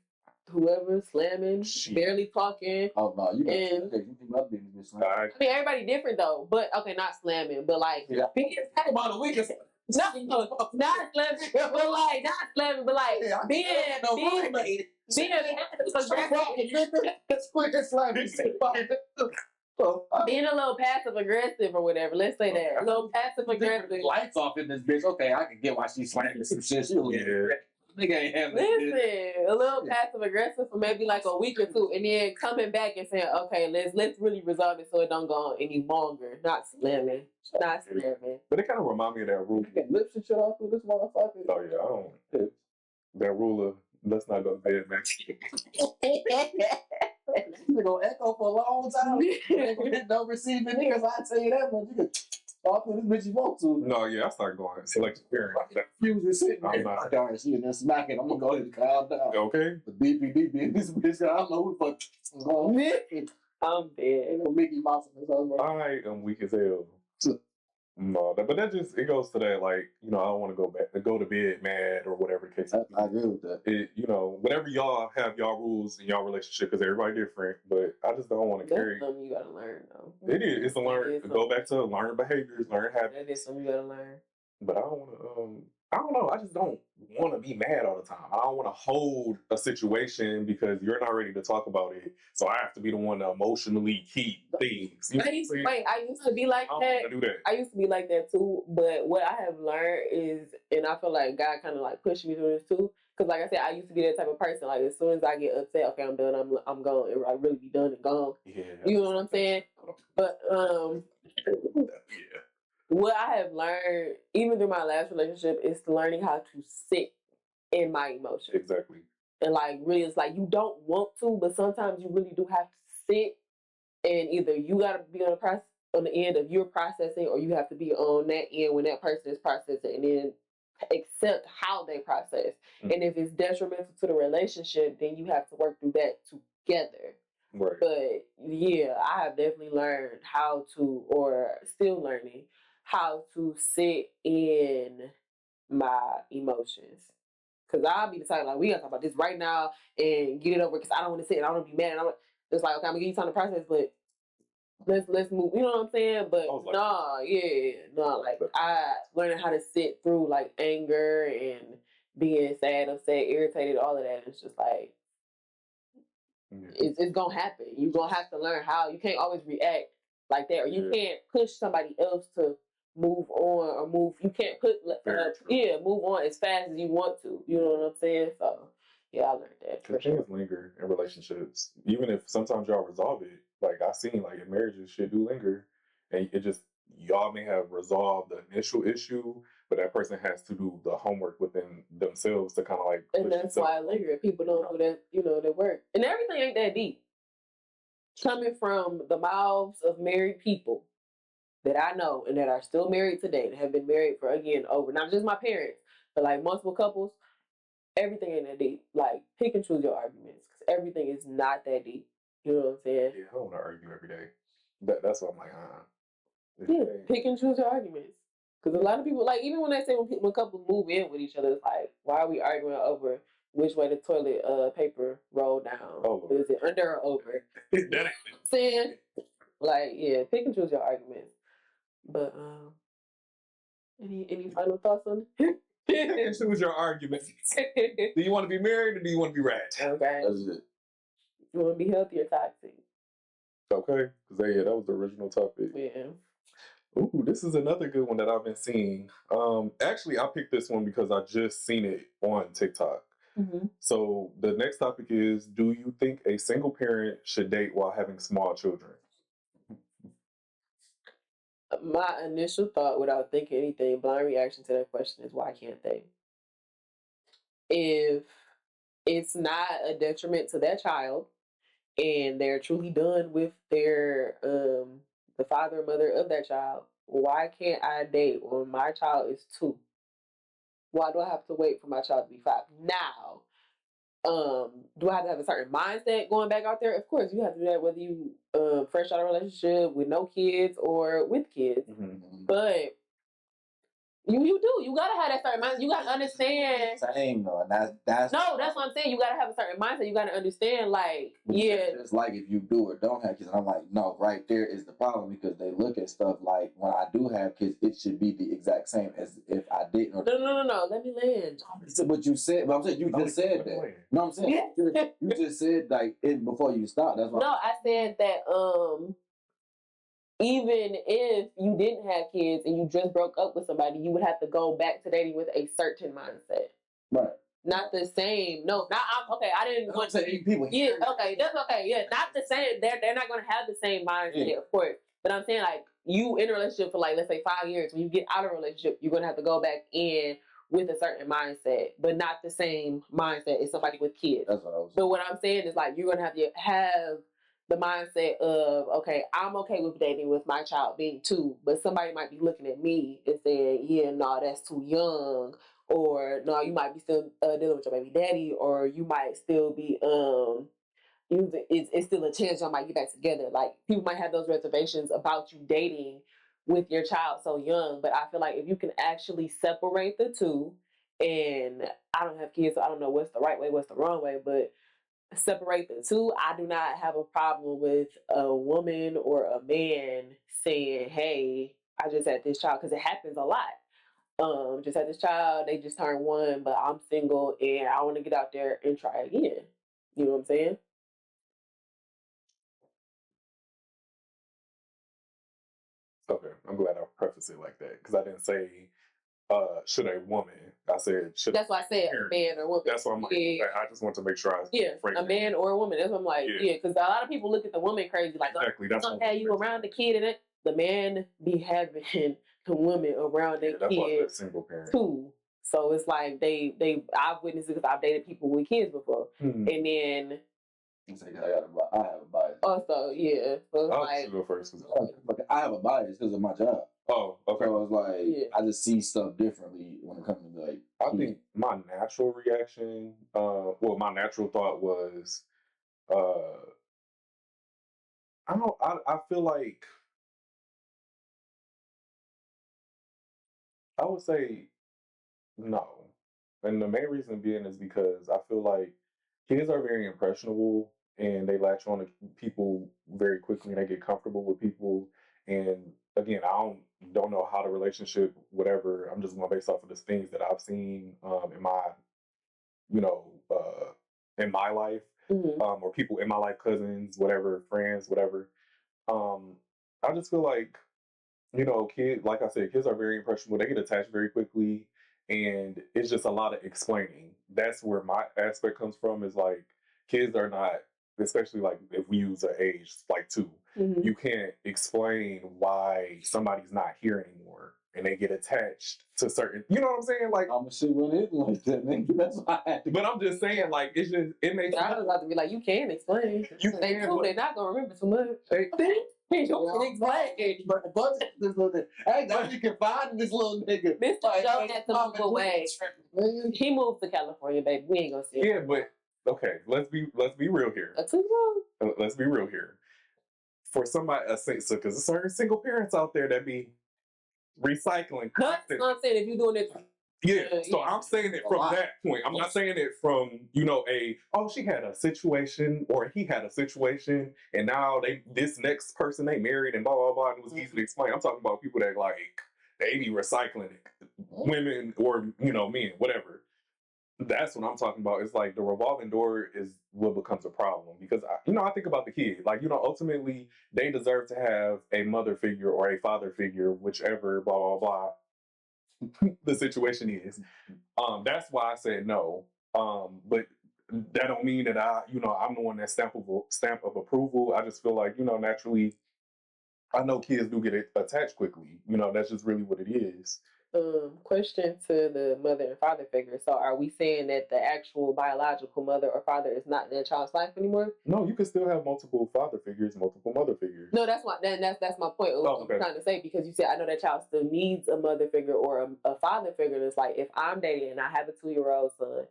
whoever's slamming, barely talking. Oh no, you I mean, everybody different though, but okay, not slamming, but like being about a week. Not slamming, but like being being a little passive aggressive or whatever. Let's say that. A little passive aggressive. Lights off in this bitch. Okay, I can get why she's slamming some shit. Nigga ain't having Listen, a little passive aggressive for maybe like a week or two, and then coming back and saying, "Okay, let's really resolve it so it don't go on any longer." Not slamming. But it kind of remind me of that rule. You can lips and shit off with this motherfucker. Oh yeah, I don't. That rule of let's not go to bed, man. You're gonna echo for a long time. You ain't gonna get no receiving ears. I tell you that much. You can talk to this bitch you want to. No, yeah, I start going selective hearing. Fuse is sitting I'm there. not. Darn, she in there smacking. I'm gonna go ahead and calm down. Okay. The DPD in this bitch. I don't know who the fuck. I'm dead. Ain't no Mickey Mouse in this other. I am weak as hell. No, but that just it goes to that, like, you know, I don't want to go to bed mad or whatever the case. I agree with that. It, you know, whatever y'all have y'all rules in y'all relationship, because everybody different. But I just don't want to carry. That's something you gotta learn, though. It is. It's to learn. Go back to learn behaviors, learn habits. That is something you gotta learn. But I don't want to. I don't know. I just don't want to be mad all the time. I don't want to hold a situation because you're not ready to talk about it. So I have to be the one to emotionally keep things. You know I used to be like that. Do that. I used to be like that too. But what I have learned is, and I feel like God kind of like pushed me through this too. Because like I said, I used to be that type of person. Like as soon as I get upset, okay, I'm done. I'm gone. I really be done and gone. Yeah. You know what I'm saying? But yeah. What I have learned, even through my last relationship, is learning how to sit in my emotions. Exactly. And like really, it's like you don't want to, but sometimes you really do have to sit. And either you gotta be on the end of your processing, or you have to be on that end when that person is processing, and then accept how they process. Mm-hmm. And if it's detrimental to the relationship, then you have to work through that together. Right. But yeah, I have definitely learned how to, or still learning how to sit in my emotions. Cause I'll be the type like, we gotta talk about this right now and get it over. Cause I don't want to sit and I don't want to be mad. And it's like, okay, I'm gonna give you time to process, but let's move. You know what I'm saying? But like, like I learning how to sit through like anger and being sad, upset, irritated, all of that. It's just like, it's gonna happen. You're gonna have to learn how. You can't always react like that, or you can't push somebody else to move on or move. You can't move on as fast as you want to. You know what I'm saying? So yeah, I learned that. For things linger in relationships, even if sometimes y'all resolve it. Like I seen, like in marriages, shit do linger, and it just y'all may have resolved the initial issue, but that person has to do the homework within themselves to kind of like. And that's why I linger. People don't do that. You know, that work, and everything ain't that deep. Coming from the mouths of married people that I know and that are still married today, that have been married for, again, over, not just my parents, but like multiple couples, everything ain't that deep. Like, pick and choose your arguments, because everything is not that deep. You know what I'm saying? Yeah, I don't want to argue every day. That's what I'm like, Yeah, pick and choose your arguments. Because a lot of people, like, even when they say when couples move in with each other, it's like, why are we arguing over which way the toilet paper rolled down? Oh, is it under or over? You know what I'm saying? Like, yeah, pick and choose your arguments. But any final thoughts on it? Pick and choose your arguments. Do you want to be married or do you want to be ratched? Okay. That's it. You want to be healthy or toxic? Okay, because that was the original topic. Yeah. Ooh, this is another good one that I've been seeing. Actually, I picked this one because I just seen it on TikTok. Mm-hmm. So the next topic is: do you think a single parent should date while having small children? My initial thought, without thinking anything, blind reaction to that question is, why can't they? If it's not a detriment to that child, and they're truly done with their the father or mother of that child, why can't I date when my child is 2? Why do I have to wait for my child to be 5? Now, do I have to have a certain mindset going back out there? Of course, you have to do that whether you fresh out of a relationship with no kids or with kids. Mm-hmm. But you do. You gotta have that certain mindset. You gotta understand. Same though, and that's no, that's what I'm saying. You gotta have a certain mindset. You gotta understand, like, it's like if you do or don't have kids. And I'm like, no, right there is the problem, because they look at stuff like, when I do have kids, it should be the exact same as if I didn't. Or no. Let me land. But you said, but I'm saying you just said that. No, I'm saying you just said like it before you stop. That's why. No, I said that even if you didn't have kids and you just broke up with somebody, you would have to go back to dating with a certain mindset. Right. Not the same. No, not okay. I didn't want to people. Yeah, okay, that's okay. Yeah, not the same. They're not gonna have the same mindset, of course. But I'm saying like you in a relationship for like let's say 5 years. When you get out of a relationship, you're gonna have to go back in with a certain mindset, but not the same mindset as somebody with kids. That's what I was. But what I'm saying is like you're gonna have to have the mindset of okay, I'm okay with dating with my child being 2, but somebody might be looking at me and saying, yeah, no, that's too young. Or no, you might be still dealing with your baby daddy, or you might still be it's still a chance y'all might get back together. Like people might have those reservations about you dating with your child so young, but I feel like if you can actually separate the two, and I don't have kids, so I don't know what's the right way, what's the wrong way, but separate the two, I do not have a problem with a woman or a man saying, hey, I just had this child, because it happens a lot. Just had this child, they just turned 1, but I'm single and I want to get out there and try again. You know what I'm saying? Okay, I'm glad I prefaced it like that because I didn't say should a woman. I said should. That's why I said a man or woman. That's why I'm like, I just want to make sure I a man or a woman. That's what I'm like, because a lot of people look at the woman crazy, like exactly. That's gonna have you around the kid, and the man be having the woman around their kid single parent too. So it's like I've witnessed it because I've dated people with kids before, and then. I have a bias. Also, yeah. So I'll go first. I have a bias because of my job. Oh, okay. So it's like I just see stuff differently when it comes to like. I think my natural reaction, my natural thought was, I feel like I would say no, and the main reason being is because I feel like kids are very impressionable and they latch on to people very quickly and they get comfortable with people. And again, I don't know how the relationship, whatever. I'm just going based off of the things that I've seen in my, in my life, or people in my life, cousins, whatever, friends, whatever. I just feel like kids, like I said, kids are very impressionable. They get attached very quickly, and it's just a lot of explaining. That's where my aspect comes from. Is like kids are not, especially like if we use an age like 2, you can't explain why somebody's not here anymore, and they get attached to certain. You know what I'm saying? Like I'm gonna see what it like that, man. That's why. But I'm just saying, like it makes. I was about to be like, you can explain. They're not gonna remember too much. You can explain. Hey, now you can find this little nigga. Mr. Joe had to move away. He moved to California, baby. We ain't gonna see him. Yeah, but okay, let's be real here. Let's be real here. For somebody, because there's certain single parents out there that be recycling. That's what I'm saying. If you're doing it. Yeah, so I'm saying it from that point. I'm not saying it from, she had a situation or he had a situation and now this next person they married and blah, blah, blah, and it was easy to explain. I'm talking about people that like, they be recycling it. Women or, men, whatever. That's what I'm talking about. It's like the revolving door is what becomes a problem because, I think about the kid. Like, ultimately they deserve to have a mother figure or a father figure, whichever, blah, blah, blah. The situation is. That's why I said no. But that don't mean that I'm the one that stamp of approval. I just feel like, naturally, I know kids do get attached quickly. That's just really what it is. Question to the mother and father figure. So are we saying that the actual biological mother or father is not in their child's life anymore? No, you can still have multiple father figures, multiple mother figures. No, that's my point. I'm trying to say, because you said I know that child still needs a mother figure or a father figure. And it's like if I'm dating and I have a 2-year-old son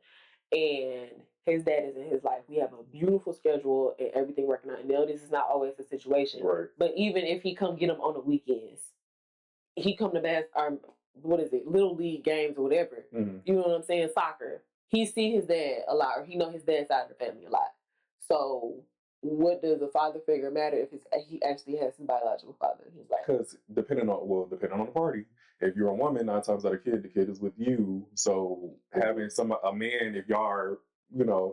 and his dad is in his life, we have a beautiful schedule and everything working out. And this is not always the situation. Right. But even if he come get him on the weekends, he come to little league games or whatever. Mm-hmm. You know what I'm saying? Soccer. He see his dad a lot, or he know his dad's side of the family a lot. So what does a father figure matter if he actually has his biological father in his life? Because depending on the party. If you're a woman, 9 times out of 10, the kid is with you. So having a man, if y'all are,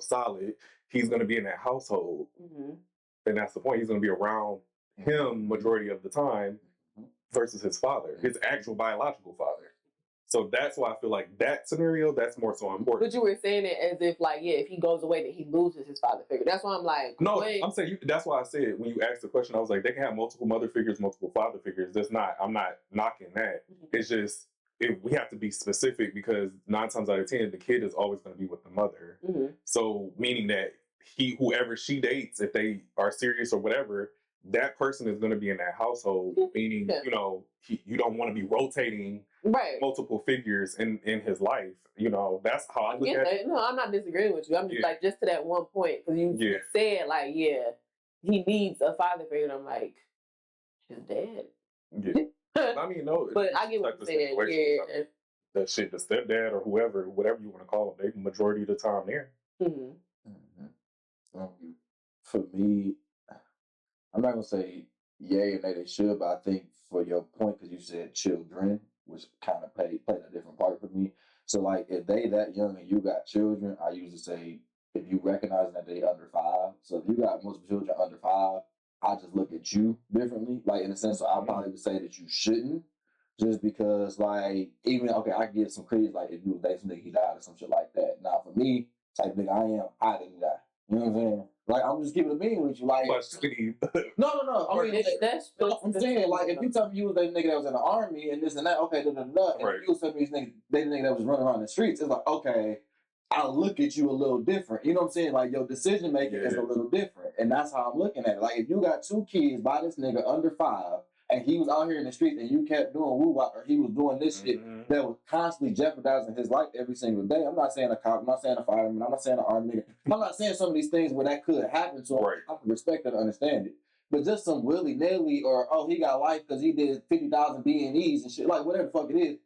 solid, he's going to be in that household. Mm-hmm. And that's the point. He's going to be around him majority of the time versus his father, his actual biological father. So that's why I feel like that scenario, that's more so important. But you were saying it as if, like, yeah, if he goes away, then he loses his father figure. That's why I'm like, no, wait. I'm saying that's why I said when you asked the question, I was like, they can have multiple mother figures, multiple father figures. I'm not knocking that. It's just we have to be specific because 9 times out of 10, the kid is always going to be with the mother. So meaning that whoever she dates, if they are serious or whatever, that person is going to be in that household. Meaning, you know, you don't want to be rotating multiple figures in his life. You know, that's how I look at it. No, I'm not disagreeing with you. I'm just like, just to that one point, because you said, like, yeah, he needs a father figure. And I'm like, his dad. Yeah. I mean, no. But I get what you're saying. Yeah. The stepdad or whoever, whatever you want to call them, they majority of the time there. For me, I'm not gonna say yay or nay they should, but I think for your point, because you said children, which kind of played a different part for me. So like if they that young and you got children, I usually say if you recognize that they under 5. So if you got multiple children under 5, I just look at you differently. Like in a sense, so I probably would say that you shouldn't. Just because, like, even, okay, I get some credit, like, if you was dating nigga, he died or some shit like that. Now, for me, type of nigga I didn't die. You know what I'm saying? Like, I'm just keeping it mean with you. Like, no. I mean, that's I'm saying, like, if you tell me you was that nigga that was in the army and this and that, okay, and if you was telling me they nigga that was running around the streets, it's like, okay, I'll look at you a little different. You know what I'm saying? Like, your decision making is a little different. And that's how I'm looking at it. Like, if you got 2 kids by this nigga under 5, and he was out here in the streets and you kept doing woo-wop, or he was doing this shit that was constantly jeopardizing his life every single day. I'm not saying a cop, I'm not saying a fireman, I'm not saying an army nigga. I'm not saying some of these things where that could happen, so I can respect it and understand it. But just some willy-nilly or, oh, he got life because he did 50,000 B&Es and shit, like whatever the fuck it is,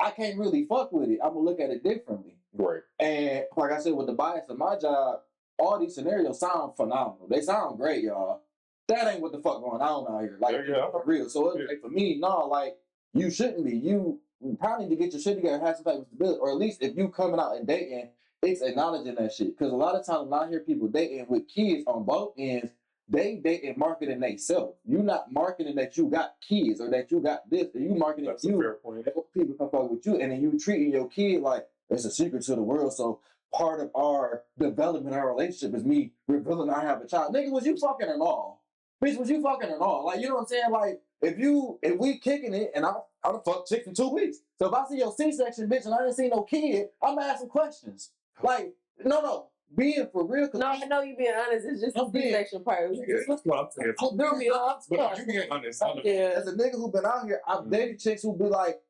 I can't really fuck with it. I'm going to look at it differently. Right. And like I said, with the bias of my job, all these scenarios sound phenomenal. They sound great, y'all. That ain't what the fuck going on out here. Like, for real. So it's like, for me, no, like, you shouldn't be. You probably need to get your shit together and have some type of stability. Or at least if you coming out and dating, it's acknowledging that shit. Because a lot of times when I hear people dating with kids on both ends, they dating marketing themselves. You not marketing that you got kids or that you got this. You marketing That's a fair point. People come fuck with you, and then you treating your kid like it's a secret to the world. So part of our development, our relationship is me revealing I have a child. Nigga, was you fucking and all? Bitch, was you fucking or not? Like, you know what I'm saying? Like, if we kicking it, and I done fucked chicks in 2 weeks. So if I see your C-section, bitch, and I didn't see no kid, I'm gonna ask some questions. Like, no, being for real. No, I know you being honest. It's just the C-section part. That's what I'm saying. But you being honest. As a nigga who been out here, I've dated chicks who be like,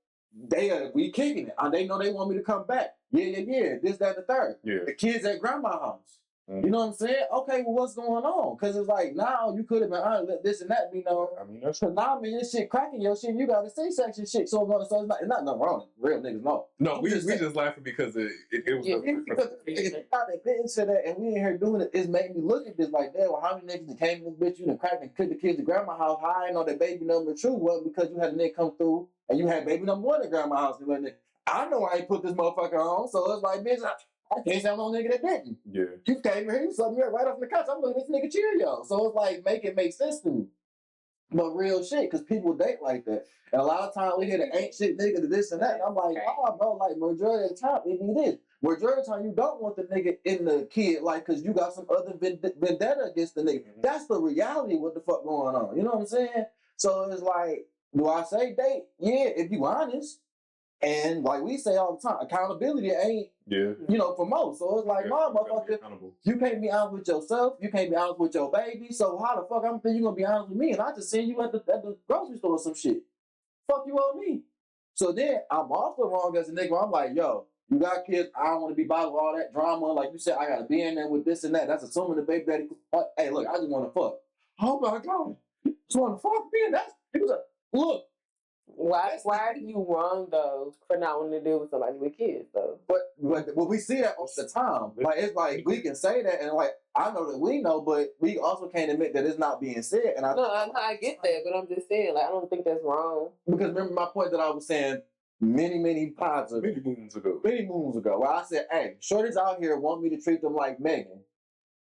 we kicking it. And they know they want me to come back. Yeah. This, that, and the third. Yeah. The kids at grandma's house. You know what I'm saying? Okay, well, what's going on? Because it's like, now you could have been, let this and that be known. I mean, that's now, this shit cracking your shit, you got a C-section shit. So it's not nothing wrong. Real niggas know. No, we just laughing because it was. Because they get into that and we ain't here doing it. It's made me look at this like, damn, well, how many niggas that came in this bitch, you done cracked and took the kids to grandma's house? How I know that baby number 2 was because you had a nigga come through and you had baby number 1 at grandma's house. And like, I know I ain't put this motherfucker on. So it's like, bitch, I can't say I'm no nigga that didn't. Yeah. You came here, you saw me right off the couch. I'm looking at this nigga Cheerio. So it's like, make it make sense to me. But real shit, because people date like that. And a lot of times we hear the ain't shit nigga to this and that. And I'm like, oh, bro, like, majority of the time, it be this. Majority of the time, you don't want the nigga in the kid, like, because you got some other vendetta against the nigga. That's the reality of what the fuck going on. You know what I'm saying? So it's like, do I say date? Yeah, if you honest. And like we say all the time, accountability ain't, for most. So it's like, no, motherfucker, you can't be honest with yourself. You can't be honest with your baby. So how the fuck I'm think you gonna be honest with me? And I just seen you at the grocery store or some shit. Fuck you on me. So then I'm also wrong as a nigga. I'm like, yo, you got kids. I don't want to be bothered with all that drama. Like you said, I gotta be in there with this and that. That's assuming the baby daddy. Hey, look, I just want to fuck. Oh my god, just want to fuck me. He was like, look. Why are you wrong though for not wanting to deal with somebody with kids though? But we see that all the time. Like it's like we can say that, and like I know that we know, but we also can't admit that it's not being said. And I get that, but I'm just saying, like I don't think that's wrong. Because remember my point that I was saying many moons ago, where I said, "Hey, shorties out here want me to treat them like Maegan,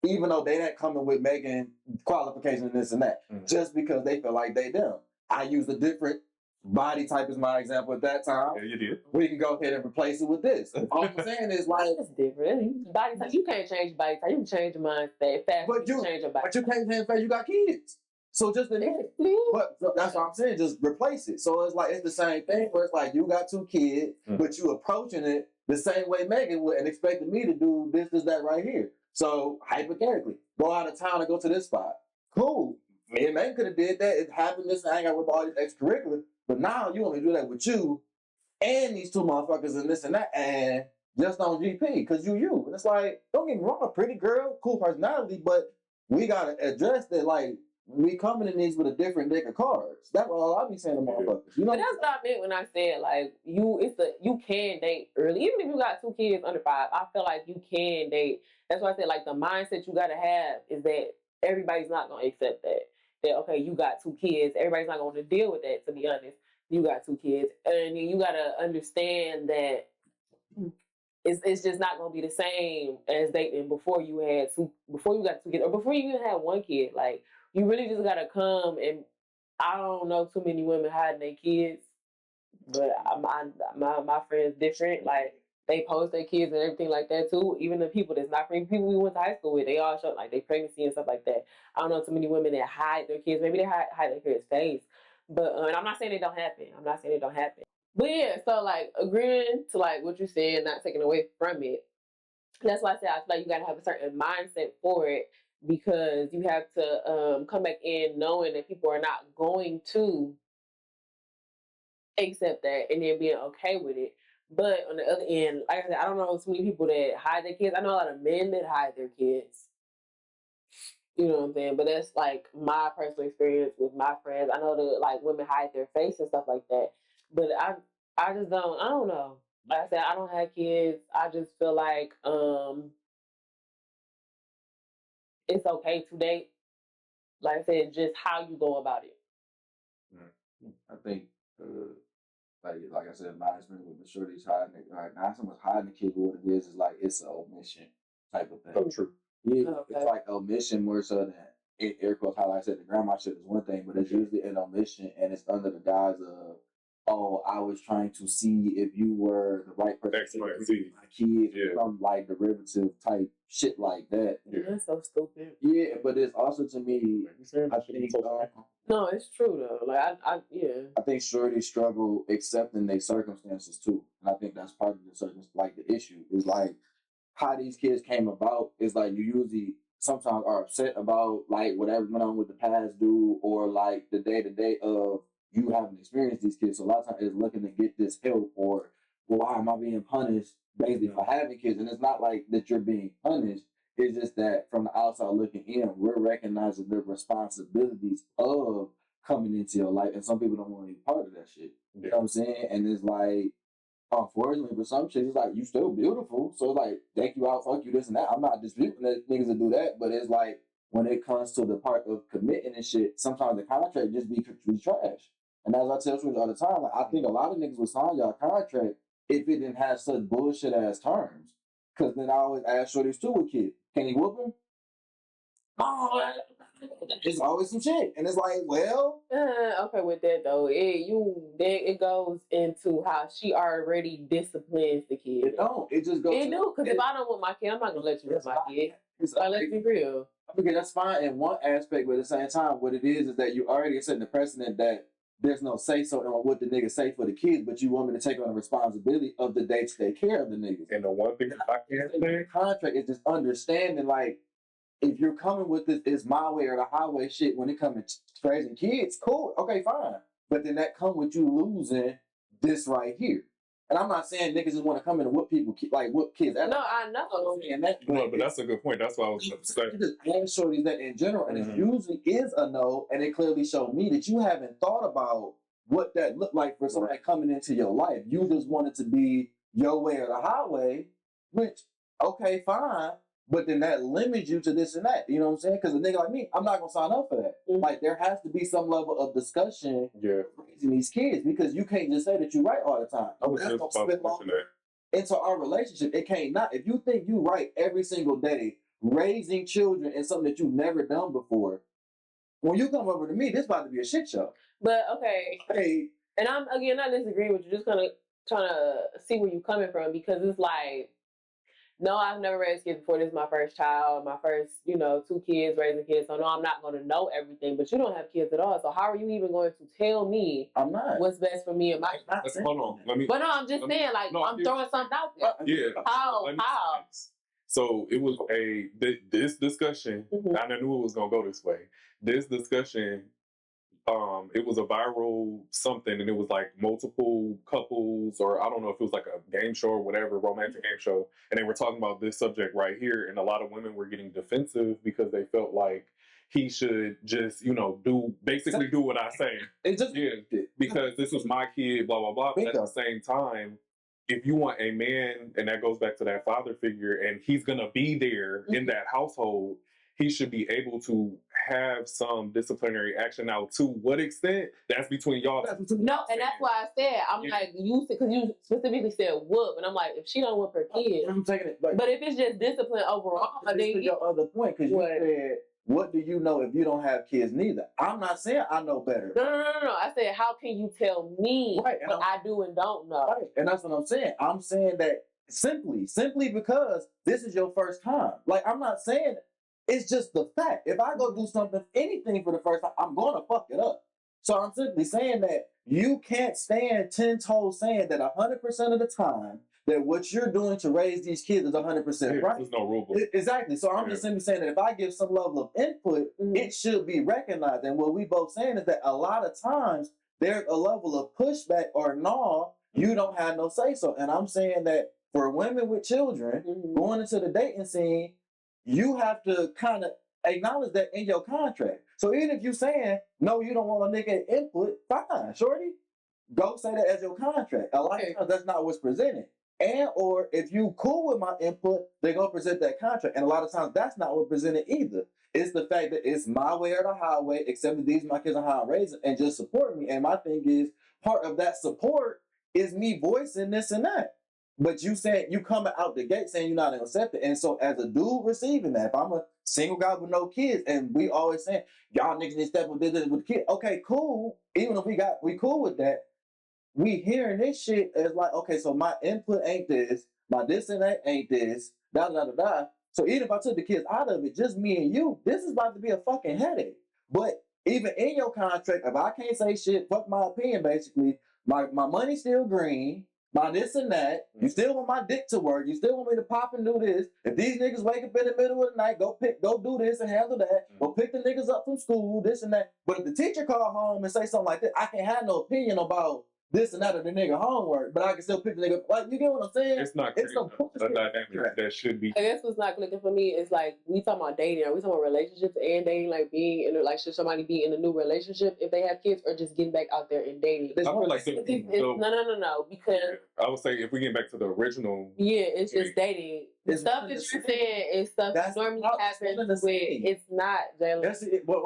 even though they not coming with Maegan qualifications and this and that, just because they feel like they them." I use a different body type is my example at that time. Yeah, you did. We can go ahead and replace it with this. All I'm saying is like it's different. Body type, you can't change body type. You can change your mindset fast. But you change your body. But you can't change fast. You got kids. So just admit it. But that's what I'm saying. Just replace it. So it's like it's the same thing where it's like you got 2 kids, but you approaching it the same way Maegan would and expecting me to do this, that right here. So hypothetically, go out of town and go to this spot. Cool. Me and Maegan could have did that. It happened this hang out with all these extracurriculars. But now you want me to do that with you and these 2 motherfuckers and this and that and just on GP because you. And it's like, don't get me wrong, a pretty girl, cool personality, but we gotta address that like we coming in these with a different deck of cards. That's all I be saying to motherfuckers. You know, but that's what I meant when I said like you can date early, even if you got 2 kids under 5. I feel like you can date. That's why I said like the mindset you gotta have is that everybody's not gonna accept that. That okay, you got 2 kids. Everybody's not gonna deal with that. To be honest, you got 2 kids, and you gotta understand that it's just not gonna be the same as dating before you got 2 kids, or before you even had 1 kid. Like you really just gotta come and I don't know too many women hiding their kids, but my friends different. Like they post their kids and everything like that too. Even the people that's not pregnant, people we went to high school with, they all show like their pregnancy and stuff like that. I don't know too many women that hide their kids. Maybe they hide their kids' face, but and I'm not saying it don't happen. But yeah, so like agreeing to like what you said, not taking away from it. That's why I said I feel like you gotta have a certain mindset for it because you have to come back in knowing that people are not going to accept that and then being okay with it. But on the other end, like I said, I don't know too many people that hide their kids. I know a lot of men that hide their kids. You know what I'm saying? But that's like my personal experience with my friends. I know that like women hide their face and stuff like that. But I just don't. I don't know. Like I said, I don't have kids. I just feel like it's okay to date. Like I said, just how you go about it. I think, like I said, my experience with the shorties hiding it, like not so much hiding the kid, but what it is like it's an omission type of thing. Oh, true. Yeah, it's like omission more so than air quotes. How like I said, the grandma shit is one thing, but it's usually an omission, and it's under the guise of, oh, I was trying to see if you were the right person for my kids, some like derivative type shit like that. Yeah, that's so stupid. Yeah, but it's also to me, I think. No, it's true though. Like I think shorties struggle accepting their circumstances too, and I think that's part of the issue is like how these kids came about. Is like you usually sometimes are upset about like whatever went on with the past dude or like the day to day of you haven't experienced these kids. So a lot of times it's looking to get this help or why am I being punished basically for having kids? And it's not like that you're being punished. It's just that from the outside looking in, we're recognizing the responsibilities of coming into your life. And some people don't want to be part of that shit. You know what I'm saying? And it's like, unfortunately, for some shit, it's like, you still beautiful. So it's like, take you out, fuck you, this and that. I'm not disputing that niggas that do that. But it's like, when it comes to the part of committing and shit, sometimes the contract just be trash. And as I tell you all the time, like, I think a lot of niggas would sign y'all contract if it didn't have such bullshit ass terms. Because then I always ask shorties too with kids, can he whoop him? Oh, it's always some shit. And it's like, well. Okay, with that though, it goes into how she already disciplines the kid. It don't. It just goes. It do, because if I don't want my kid, I'm not going to let you with my kid. Let's be real. Okay, that's fine in one aspect, but at the same time, what it is that you already setting the precedent that there's no say-so on what the niggas say for the kids, but you want me to take on the responsibility of the day-to-day care of the niggas. And the one thing that I can't say, contract is just understanding, like, if you're coming with this, it's my way or the highway shit when it comes to raising kids, cool, okay, fine. But then that come with you losing this right here. And I'm not saying niggas just want to come in and whoop people, like whoop kids. No, I know. No, but that's a good point. That's what I was going to say. You just ask shorties that in general, and it usually is a no, and it clearly showed me that you haven't thought about what that looked like for somebody coming into your life. You just wanted to be your way or the highway, which, okay, fine, but then that limits you to this and that. You know what I'm saying? Because a nigga like me, I'm not going to sign up for that. Mm-hmm. Like, there has to be some level of discussion raising these kids, because you can't just say that you're right all the time. That's going to spit off into our relationship. It can't not. If you think you right every single day, raising children is something that you've never done before, when you come over to me, this about to be a shit show. But, okay. Hey, And I'm again not disagreeing with you, just kind of trying to see where you're coming from, because it's like, no, I've never raised kids before. This is my first child, my first, 2 kids, raising kids. So no, I'm not going to know everything. But you don't have kids at all. So how are you even going to tell me what's best for me and my kids? Hold on. But no, I'm just saying, like, I'm throwing something out there. Yeah. How? So it was this discussion, and I knew it was going to go this way. This discussion, it was a viral something, and it was like multiple couples, or I don't know if it was like a game show or whatever, romantic game show, and they were talking about this subject right here, and a lot of women were getting defensive because they felt like he should just, do what I say. It's just because this was my kid, blah blah blah. But at the same time, if you want a man, and that goes back to that father figure, and he's gonna be there in that household, he should be able to have some disciplinary action. Now, to what extent, that's between y'all. No, and that's why I said, like, because you specifically said whoop, and I'm like, if she don't whoop her kid, I'm taking it. Like, but if it's just discipline overall, then your other point, because you said, what do you know if you don't have kids neither? I'm not saying I know better. No. I said, how can you tell me what I do and don't know? Right, and that's what I'm saying. I'm saying that simply because this is your first time. Like, I'm not saying... It's just the fact. If I go do something, anything for the first time, I'm going to fuck it up. So I'm simply saying that you can't stand 10 toes saying that 100% of the time that what you're doing to raise these kids is 100% right. There's no rule book. Exactly. So I'm just simply saying that if I give some level of input, it should be recognized. And what we both saying is that a lot of times there's a level of pushback or no, you don't have no say so. And I'm saying that for women with children going into the dating scene, you have to kind of acknowledge that in your contract. So even if you're saying, no, you don't want a nigga input, fine, shorty. Go say that as your contract. A lot of times that's not what's presented. And or if you cool with my input, they're going to present that contract. And a lot of times that's not what's presented either. It's the fact that it's my way or the highway, except that these my kids are how I'm raising, and just support me. And my thing is, part of that support is me voicing this and that. But you saying, you coming out the gate saying you're not going to accept it. And so as a dude receiving that, if I'm a single guy with no kids, and we always saying, y'all niggas need to step up with the kid. Okay, cool. Even if we cool with that, we hearing this shit as like, okay, so my input ain't this, my this and that ain't this, da. So even if I took the kids out of it, just me and you, this is about to be a fucking headache. But even in your contract, if I can't say shit, fuck my opinion basically, my money's still green, my this and that, you still want my dick to work, you still want me to pop and do this. If these niggas wake up in the middle of the night, go do this and handle that, go pick the niggas up from school, this and that. But if the teacher call home and say something like that, I can't have no opinion about this and that of the nigga homework, but I can still pick the nigga. Like, you get what I'm saying? It's not clear. The dynamic that should be. I guess what's not clicking for me is like, we talking about dating. Are we talking about relationships and dating? Like being in, like, should somebody be in a new relationship if they have kids, or just getting back out there and dating? I feel like no, because I would say if we get back to the original, it's just dating. The stuff that you're saying is stuff that normally happens with. It's not, Jalen.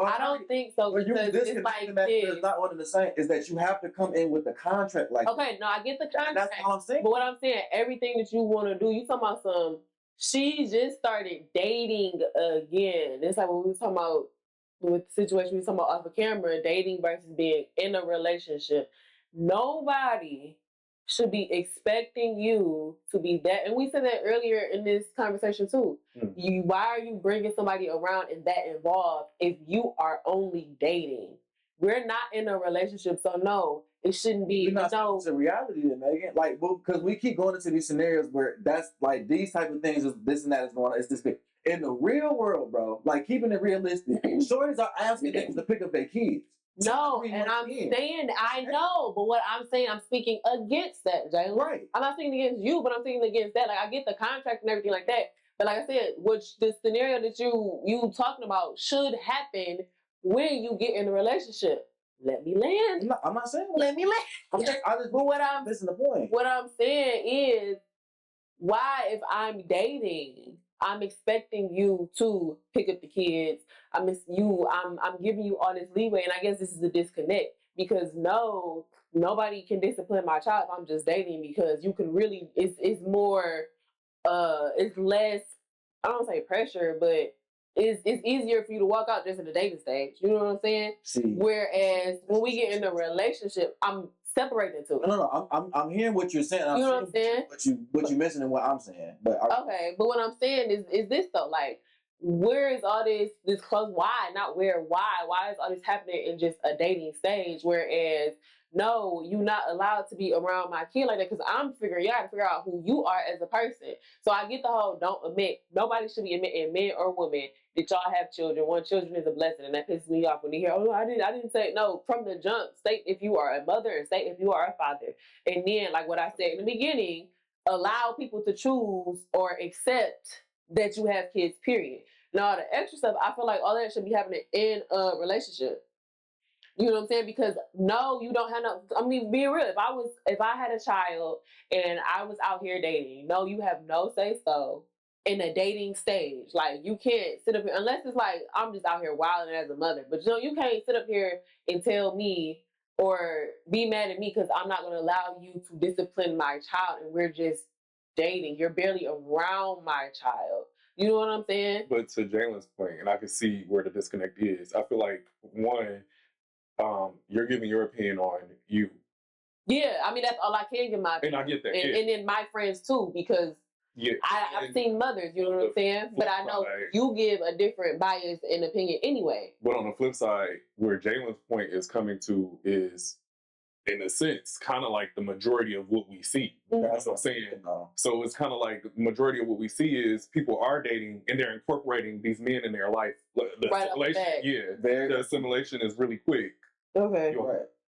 I don't think so, because it's like this. It's not one of the same. Is that you have to come in with the contract like. Okay, no, I get the contract. That's all I'm saying. But what I'm saying, everything that you want to do, you talking about some. She just started dating again. It's like what we was talking about with the situation we was talking about off the camera, dating versus being in a relationship. Nobody should be expecting you to be that. And we said that earlier in this conversation too. Why are you bringing somebody around and that involved if you are only dating? We're not in a relationship, so no, it shouldn't be. It's a reality then, Maegan. Like, because we keep going into these scenarios where that's like these type of things, is this and that is going on. It's this big. In the real world, bro, like keeping it realistic, shorties are asking niggas to pick up their kids. No, and I'm saying, I know, but what I'm saying, I'm speaking against that, Jalen. Right. I'm not speaking against you, but I'm speaking against that. Like, I get the contract and everything like that. But like I said, which the scenario that you talking about should happen when you get in a relationship. Let me land. I'm not saying let me land. Listen to the point. What I'm saying is, why, if I'm dating, I'm expecting you to pick up the kids. I'm giving you all this leeway, and I guess this is a disconnect, because no, nobody can discipline my child if I'm just dating, because you can really, it's more, it's less, I don't say pressure, but it's easier for you to walk out just in the dating stage. You know what I'm saying? See. Whereas when we get in a relationship, I'm separate the two. No. I'm hearing what you're saying. You know what I'm saying? What you mentioned and what I'm saying. But okay, but what I'm saying is this though, like, where is all this close? Why not where? Why is all this happening in just a dating stage? Whereas no, you're not allowed to be around my kid like that because I'm figuring you got to figure out who you are as a person. So I get the whole don't admit. Nobody should be admitting, men or women, that y'all have children. One, children is a blessing, and that pisses me off when you hear, oh, I didn't say no from the jump. State if you are a mother and state if you are a father, and then like what I said in the beginning, allow people to choose or accept that you have kids. Period. Now the extra stuff, I feel like all that should be happening in a relationship. You know what I'm saying? Because no, you don't have no. I mean, being real, if I had a child and I was out here dating, no, you have no say so in a dating stage. Like you can't sit up here unless it's like I'm just out here wilding as a mother. But you can't sit up here and tell me or be mad at me because I'm not going to allow you to discipline my child and we're just dating. You're barely around my child. You know what I'm saying? But to Jalen's point, and I can see where the disconnect is. I feel like one. You're giving your opinion on you. Yeah, I mean that's all I can give my opinion. And I get that. And then my friends too, because I've seen mothers, you know what I'm saying? But I know you give a different bias and opinion anyway. But on the flip side, where Jalen's point is coming to is, in a sense, kind of like the majority of what we see. Mm-hmm. That's what I'm saying. So it's kind of like the majority of what we see is people are dating and they're incorporating these men in their life. The assimilation, the assimilation is really quick. Okay.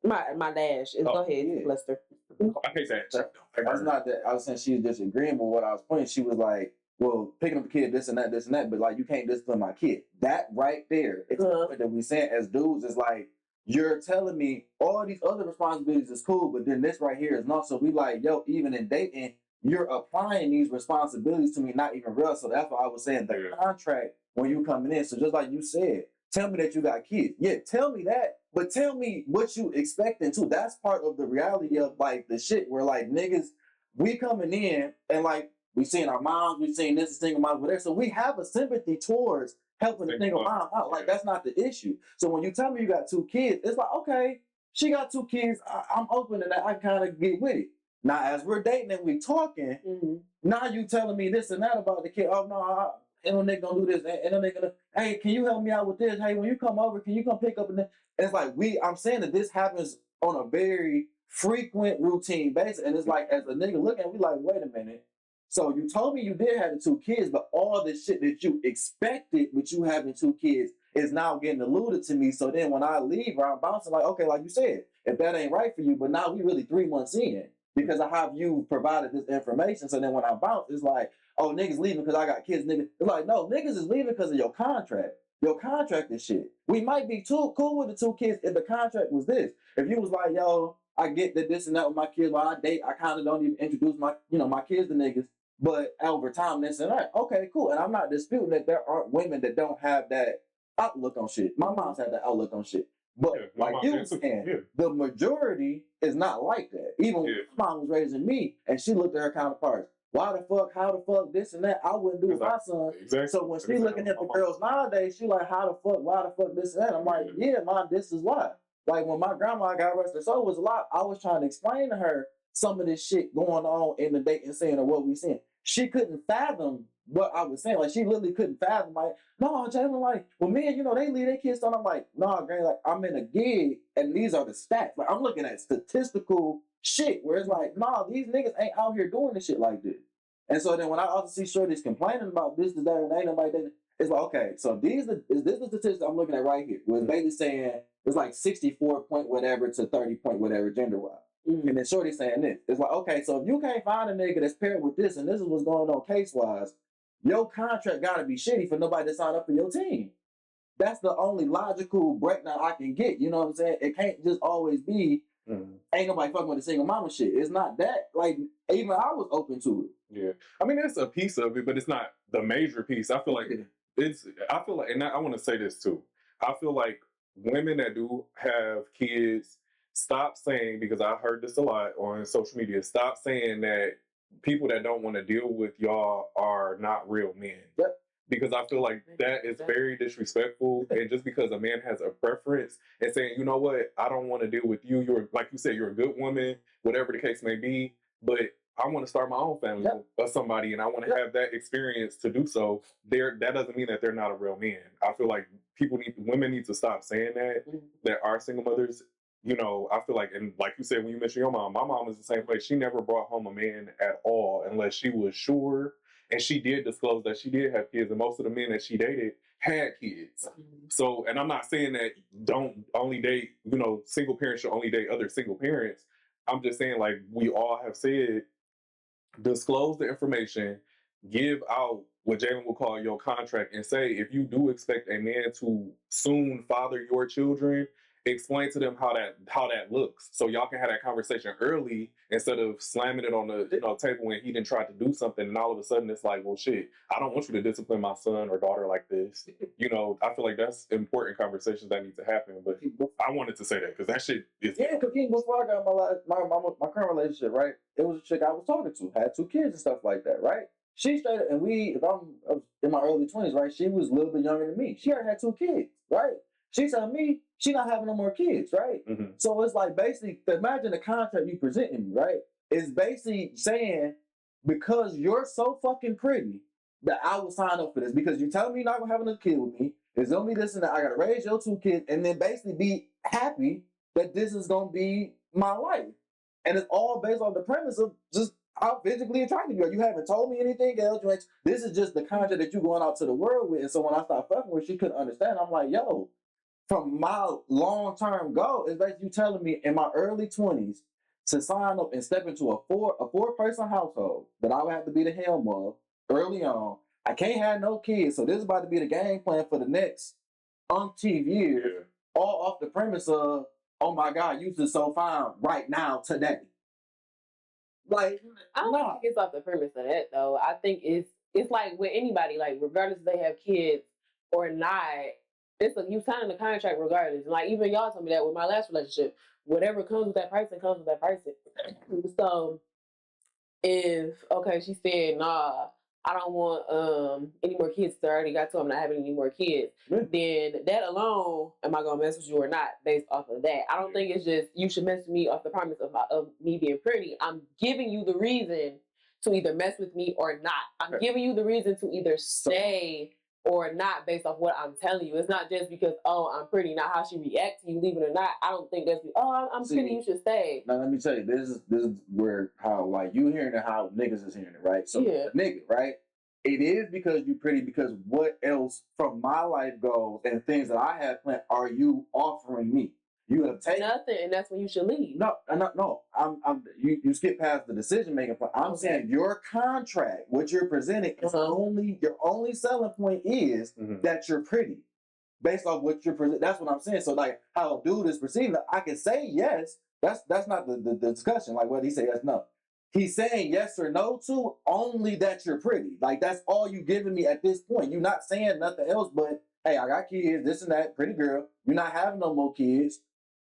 My dash. Go ahead, Lester. I hate that. That's not that. I was saying she was disagreeing with what I was pointing. She was like, well, picking up the kid, this and that, but like, you can't discipline my kid. That right there, it's that we saying as dudes is like, you're telling me all these other responsibilities is cool, but then this right here is not. So we like, yo, even in dating, you're applying these responsibilities to me, not even real. So that's why I was saying the contract when you coming in. So just like you said, tell me that you got kids. Yeah, tell me that, but tell me what you expecting too. That's part of the reality of like the shit where like niggas, we coming in and like we seeing our moms, we seeing this single mom, whatever. So we have a sympathy towards helping the single mom out. Like that's not the issue. So when you tell me you got 2 kids, it's like, okay, she got 2 kids. I'm open to that. I kind of get with it. Now, as we're dating and we talking, now you telling me this and that about the kid. Oh no, ain't no nigga gonna do this. Ain't no nigga gonna, hey, can you help me out with this? Hey, when you come over, can you come pick up? And it's like I'm saying that this happens on a very frequent routine basis. And it's like, as a nigga looking, we like, wait a minute. So you told me you did have the 2 kids, but all the shit that you expected with you having 2 kids is now getting alluded to me. So then when I leave, I'm bouncing like, okay, like you said, if that ain't right for you, but now we really 3 months in because of how you provided this information. So then when I bounce, it's like, oh, niggas leaving because I got kids, nigga. It's like, no, niggas is leaving because of your contract. Your contract is shit. We might be too cool with the 2 kids if the contract was this. If you was like, yo, I get that this and that with my kids, while I date, I kind of don't even introduce my kids to niggas. But over time, this and that, okay, cool. And I'm not disputing that there aren't women that don't have that outlook on shit. My mom's had that outlook on shit. But like you were saying, the majority is not like that. Even when my mom was raising me and she looked at her counterparts, why the fuck, how the fuck, this and that, I wouldn't do with my son. Exactly. So when she looking at the girls nowadays, she like, how the fuck, why the fuck, this and that. I'm like, yeah, mom, this is why. Like when my grandma got arrested, so it was a lot. I was trying to explain to her some of this shit going on in the dating scene or what we seeing. She couldn't fathom what I was saying. Like she literally couldn't fathom. Like, no, Jalen, like, well, men, they leave their kids on. I'm like, no, Granny, like, I'm in a gig and these are the stats. Like, I'm looking at statistical shit where it's like, nah, these niggas ain't out here doing this shit like this. And so then when I also see shorties complaining about this, that, and ain't nobody dating, it's like, okay, so is this the statistics I'm looking at right here? Where it's basically saying it's like 64 point whatever to 30 point whatever gender-wise. And then shorty saying this. It's like, okay, so if you can't find a nigga that's paired with this and this is what's going on case-wise, your contract got to be shitty for nobody to sign up for your team. That's the only logical breakdown I can get. You know what I'm saying? It can't just always be, ain't nobody fucking with the single mama shit. It's not that. Like, even I was open to it. Yeah. I mean, it's a piece of it, but it's not the major piece. I feel like and I want to say this too. I feel like women that do have kids, stop saying, because I heard this a lot on social media, stop saying that people that don't want to deal with y'all are not real men. Yep. because I feel like that is very disrespectful. And just because a man has a preference and saying, you know what, I don't want to deal with you. You're, like you said, you're a good woman, whatever the case may be, but I want to start my own family with somebody, and I want to have that experience to do so. That doesn't mean that they're not a real man. I feel like women need to stop saying that. There are single mothers. You know, I feel like, and like you said, when you mentioned your mom, my mom is the same way. She never brought home a man at all unless she was sure. And she did disclose that she did have kids, and most of the men that she dated had kids. So, and I'm not saying that don't only date, you know, single parents should only date other single parents. I'm just saying, like, we all have said, disclose the information, give out what Jalen will call your contract, and say, if you do expect a man to soon father your children, explain to them how that looks, so y'all can have that conversation early instead of slamming it on the table when he didn't try to do something, and all of a sudden it's like, well, shit, I don't want you to discipline my son or daughter like this. You know, I feel like that's important conversations that need to happen. But I wanted to say that because that shit is because before I got my current relationship, right? It was a chick I was talking to, had 2 kids and stuff like that, right? She straight up, and if I'm in my early 20s, right? She was a little bit younger than me. She already had 2 kids, right? She telling me she not having no more kids, right? So it's like, basically, imagine the contract you presenting me, right? It's basically saying, because you're so fucking pretty, that I will sign up for this. Because you telling me you're not gonna have another kid with me. It's gonna be this and that. I gotta raise your 2 kids and then basically be happy that this is gonna be my life. And it's all based on the premise of just how physically attractive you are. You haven't told me anything else. This is just the contract that you're going out to the world with. And so when I started fucking with her, she couldn't understand. I'm like, yo, from my long-term goal, is basically you telling me in my early 20s to sign up and step into a four-person household that I would have to be the helm of early on. I can't have no kids, so this is about to be the game plan for the next umpteen years, all off the premise of, oh my God, you just so fine right now, today. Like, I don't think it's off the premise of that, though. I think it's like with anybody, like, regardless if they have kids or not, you signing the contract regardless. Like, even y'all told me that with my last relationship. Whatever comes with that person comes with that person. So if she said, nah, I don't want any more kids, because I already got to, I'm not having any more kids, then that alone, am I gonna mess with you or not based off of that? I don't think it's just you should mess with me off the promise of me being pretty. I'm giving you the reason to either mess with me or not. I'm giving you the reason to either stay or not based off what I'm telling you. It's not just because, I'm pretty, not how she reacts to you, leaving or not. I don't think that's, I'm pretty, you should stay. Now, let me tell you, this is where, how, like, you hearing it, how niggas is hearing it, right? So, nigga, right? It is because you pretty, because what else from my life goals and things that I have planned are you offering me? You have taken nothing, and that's when you should leave. No. You skip past the decision making point. I'm saying your contract, what you're presenting, is your only selling point is that you're pretty, based off what you're presenting. That's what I'm saying. So, like, how a dude is perceiving, I can say yes. That's not the discussion. Like, whether he say yes, no. He's saying yes or no to only that you're pretty. Like, that's all you giving me at this point. You're not saying nothing else but, hey, I got kids, this and that, pretty girl. You're not having no more kids.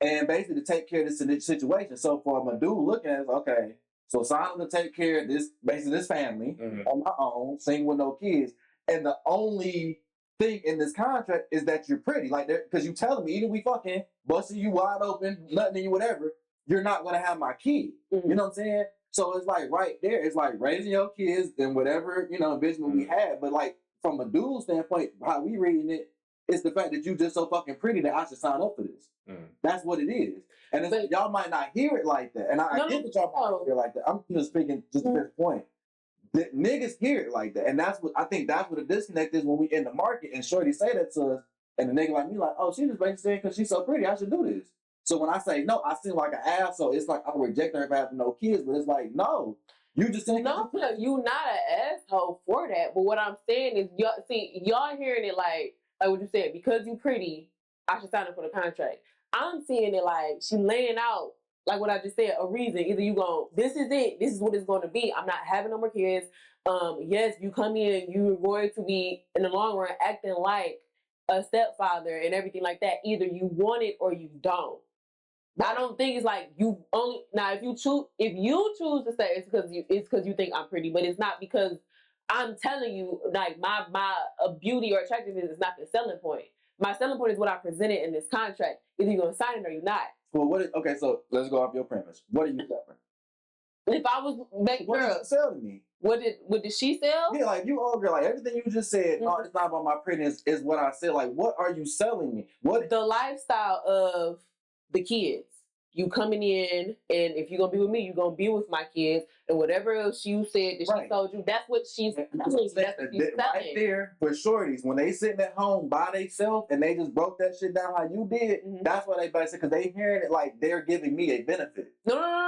And basically to take care of this situation. So for my dude looking at it, okay, so sign up to take care of this, basically this family on my own, single with no kids. And the only thing in this contract is that you're pretty. Like, because you telling me, either we fucking busting you wide open, nothing in you, whatever, you're not going to have my kid. You know what I'm saying? So it's like right there, it's like raising your kids and whatever, vision we had. But like from a dude standpoint, how we reading it, it's the fact that you just so fucking pretty that I should sign up for this. That's what it is. And it's like, y'all might not hear it like that. And I get that y'all might not hear it like that. I'm just speaking just to this point. The niggas hear it like that. And that's what I think that's what the disconnect is when we in the market and shorty say that to us. And the nigga like me like, oh, she just basically saying because she's so pretty, I should do this. So when I say no, I seem like an asshole. It's like I'm rejecting her for having no kids. But it's like, no. You just saying you're not an asshole for that. But what I'm saying is, y'all hearing it like what you said, because you pretty, I should sign up for the contract. I'm seeing it like she laying out, like what I just said, a reason. Either you this is it, this is what it's going to be. I'm not having no more kids. Yes, you come in, you're going to be, in the long run, acting like a stepfather and everything like that. Either you want it or you don't. I don't think it's like you only, now if you choose to stay, it's because you think I'm pretty, but it's not because I'm telling you, like my beauty or attractiveness is not the selling point. My selling point is what I presented in this contract. Either you're gonna sign it or you're not. Well, okay, so let's go off your premise. What are you selling? If I was what did you sell to me? What did she sell? Yeah, like you old girl, like everything you just said, no, it's not about my prettiness, is what I said. Like, what are you selling me? What the lifestyle of the kids. You coming in, and if you're gonna be with me, you're gonna be with my kids, and whatever else you said that she told you, that's what she's selling. That's what she's right there for shorties. When they sitting at home by themselves and they just broke that shit down how you did, that's what they basically, because they hearing it like they're giving me a benefit. No.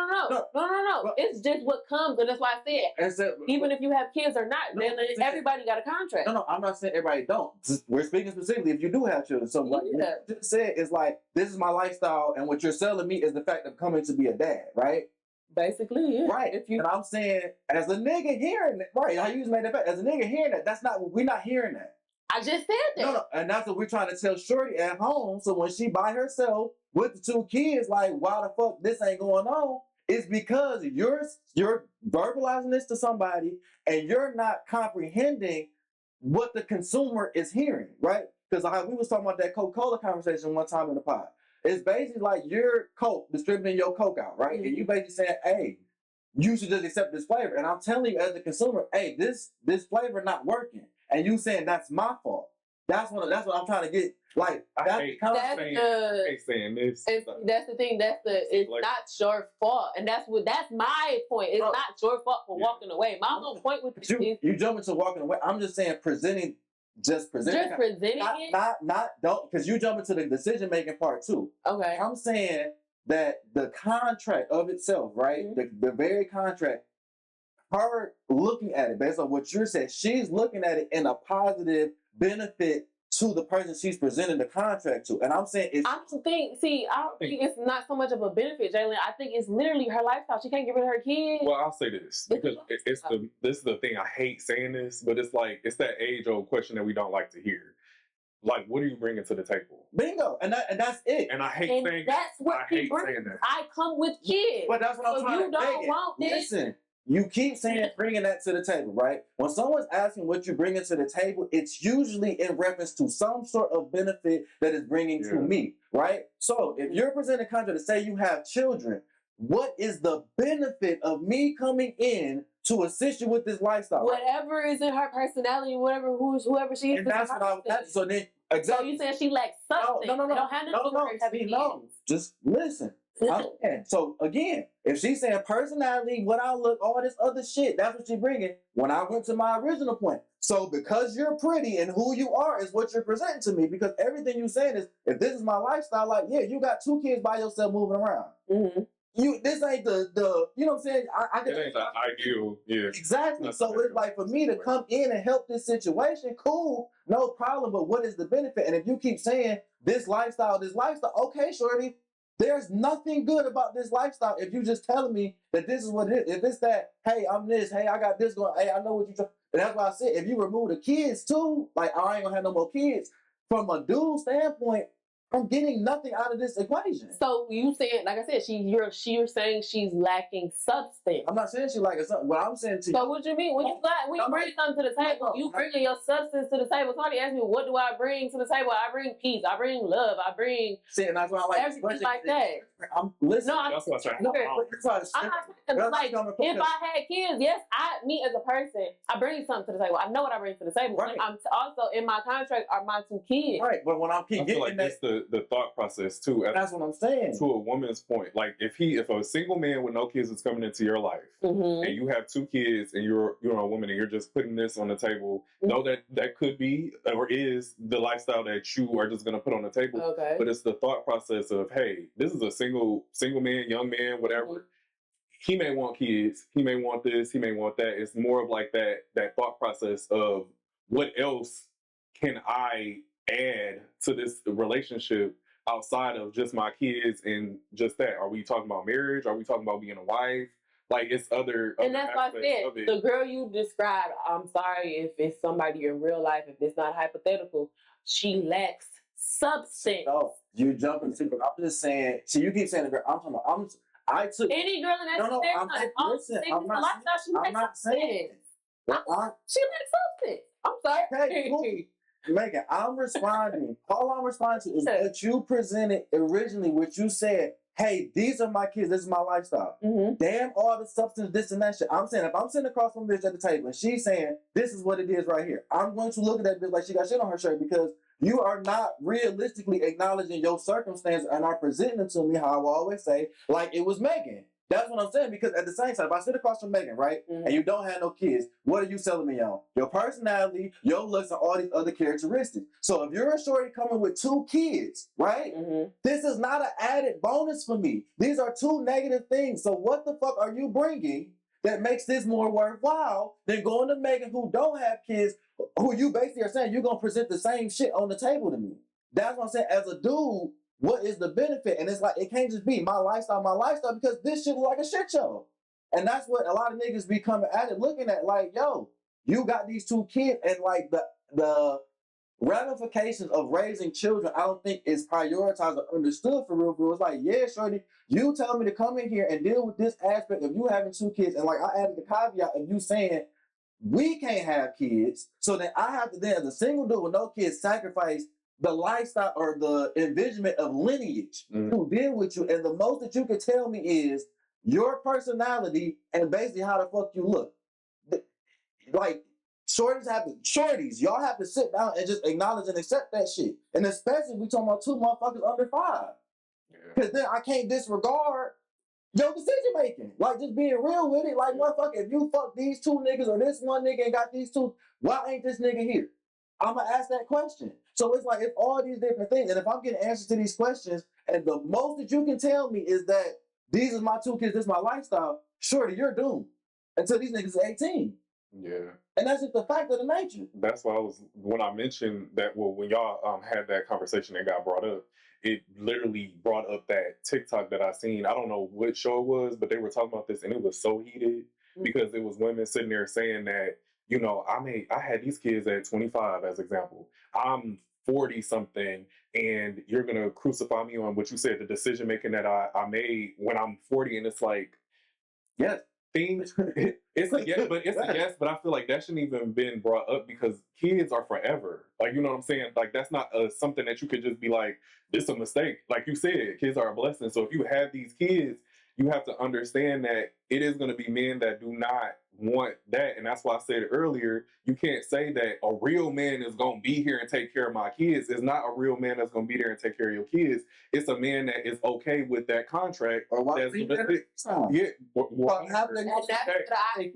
It's just what comes, and that's why I said, even if you have kids or not, everybody got a contract. No, I'm not saying everybody don't. We're speaking specifically if you do have children. So what you just said is like, this is my lifestyle, and what you're selling me is the fact of coming to be a dad, right? Basically, yeah. Right. And I'm saying, as a nigga hearing that, right, how you just made that fact, as a nigga hearing that, that's not, we're not hearing that. I just said that. No, and that's what we're trying to tell Shorty at home. So when she by herself with the two kids, like, why the fuck this ain't going on? It's because you're verbalizing this to somebody and you're not comprehending what the consumer is hearing, right? Because we was talking about that Coca-Cola conversation one time in the pod. It's basically like you're Coke distributing your Coke out, right? And you basically saying, hey, you should just accept this flavor. And I'm telling you as the consumer, hey, this flavor not working. And you saying that's my fault. That's what I'm trying to get. Like I hate saying this. That's the thing. It's like, not your fault, and that's my point. It's not your fault for walking away. My whole point with you jump into walking away. I'm just saying presenting it. Not don't, because you jump into the decision making part too. Okay. I'm saying that the contract of itself, right? The very contract. Her looking at it based on what you said, she's looking at it in a positive benefit to the person she's presenting the contract to. And I'm saying I don't think it's not so much of a benefit, Jalen. I think it's literally her lifestyle. She can't get rid of her kids. Well, I'll say this because this is the thing. I hate saying this, but it's like it's that age-old question that we don't like to hear. Like, what are you bringing to the table? Bingo, and that's it. And I hate saying that's what he brings. I come with kids, but that's what I'm trying to you don't want this. Listen. You keep saying bringing that to the table, right? When someone's asking what you bringing to the table, it's usually in reference to some sort of benefit that is bringing to me, right? So if you're presenting a contract to say you have children, what is the benefit of me coming in to assist you with this lifestyle? Whatever is in her personality, whoever she is. And that's what I'm. So then, exactly. So you saying she lacks substance? No. Don't have No. Just listen. So again, if she's saying personality, what I look, all this other shit, that's what she's bringing. When I went to my original point, so because you're pretty and who you are is what you're presenting to me. Because everything you're saying is, if this is my lifestyle, like you got two kids by yourself moving around. This ain't the you know what I'm saying? It ain't the ideal, Exactly. That's so it's like for me to come in and help this situation, cool, no problem. But what is the benefit? And if you keep saying this lifestyle, okay, shorty. There's nothing good about this lifestyle if you just telling me that this is what it is. If it's that, hey, I'm this, hey, I got this going, hey, I know what you're trying. And that's why I said, if you remove the kids too, like I ain't gonna have no more kids. From a dude standpoint, I'm getting nothing out of this equation. So you saying, like I said, you're saying she's lacking substance. I'm not saying she's lacking something. What I'm saying to you. So what you mean? When you bring something to the table, you bringing your substance to the table. Somebody asked me, what do I bring to the table? I bring peace. I bring love. I bring that's why I like everything like that. I'm listening. No, that's what I'm saying. Like, if I had kids, yes, me as a person, I bring something to the table. I know what I bring to the table. Right. I'm also in my contract are my two kids. Right, but when I keep getting like that's the thought process too. That's what I'm saying. To a woman's point, like if a single man with no kids is coming into your life, and you have two kids, and you're a woman, and you're just putting this on the table, know that could be or is the lifestyle that you are just going to put on the table. Okay. But it's the thought process of, hey, this is a single man, young man, whatever. He may want kids. He may want this. He may want that. It's more of like that thought process of what else can I add to this relationship outside of just my kids and just that? Are we talking about marriage? Are we talking about being a wife? Like it's other and that's why I said the girl you described. I'm sorry if it's somebody in real life. If it's not hypothetical, she lacks substance. No, you jumping to. I'm just saying. See, you keep saying the girl. I'm talking about. I took any girl in that I'm not saying. She likes substance. I'm sorry. Hey, cool. Maegan, I'm responding. All I'm responding to is what you presented originally, what you said. Hey, these are my kids. This is my lifestyle. Mm-hmm. Damn all the substance, this and that shit. I'm saying, if I'm sitting across from a bitch at the table and she's saying, this is what it is right here, I'm going to look at that bitch like she got shit on her shirt, because you are not realistically acknowledging your circumstance and are presenting it to me, how I always say, like it was Maegan. That's what I'm saying, because at the same time, if I sit across from Maegan, right, and you don't have no kids, what are you selling me on? Your personality, your looks, and all these other characteristics. So if you're a shorty coming with 2 kids, right, this is not an added bonus for me. These are 2 negative things. So what the fuck are you bringing that makes this more worthwhile than going to Maegan, who don't have kids, who you basically are saying you're going to present the same shit on the table to me? That's what I'm saying. As a dude, what is the benefit? And it's like, it can't just be my lifestyle, because this shit look like a shit show. And that's what a lot of niggas be coming at it, looking at like, yo, you got these 2 kids, and like the ramifications of raising children, I don't think is prioritized or understood for real. It's like, yeah, shorty, you tell me to come in here and deal with this aspect of you having 2 kids. And like I added the caveat of you saying, we can't have kids, so then I have to then, as a single dude with no kids, sacrifice the lifestyle or the envisionment of lineage to deal with you. And the most that you can tell me is your personality and basically how the fuck you look. Like, shorties, y'all have to sit down and just acknowledge and accept that shit. And especially if we talking about 2 motherfuckers under 5. Because then I can't disregard your decision making. Like, just being real with it. Like, motherfucker, if you fuck these 2 niggas or this one nigga and got these 2, why ain't this nigga here? I'm going to ask that question. So it's like, it's all these different things. And if I'm getting answers to these questions, and the most that you can tell me is that these are my 2 kids, this is my lifestyle, shorty, you're doomed. Until these niggas are 18. Yeah. And that's just the fact of the nature. That's why when I mentioned that, well, when y'all had that conversation that got brought up, it literally brought up that TikTok that I seen. I don't know what show it was, but they were talking about this, and it was so heated because it was women sitting there saying that, you know, I had these kids at 25, as example. I'm 40 something, and you're gonna crucify me on what you said, the decision making that I made when I'm 40, and it's like, yes. It's a yes, but I feel like that shouldn't even been brought up, because kids are forever. Like, you know what I'm saying? Like, that's not something that you could just be like, this is a mistake. Like you said, kids are a blessing. So if you have these kids, you have to understand that it is going to be men that do not want that. And that's why I said earlier, you can't say that a real man is going to be here and take care of my kids. It's not a real man that's going to be there and take care of your kids. It's a man that is okay with that contract. Or what? Yeah.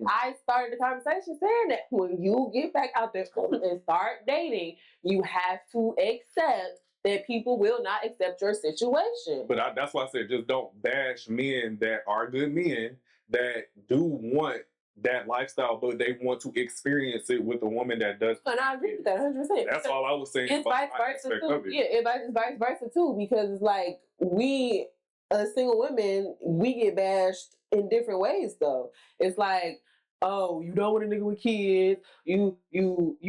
I started the conversation saying that when you get back out there and start dating, you have to accept that people will not accept your situation. But that's why I said, just don't bash men that are good men that do want that lifestyle, but they want to experience it with a woman that does. And I agree with that 100%. That's all I was saying. It's vice versa too. Yeah, it's vice versa too, because it's like we, as single women, we get bashed in different ways though. It's like, oh, you don't want a nigga with kids. You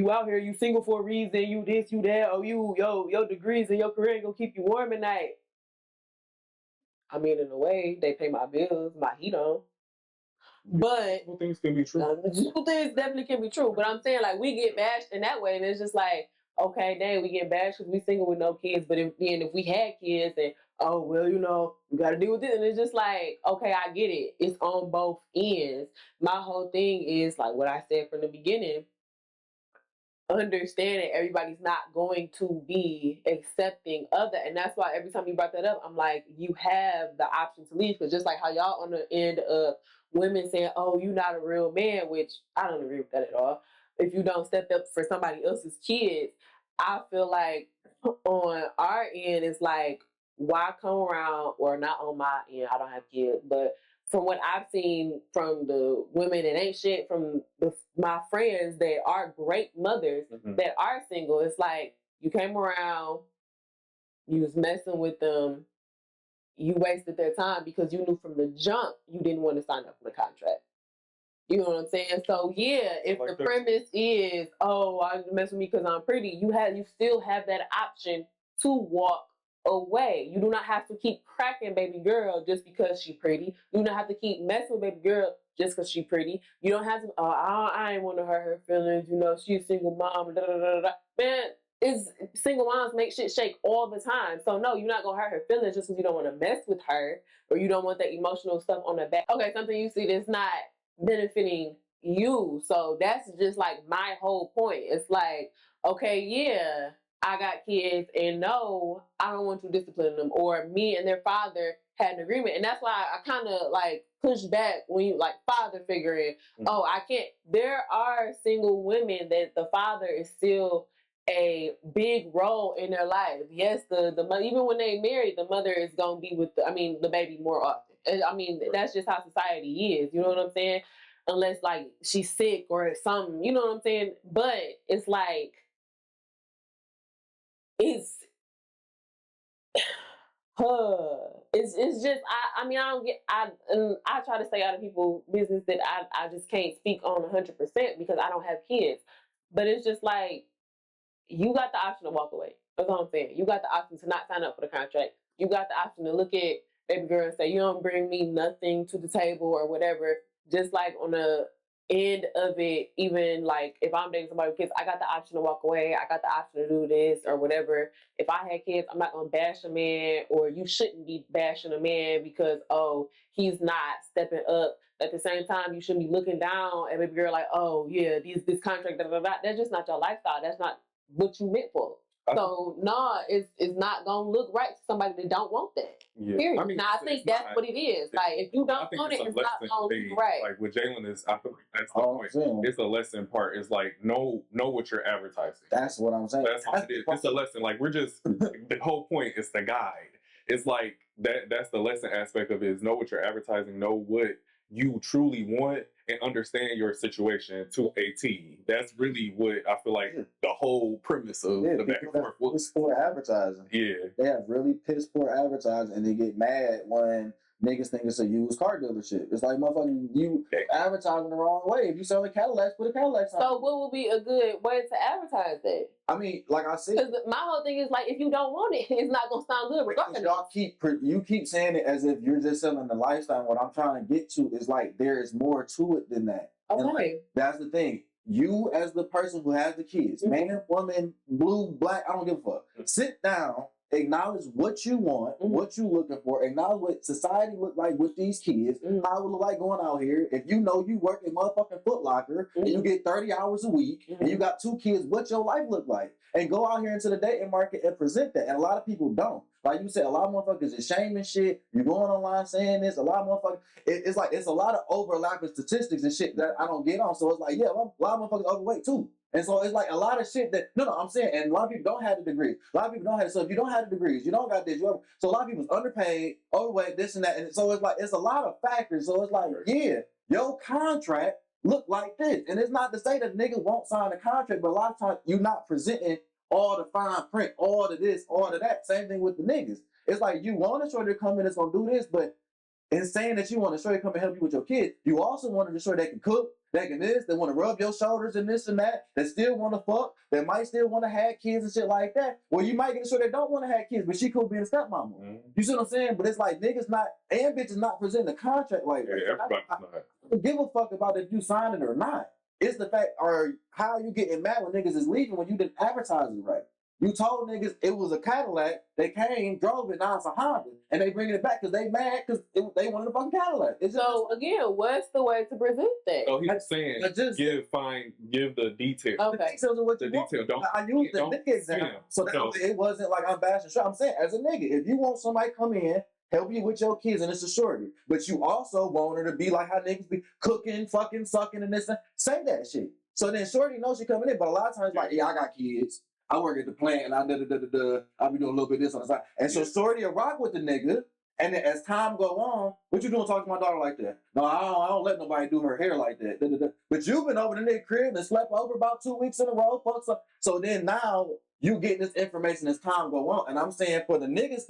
out here, you single for a reason. You this, you that. Oh, your degrees and your career ain't gonna keep you warm at night. I mean, in a way, they pay my bills, my heat on. But things can be true. Things definitely can be true. But I'm saying, like, we get bashed in that way, and it's just like, okay, dang, we get bashed because we single with no kids. But if we had kids, and oh well, you know, we got to deal with it, and it's just like, okay, I get it. It's on both ends. My whole thing is like what I said from the beginning. Understanding everybody's not going to be accepting of that. And that's why every time you brought that up, I'm like, you have the option to leave. Because just like how y'all on the end of women saying, oh, you're not a real man, which I don't agree with that at all. If you don't step up for somebody else's kids, I feel like on our end, it's like, why come around, or not on my end, I don't have kids, but from what I've seen from the women that ain't shit, from my friends that are great mothers that are single, it's like you came around, you was messing with them, you wasted their time because you knew from the jump you didn't want to sign up for the contract. You know what I'm saying? So yeah, if like the premise is, oh, I mess with me because I'm pretty, you still have that option to walk away. You do not have to keep cracking baby girl just because she's pretty. You do not have to keep messing with baby girl just because she's pretty. You don't have to, I ain't want to hurt her feelings. You know, she's a single mom. Da, da, da, da. Man, it's single moms make shit shake all the time. So no, you're not gonna hurt her feelings just because you don't want to mess with her or you don't want that emotional stuff on the back. Okay, something you see that's not benefiting you. So that's just like my whole point. It's like, okay, yeah, I got kids and no, I don't want to discipline them. Or me and their father had an agreement. And that's why I kind of like push back when you like father figuring, oh, I can't. There are single women that the father is still a big role in their life. Yes, the even when they married, the mother is gonna be with the baby more often. I mean, that's just how society is. You know what I'm saying? Unless like she's sick or something, you know what I'm saying? But it's like it's it's just I mean I don't get I try to stay out of people's business that I just can't speak on 100% because I don't have kids. But it's just like you got the option to walk away. That's all I'm saying. You got the option to not sign up for the contract. You got the option to look at baby girl and say, you don't bring me nothing to the table or whatever. Just like on the end of it, even like if I'm dating somebody with kids, I got the option to walk away. I got the option to do this or whatever. If I had kids, I'm not going to bash a man, or you shouldn't be bashing a man because, oh, he's not stepping up. At the same time, you shouldn't be looking down at baby girl like, oh, yeah, this contract, da, da, da. That's just not your lifestyle. That's not what you meant for. So no, it's not gonna look right to somebody that don't want that. Yeah. Period. I mean, now I think that's what it is. Like if you don't want it, it's not gonna look right. Like with Jalen is, I feel like that's the point. It's a lesson part. It's like know what you're advertising. That's what I'm saying. That's what it is. It's a lesson. Like we're just the whole point is the guide. It's like that's the lesson aspect of it is know what you're advertising, know what you truly want, and understand your situation to a T. That's really what I feel like the whole premise of the back and forth was. Piss poor advertising. Yeah. They have really piss poor advertising and they get mad when niggas think it's a used car dealership. It's like, motherfucking, you advertising the wrong way. If you sell a Cadillac, put a Cadillac on. So what would be a good way to advertise that? I mean, like I said, because my whole thing is like, if you don't want it, it's not gonna sound good regardless. You keep saying it as if you're just selling the lifestyle. What I'm trying to get to is like there is more to it than that. Okay, and like, that's the thing. You as the person who has the kids, man, woman, blue, black, I don't give a fuck. Sit down. Acknowledge what you want, what you looking for. Acknowledge what society look like with these kids. How it look like going out here. If you know you work in motherfucking Foot Locker and you get 30 hours a week and you got 2 kids, what your life look like? And go out here into the dating market and present that. And a lot of people don't. Like you said, a lot of motherfuckers is shaming shit. You going online saying this. A lot of motherfuckers, it's like it's a lot of overlapping statistics and shit that I don't get on. So it's like, yeah, a lot of motherfuckers overweight too. And so it's like a lot of shit that, I'm saying, and a lot of people don't have the degree. A lot of people don't have it. So if you don't have the degrees, you don't got this, so a lot of people's underpaid, overweight, this and that. And so it's like, it's a lot of factors. So it's like, yeah, your contract look like this. And it's not to say that niggas won't sign a contract, but a lot of times you're not presenting all the fine print, all of this, all of that. Same thing with the niggas. It's like you want a shorty to come in that's going to do this, but in saying that you want a shorty to come and help you with your kids, you also want a shorty that can cook, they can this, they want to rub your shoulders and this and that, that still want to fuck, that might still want to have kids and shit like that. Well, you might get a shorty that don't want to have kids, but she could be a stepmama. You see what I'm saying? But it's like niggas not, and bitches not presenting a contract like that. Yeah, everybody's not. I don't give a fuck about if you sign it or not. It's the fact, or how are you getting mad when niggas is leaving when you didn't advertise it right? You told niggas it was a Cadillac. They came, drove it, now it's a Honda. And they bringing it back because they mad because they wanted a fucking Cadillac. So, again, what's the way to present that? So he's saying give the details. Okay. The details of what you want. Detail. I use the nigga example. So it wasn't like I'm bashing shit. I'm saying, as a nigga, if you want somebody come in, help you with your kids, and it's a shorty, but you also want her to be like how niggas be cooking, fucking, sucking, and this and say that shit. So then shorty knows she coming in, but a lot of times like, yeah, I got kids. I work at the plant and I be doing a little bit of this on the side. And so shorty will rock with the nigga. And then as time go on, what you doing talking to my daughter like that? No, I don't let nobody do her hair like that. But you've been over the nigga crib and slept over about 2 weeks in a row. So then now you getting this information as time go on. And I'm saying for the nigga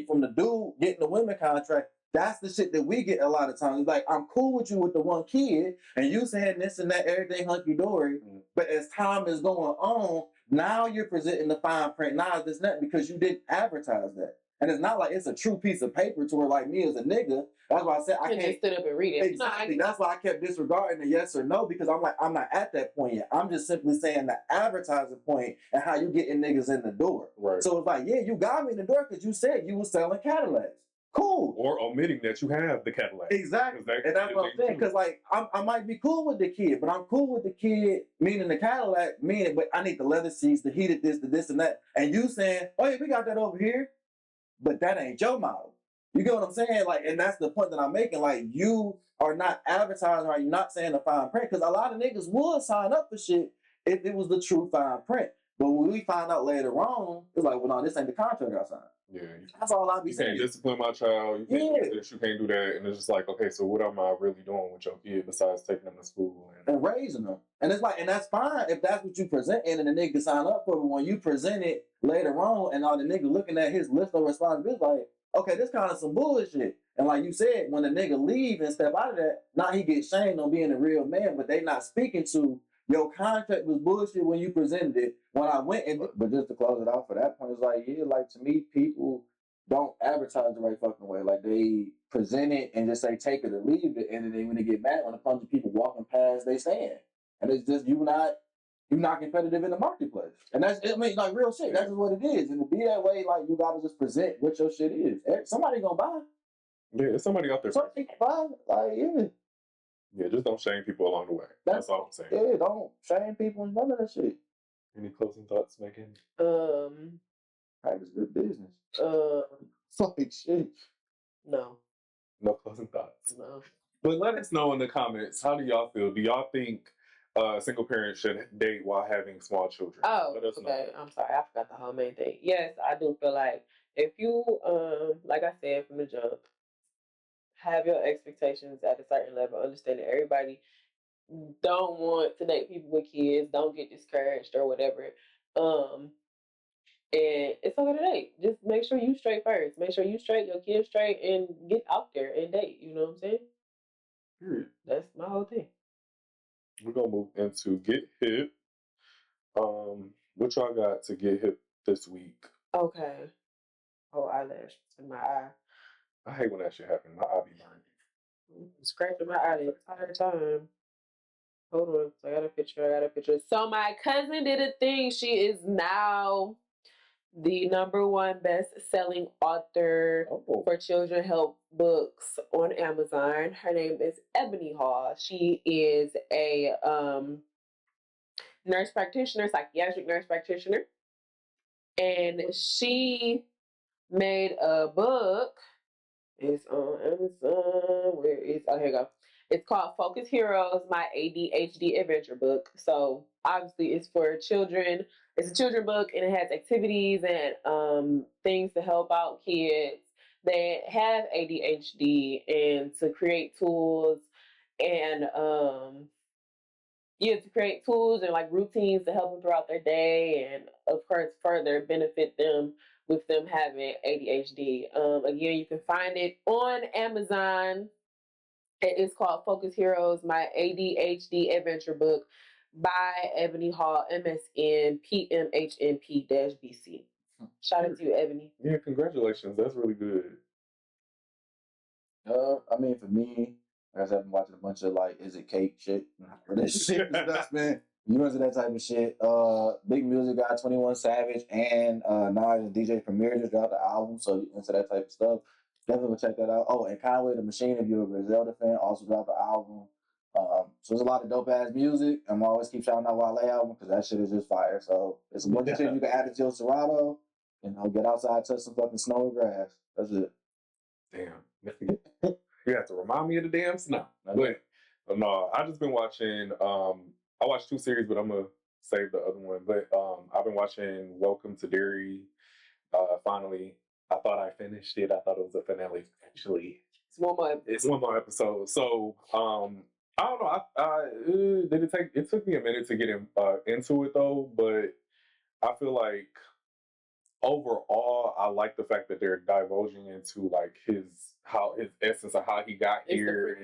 from the dude getting the women contract, that's the shit that we get a lot of times. It's like, I'm cool with you with the one kid, and you saying this and that, everything hunky-dory. But as time is going on, now you're presenting the fine print. Now this and that because you didn't advertise that. And it's not like it's a true piece of paper to where like me as a nigga. That's why I said I can't just stood up and read it. Exactly. That's why I kept disregarding the yes or no, because I'm like, I'm not at that point yet. I'm just simply saying the advertising point and how you getting niggas in the door. Right. So it's like, yeah, you got me in the door because you said you was selling Cadillacs. Cool. Or omitting that you have the Cadillac. Exactly. And that's what I'm saying. Because like I might be cool with the kid, but I'm cool with the kid, meaning the Cadillac, meaning but I need the leather seats, the heated this, the this and that. And you saying, oh yeah, we got that over here, but that ain't your model. You get what I'm saying? Like, and that's the point that I'm making. Like, you are not advertising, or you're not saying the fine print, because a lot of niggas would sign up for shit if it was the true fine print. But when we find out later on, it's like, well, no, this ain't the contract I signed. Yeah, that's all I be saying. You can't discipline my child. You can't do this. You can't do that. And it's just like, okay, so what am I really doing with your kid besides taking them to school and raising them? And it's like, and that's fine if that's what you present, and the nigga sign up for. But when you present it later on, and all the nigga looking at his list of responsibilities, like, okay, this kind of some bullshit. And like you said, when the nigga leave and step out of that, now he gets shamed on being a real man, but they not speaking to your contract was bullshit when you presented it. When I went and, but just to close it out for that point, it's like, yeah, like to me, people don't advertise the right fucking way. Like they present it and just say take it or leave it, and then when they get mad when it comes to people walking past, they stand. And it's just you're not competitive in the marketplace. And that's, I mean, like real shit. That's just what it is. And to be that way, like you gotta just present what your shit is. Somebody gonna buy. Yeah, it's somebody out there. Somebody can buy. Like yeah. Yeah, just don't shame people along the way. That's all I'm saying. Yeah, don't shame people and none of that shit. Any closing thoughts, Maegan? Practice good business. Fucking shit. No. No closing thoughts. No. But let us know in the comments. How do y'all feel? Do y'all think single parents should date while having small children? Oh, okay. I'm sorry. I forgot the whole main thing. Yes, I do feel like if you, like I said from the jump, have your expectations at a certain level, understand that everybody don't want to date people with kids, don't get discouraged or whatever. And it's okay to date. Just make sure you straight first. Make sure you straight, your kids straight, and get out there and date. You know what I'm saying? Period. That's my whole thing. We're gonna move into Get Hip. What y'all got to get hip this week? Okay. Oh, eyelash in my eye. I hate when that shit happens. My eye be burning. Scratching my eye the entire time. Hold on. I got a picture. So my cousin did a thing. She is now the #1 best-selling author for children help books on Amazon. Her name is Ebony Hall. She is a nurse practitioner, psychiatric nurse practitioner. And she made a book. It's on Amazon. Where is here you go. It's called Focus Heroes, my ADHD adventure book. So obviously it's for children. It's a children book and it has activities and things to help out kids that have ADHD and to create tools and to create tools and like routines to help them throughout their day and of course further benefit them with them having ADHD. Again, you can find it on Amazon. It is called Focus Heroes, my ADHD adventure book by Ebony Hall, MSN, PMHNP-BC. Shout out to you, Ebony. Yeah, congratulations. That's really good. I mean, for me, I've been watching a bunch of like, is it cake shit? This shit, that's man. You into that type of shit. Big Music Guy, 21 Savage, and Nas and DJ Premier just dropped the album, so you into that type of stuff. Definitely check that out. Oh, and Conway the Machine, if you're a Griselda fan, also dropped an album. So there's a lot of dope ass music. I'm always keep shouting out Wale album because that shit is just fire. So it's a bunch of shit you can add to your Serato and get outside, touch some fucking snow and grass. That's it. Damn. You have to remind me of the damn snow. But no, I just been watching. I watched 2 series, but I'm gonna save the other one. But I've been watching Welcome to Derry. Finally, I thought I finished it. I thought it was a finale. Actually, it's one more episode. So I don't know. It took me a minute to get into it though, but I feel like overall, I like the fact that they're divulging into like his essence of how he got here.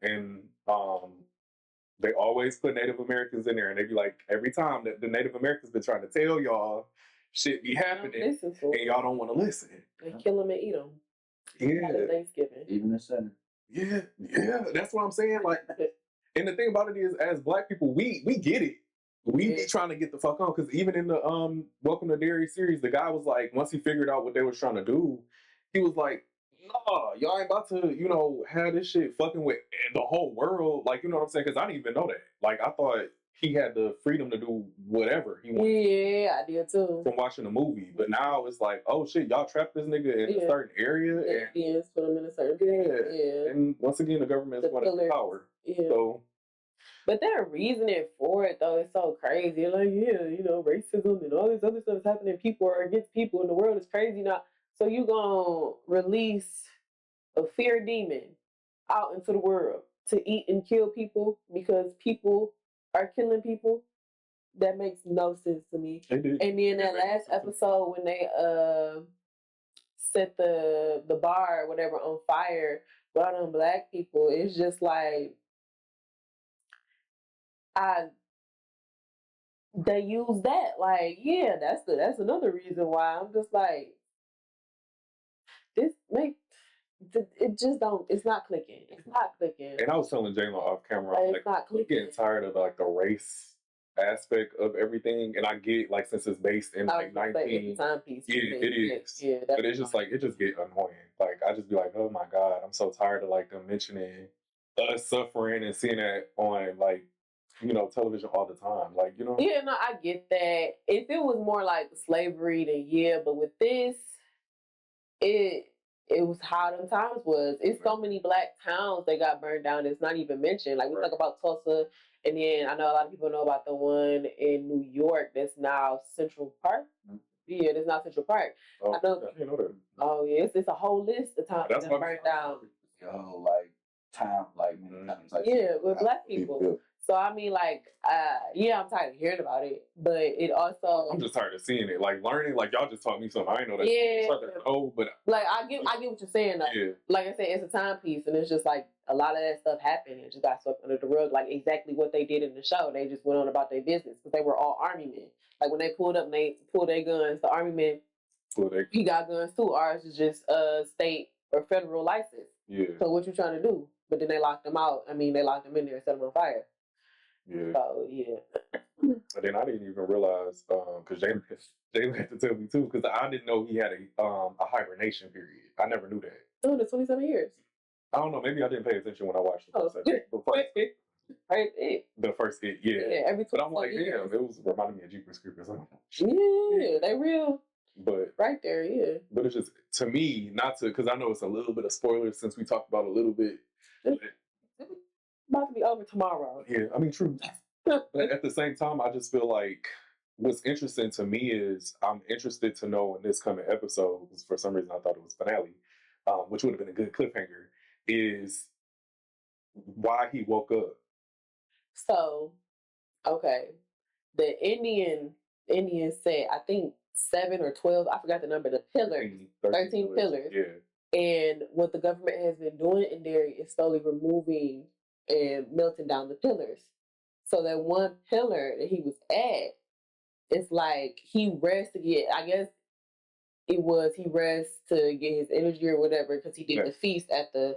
And they always put Native Americans in there, and they be like, every time that the Native Americans been trying to tell y'all, shit be happening, and y'all don't want to listen. They kill them and eat them. Yeah. Thanksgiving. Even the center. Yeah. That's what I'm saying. Like, and the thing about it is, as Black people, we get it. We be trying to get the fuck on, because even in the Welcome to Derry series, the guy was like, once he figured out what they was trying to do, he was like, "Nah, y'all ain't about to, have this shit fucking with the whole world." Like, you know what I'm saying? Because I didn't even know that. Like, I thought he had the freedom to do whatever he wanted. Yeah, I did too. From watching the movie, but now it's like, oh shit, y'all trapped this nigga in a certain area. Yes, put him in a certain area. Yeah. And once again, the government is wanting power. Yeah. So. But their reasoning for it, though, is so crazy. Like, racism and all this other stuff is happening. People are against people, and the world is crazy now. So you gonna release a fear demon out into the world to eat and kill people because people are killing people? That makes no sense to me. And then that last episode when they set the bar or whatever on fire with all them Black people, it's just like they use that. Like, yeah, that's another reason why I'm just like, it's not clicking. It's not clicking. And I was telling Jayla off camera, it's not clicking. I'm getting tired of like the race aspect of everything, and I get like, since it's based in like 19, timepiece. It is. Yeah, but it's just like, it just get annoying. Like, I just be like, oh my God, I'm so tired of like them mentioning us suffering and seeing that on like, television all the time. Like, Yeah, no, I get that. If it was more like slavery, then yeah, but with this, it was how them times was. It's so many Black towns that got burned down. It's not even mentioned. Like, we talk about Tulsa, and then I know a lot of people know about the one in New York that's now Central Park. Mm-hmm. Yeah, that's not Central Park. Oh, I know that. Oh, yeah, it's a whole list of towns that burned down. Yeah, with Black people. So, I mean, like, I'm tired of hearing about it, but it also... I'm just tired of seeing it. Like, learning, like, y'all just taught me something. I didn't know that. Yeah. But... Like, I get what you're saying, though. Yeah. Like I said, it's a timepiece, and it's just, like, a lot of that stuff happened and just got swept under the rug, like, exactly what they did in the show. They just went on about their business, because they were all Army men. Like, when they pulled up and they pulled their guns, the Army men, he got guns, too. Ours is just state or federal license. Yeah. So what you trying to do? But then they locked them out. I mean, they locked them in there and set them on fire. Yeah. So, yeah. And then I didn't even realize, because Jaylen had to tell me too, because I didn't know he had a hibernation period. I never knew that. Oh, the 27 years. I don't know. Maybe I didn't pay attention when I watched the first The first hit, yeah. Every 27 but I'm like, years. Damn, it was reminding me of Jeepers Creepers. Yeah, they real. But right there, yeah. But it's just, to me, not to, because I know it's a little bit of spoilers since we talked about a little bit. It's about to be over tomorrow. Yeah, I mean, true. But at the same time, I just feel like what's interesting to me is I'm interested to know in this coming episode, because for some reason I thought it was finale, which would have been a good cliffhanger, is why he woke up. So, okay, the Indian said, I think 7 or 12, I forgot the number, the pillars, 13 pillars. Yeah. And what the government has been doing in Derry is slowly removing and melting down the pillars. So that one pillar that he was at, it's like he rests to get, I guess it was he rests to get his energy or whatever, because he did the feast at the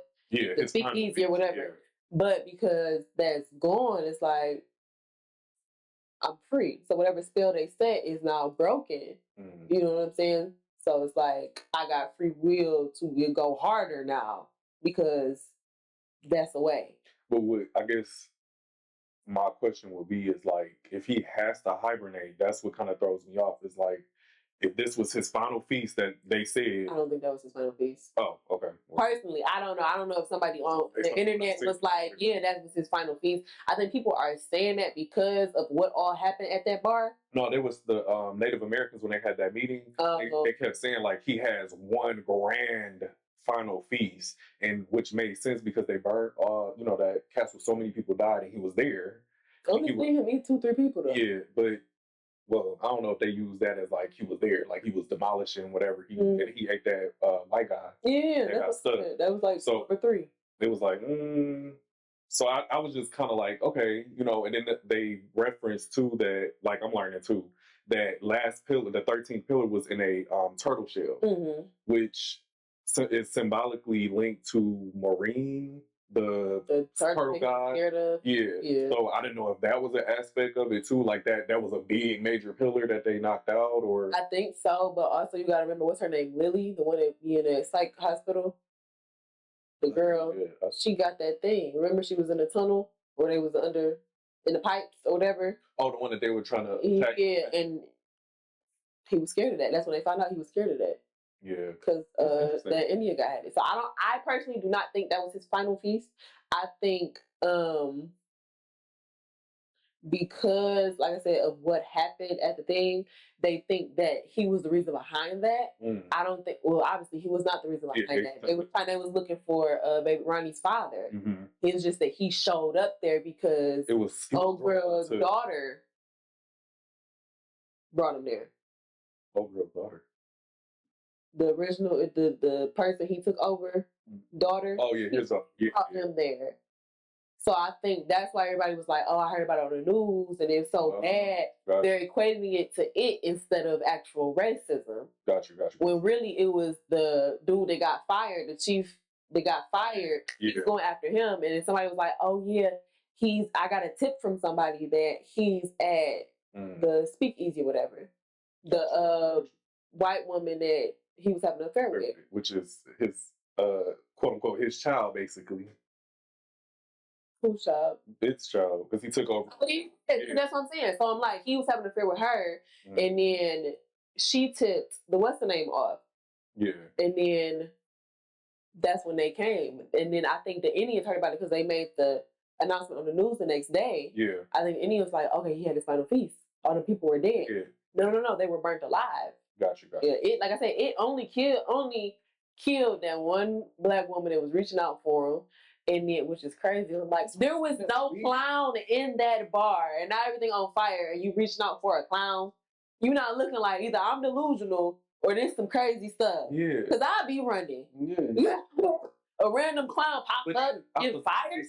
speakeasy or whatever. Yeah. But because that's gone, it's like, I'm free. So whatever spell they set is now broken. Mm. You know what I'm saying? So it's like, I got free will to go harder now because that's a way. But what I guess my question would be is like, if he has to hibernate, that's what kind of throws me off. Is like, if this was his final feast that they said. I don't think that was his final feast. Oh, okay. Personally, I don't know. I don't know if somebody on the internet was like, yeah, that was his final feast. I think people are saying that because of what all happened at that bar. No, there was the Native Americans when they had that meeting. They kept saying like he has one grand final feast, and which made sense because they burned that castle. So many people died, and he was there. Only seen him eat 2-3 people though. Yeah, but. Well, I don't know if they use that as like he was there, like he was demolishing whatever and he ate that white guy. Yeah, that was like number 3. It was like, So I was just kind of like, okay, and then they referenced too that, like I'm learning too, that last pillar, the 13th pillar, was in a turtle shell, which is symbolically linked to Maureen, the turtle god. Yeah. So I didn't know if that was an aspect of it too, like that was a big major pillar that they knocked out, or I think so, but also you gotta remember, what's her name? Lily, the one that be in a psych hospital. The girl, she got that thing. Remember, she was in a tunnel where they was under in the pipes or whatever. Oh, the one that they were trying to attack. Yeah, and he was scared of that. That's when they found out he was scared of that. Yeah, because that Indian guy had it. So I personally do not think that was his final feast. I think because, like I said, of what happened at the thing, they think that he was the reason behind that. I don't think. Well, obviously, he was not the reason behind that. They was looking for baby Ronnie's father. It was just that he showed up there because it was old girl's daughter brought him there. Old girl's daughter. The original, the person he took over, daughter. Oh yeah, here's brought him there. So I think that's why everybody was like, "Oh, I heard about it on the news," and it's so bad. Gotcha. They're equating it to it instead of actual racism. Gotcha. When really it was the dude that got fired, the chief that got fired. Yeah. He's going after him, and then somebody was like, "Oh yeah, I got a tip from somebody that he's at the speakeasy or whatever." The white woman that he was having an affair with, which is his quote unquote his child, basically. Whose child? Its child, because he took over. That's what I'm saying. So I'm like, he was having an affair with her, and then she tipped the what's the name off. Yeah. And then that's when they came, and then I think the Indians heard about it because they made the announcement on the news the next day. Yeah. I think the Indians was like, okay, he had his final feast. All the people were dead. Yeah. No, they were burnt alive. Gotcha. Yeah, like I said, it only killed that one black woman that was reaching out for him, and then, which is crazy. Like, there was no clown in that bar, and now everything on fire, and you reaching out for a clown. You not looking like either I'm delusional or there's some crazy stuff. Yeah, because I'd be running. Yeah. A random clown popped up, get fired.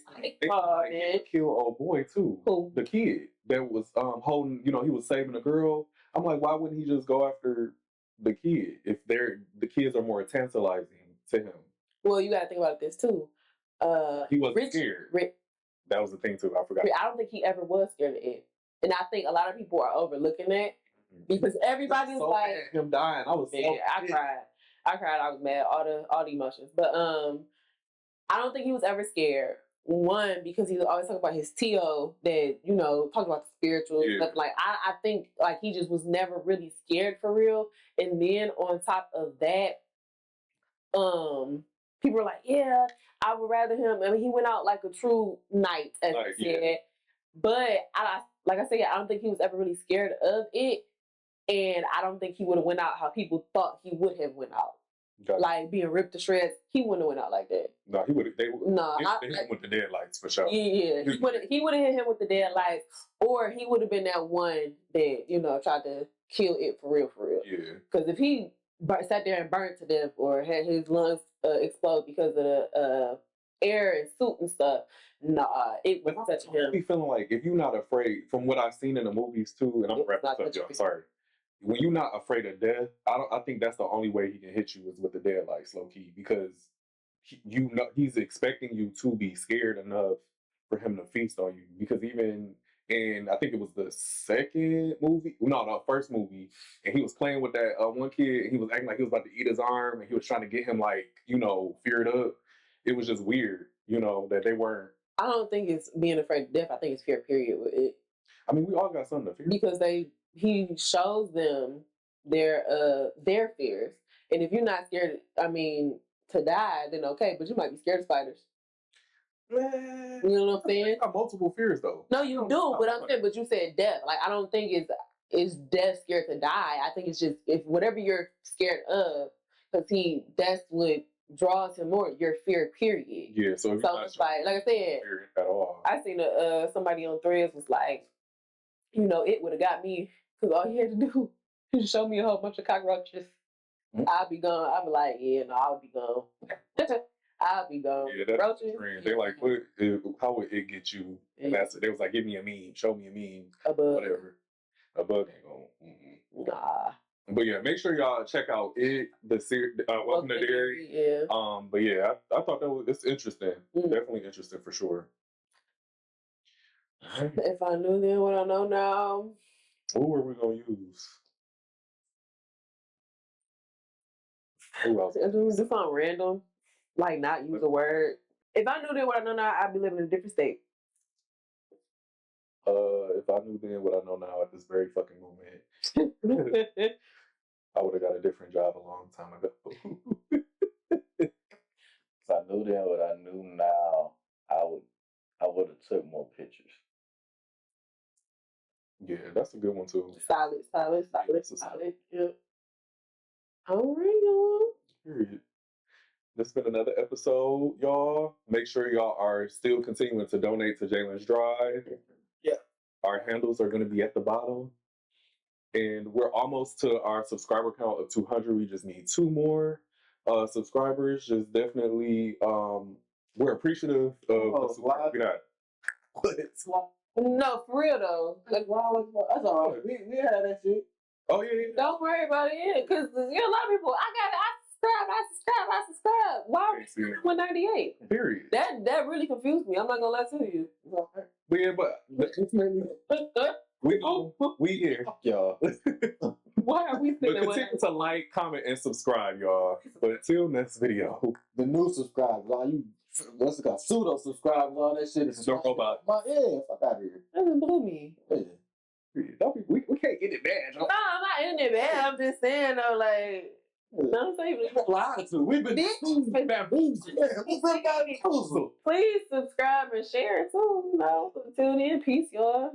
Man, kill old boy too. Who? The kid that was holding. He was saving a girl. I'm like, why wouldn't he just go after the kid if the kids are more tantalizing to him? Well, you got to think about this too. He wasn't scared. That was the thing too. I forgot. I don't think he ever was scared of it, and I think a lot of people are overlooking that because everybody's so like him dying. I was I cried. I was mad. All the emotions, but I don't think he was ever scared. One, because he always talk about his T.O. that, talk about the spiritual stuff. Like, I think, like, he just was never really scared for real. And then on top of that, people were like, yeah, I would rather him. I mean, he went out like a true knight, as he said. Yeah. But, like I said, I don't think he was ever really scared of it. And I don't think he would have went out how people thought he would have went out. Gotcha. Like being ripped to shreds, he wouldn't have went out like that. No, he would have. They hit him with the deadlights for sure. Yeah, he would have hit him with the deadlights, or he would have been that one that tried to kill it for real. Yeah. Because if he sat there and burned to death, or had his lungs explode because of the air and suit and stuff, it was touching him. I be feeling like if you're not afraid, from what I've seen in the movies too, and I'm wrapping up, y'all. Sorry. When you're not afraid of death, I think that's the only way he can hit you is with the deadlights, low key, because he's expecting you to be scared enough for him to feast on you. Because even in, I think it was the first movie, and he was playing with that one kid, and he was acting like he was about to eat his arm, and he was trying to get him feared up. It was just weird, that they weren't. I don't think it's being afraid of death. I think it's fear, period, with it. I mean, we all got something to fear. Because he shows them their fears. And if you're not scared, to die, then okay, but you might be scared of spiders. Man, you know what I'm saying? You got multiple fears though. No, you do, but I'm saying, but you said death. Like, I don't think it's death scared to die. I think it's just if whatever you're scared of, because that's what draws him more. Your fear, period. Yeah. So it's like I said, at all. I seen somebody on Threads was like, it would have got me because all he had to do is show me a whole bunch of cockroaches. I'll be gone. I'll be like, yeah, no, I'll be gone. I'll be gone. Yeah, that's roaches. They're like, how would it get you? And they was like, give me a meme, show me a meme, whatever. A bug ain't gonna. Nah. But yeah, make sure y'all check out the series. Welcome to Dairy. Yeah. But yeah, I thought it's interesting. Definitely interesting for sure. If I knew then what I know now. Who are we gonna use? Who else? Do something random, like not use a word. If I knew then what I know now, I'd be living in a different state. If I knew then what I know now at this very fucking moment, I would have got a different job a long time ago. If I knew then what I knew now, I would have took more pictures. Yeah, that's a good one too. Solid. Yep. All right, y'all. Period. This has been another episode, y'all. Make sure y'all are still continuing to donate to Jalen's Drive. Yeah. Our handles are going to be at the bottom. And we're almost to our subscriber count of 200. We just need 2 more subscribers. Just definitely, we're appreciative of the support we got. No, for real though. Like, that's all right. We had that shit. Oh yeah. Don't worry about it, because a lot of people. I subscribe. Why are we 198? Period. That really confused me. I'm not gonna lie to you. But yeah, we here, y'all. Why are we But continue to like, comment, and subscribe, y'all. But until next video, the new subscribers, all you what's it called? Pseudo subscribers, all that shit is don't go about. Yeah, fuck out of here. That just blew me. Yeah. We can't get it bad. No, I'm not in it bad. I'm just saying though, like, don't say lied to. We've been bamboozled. Please subscribe and share too. You know, until then, peace, y'all.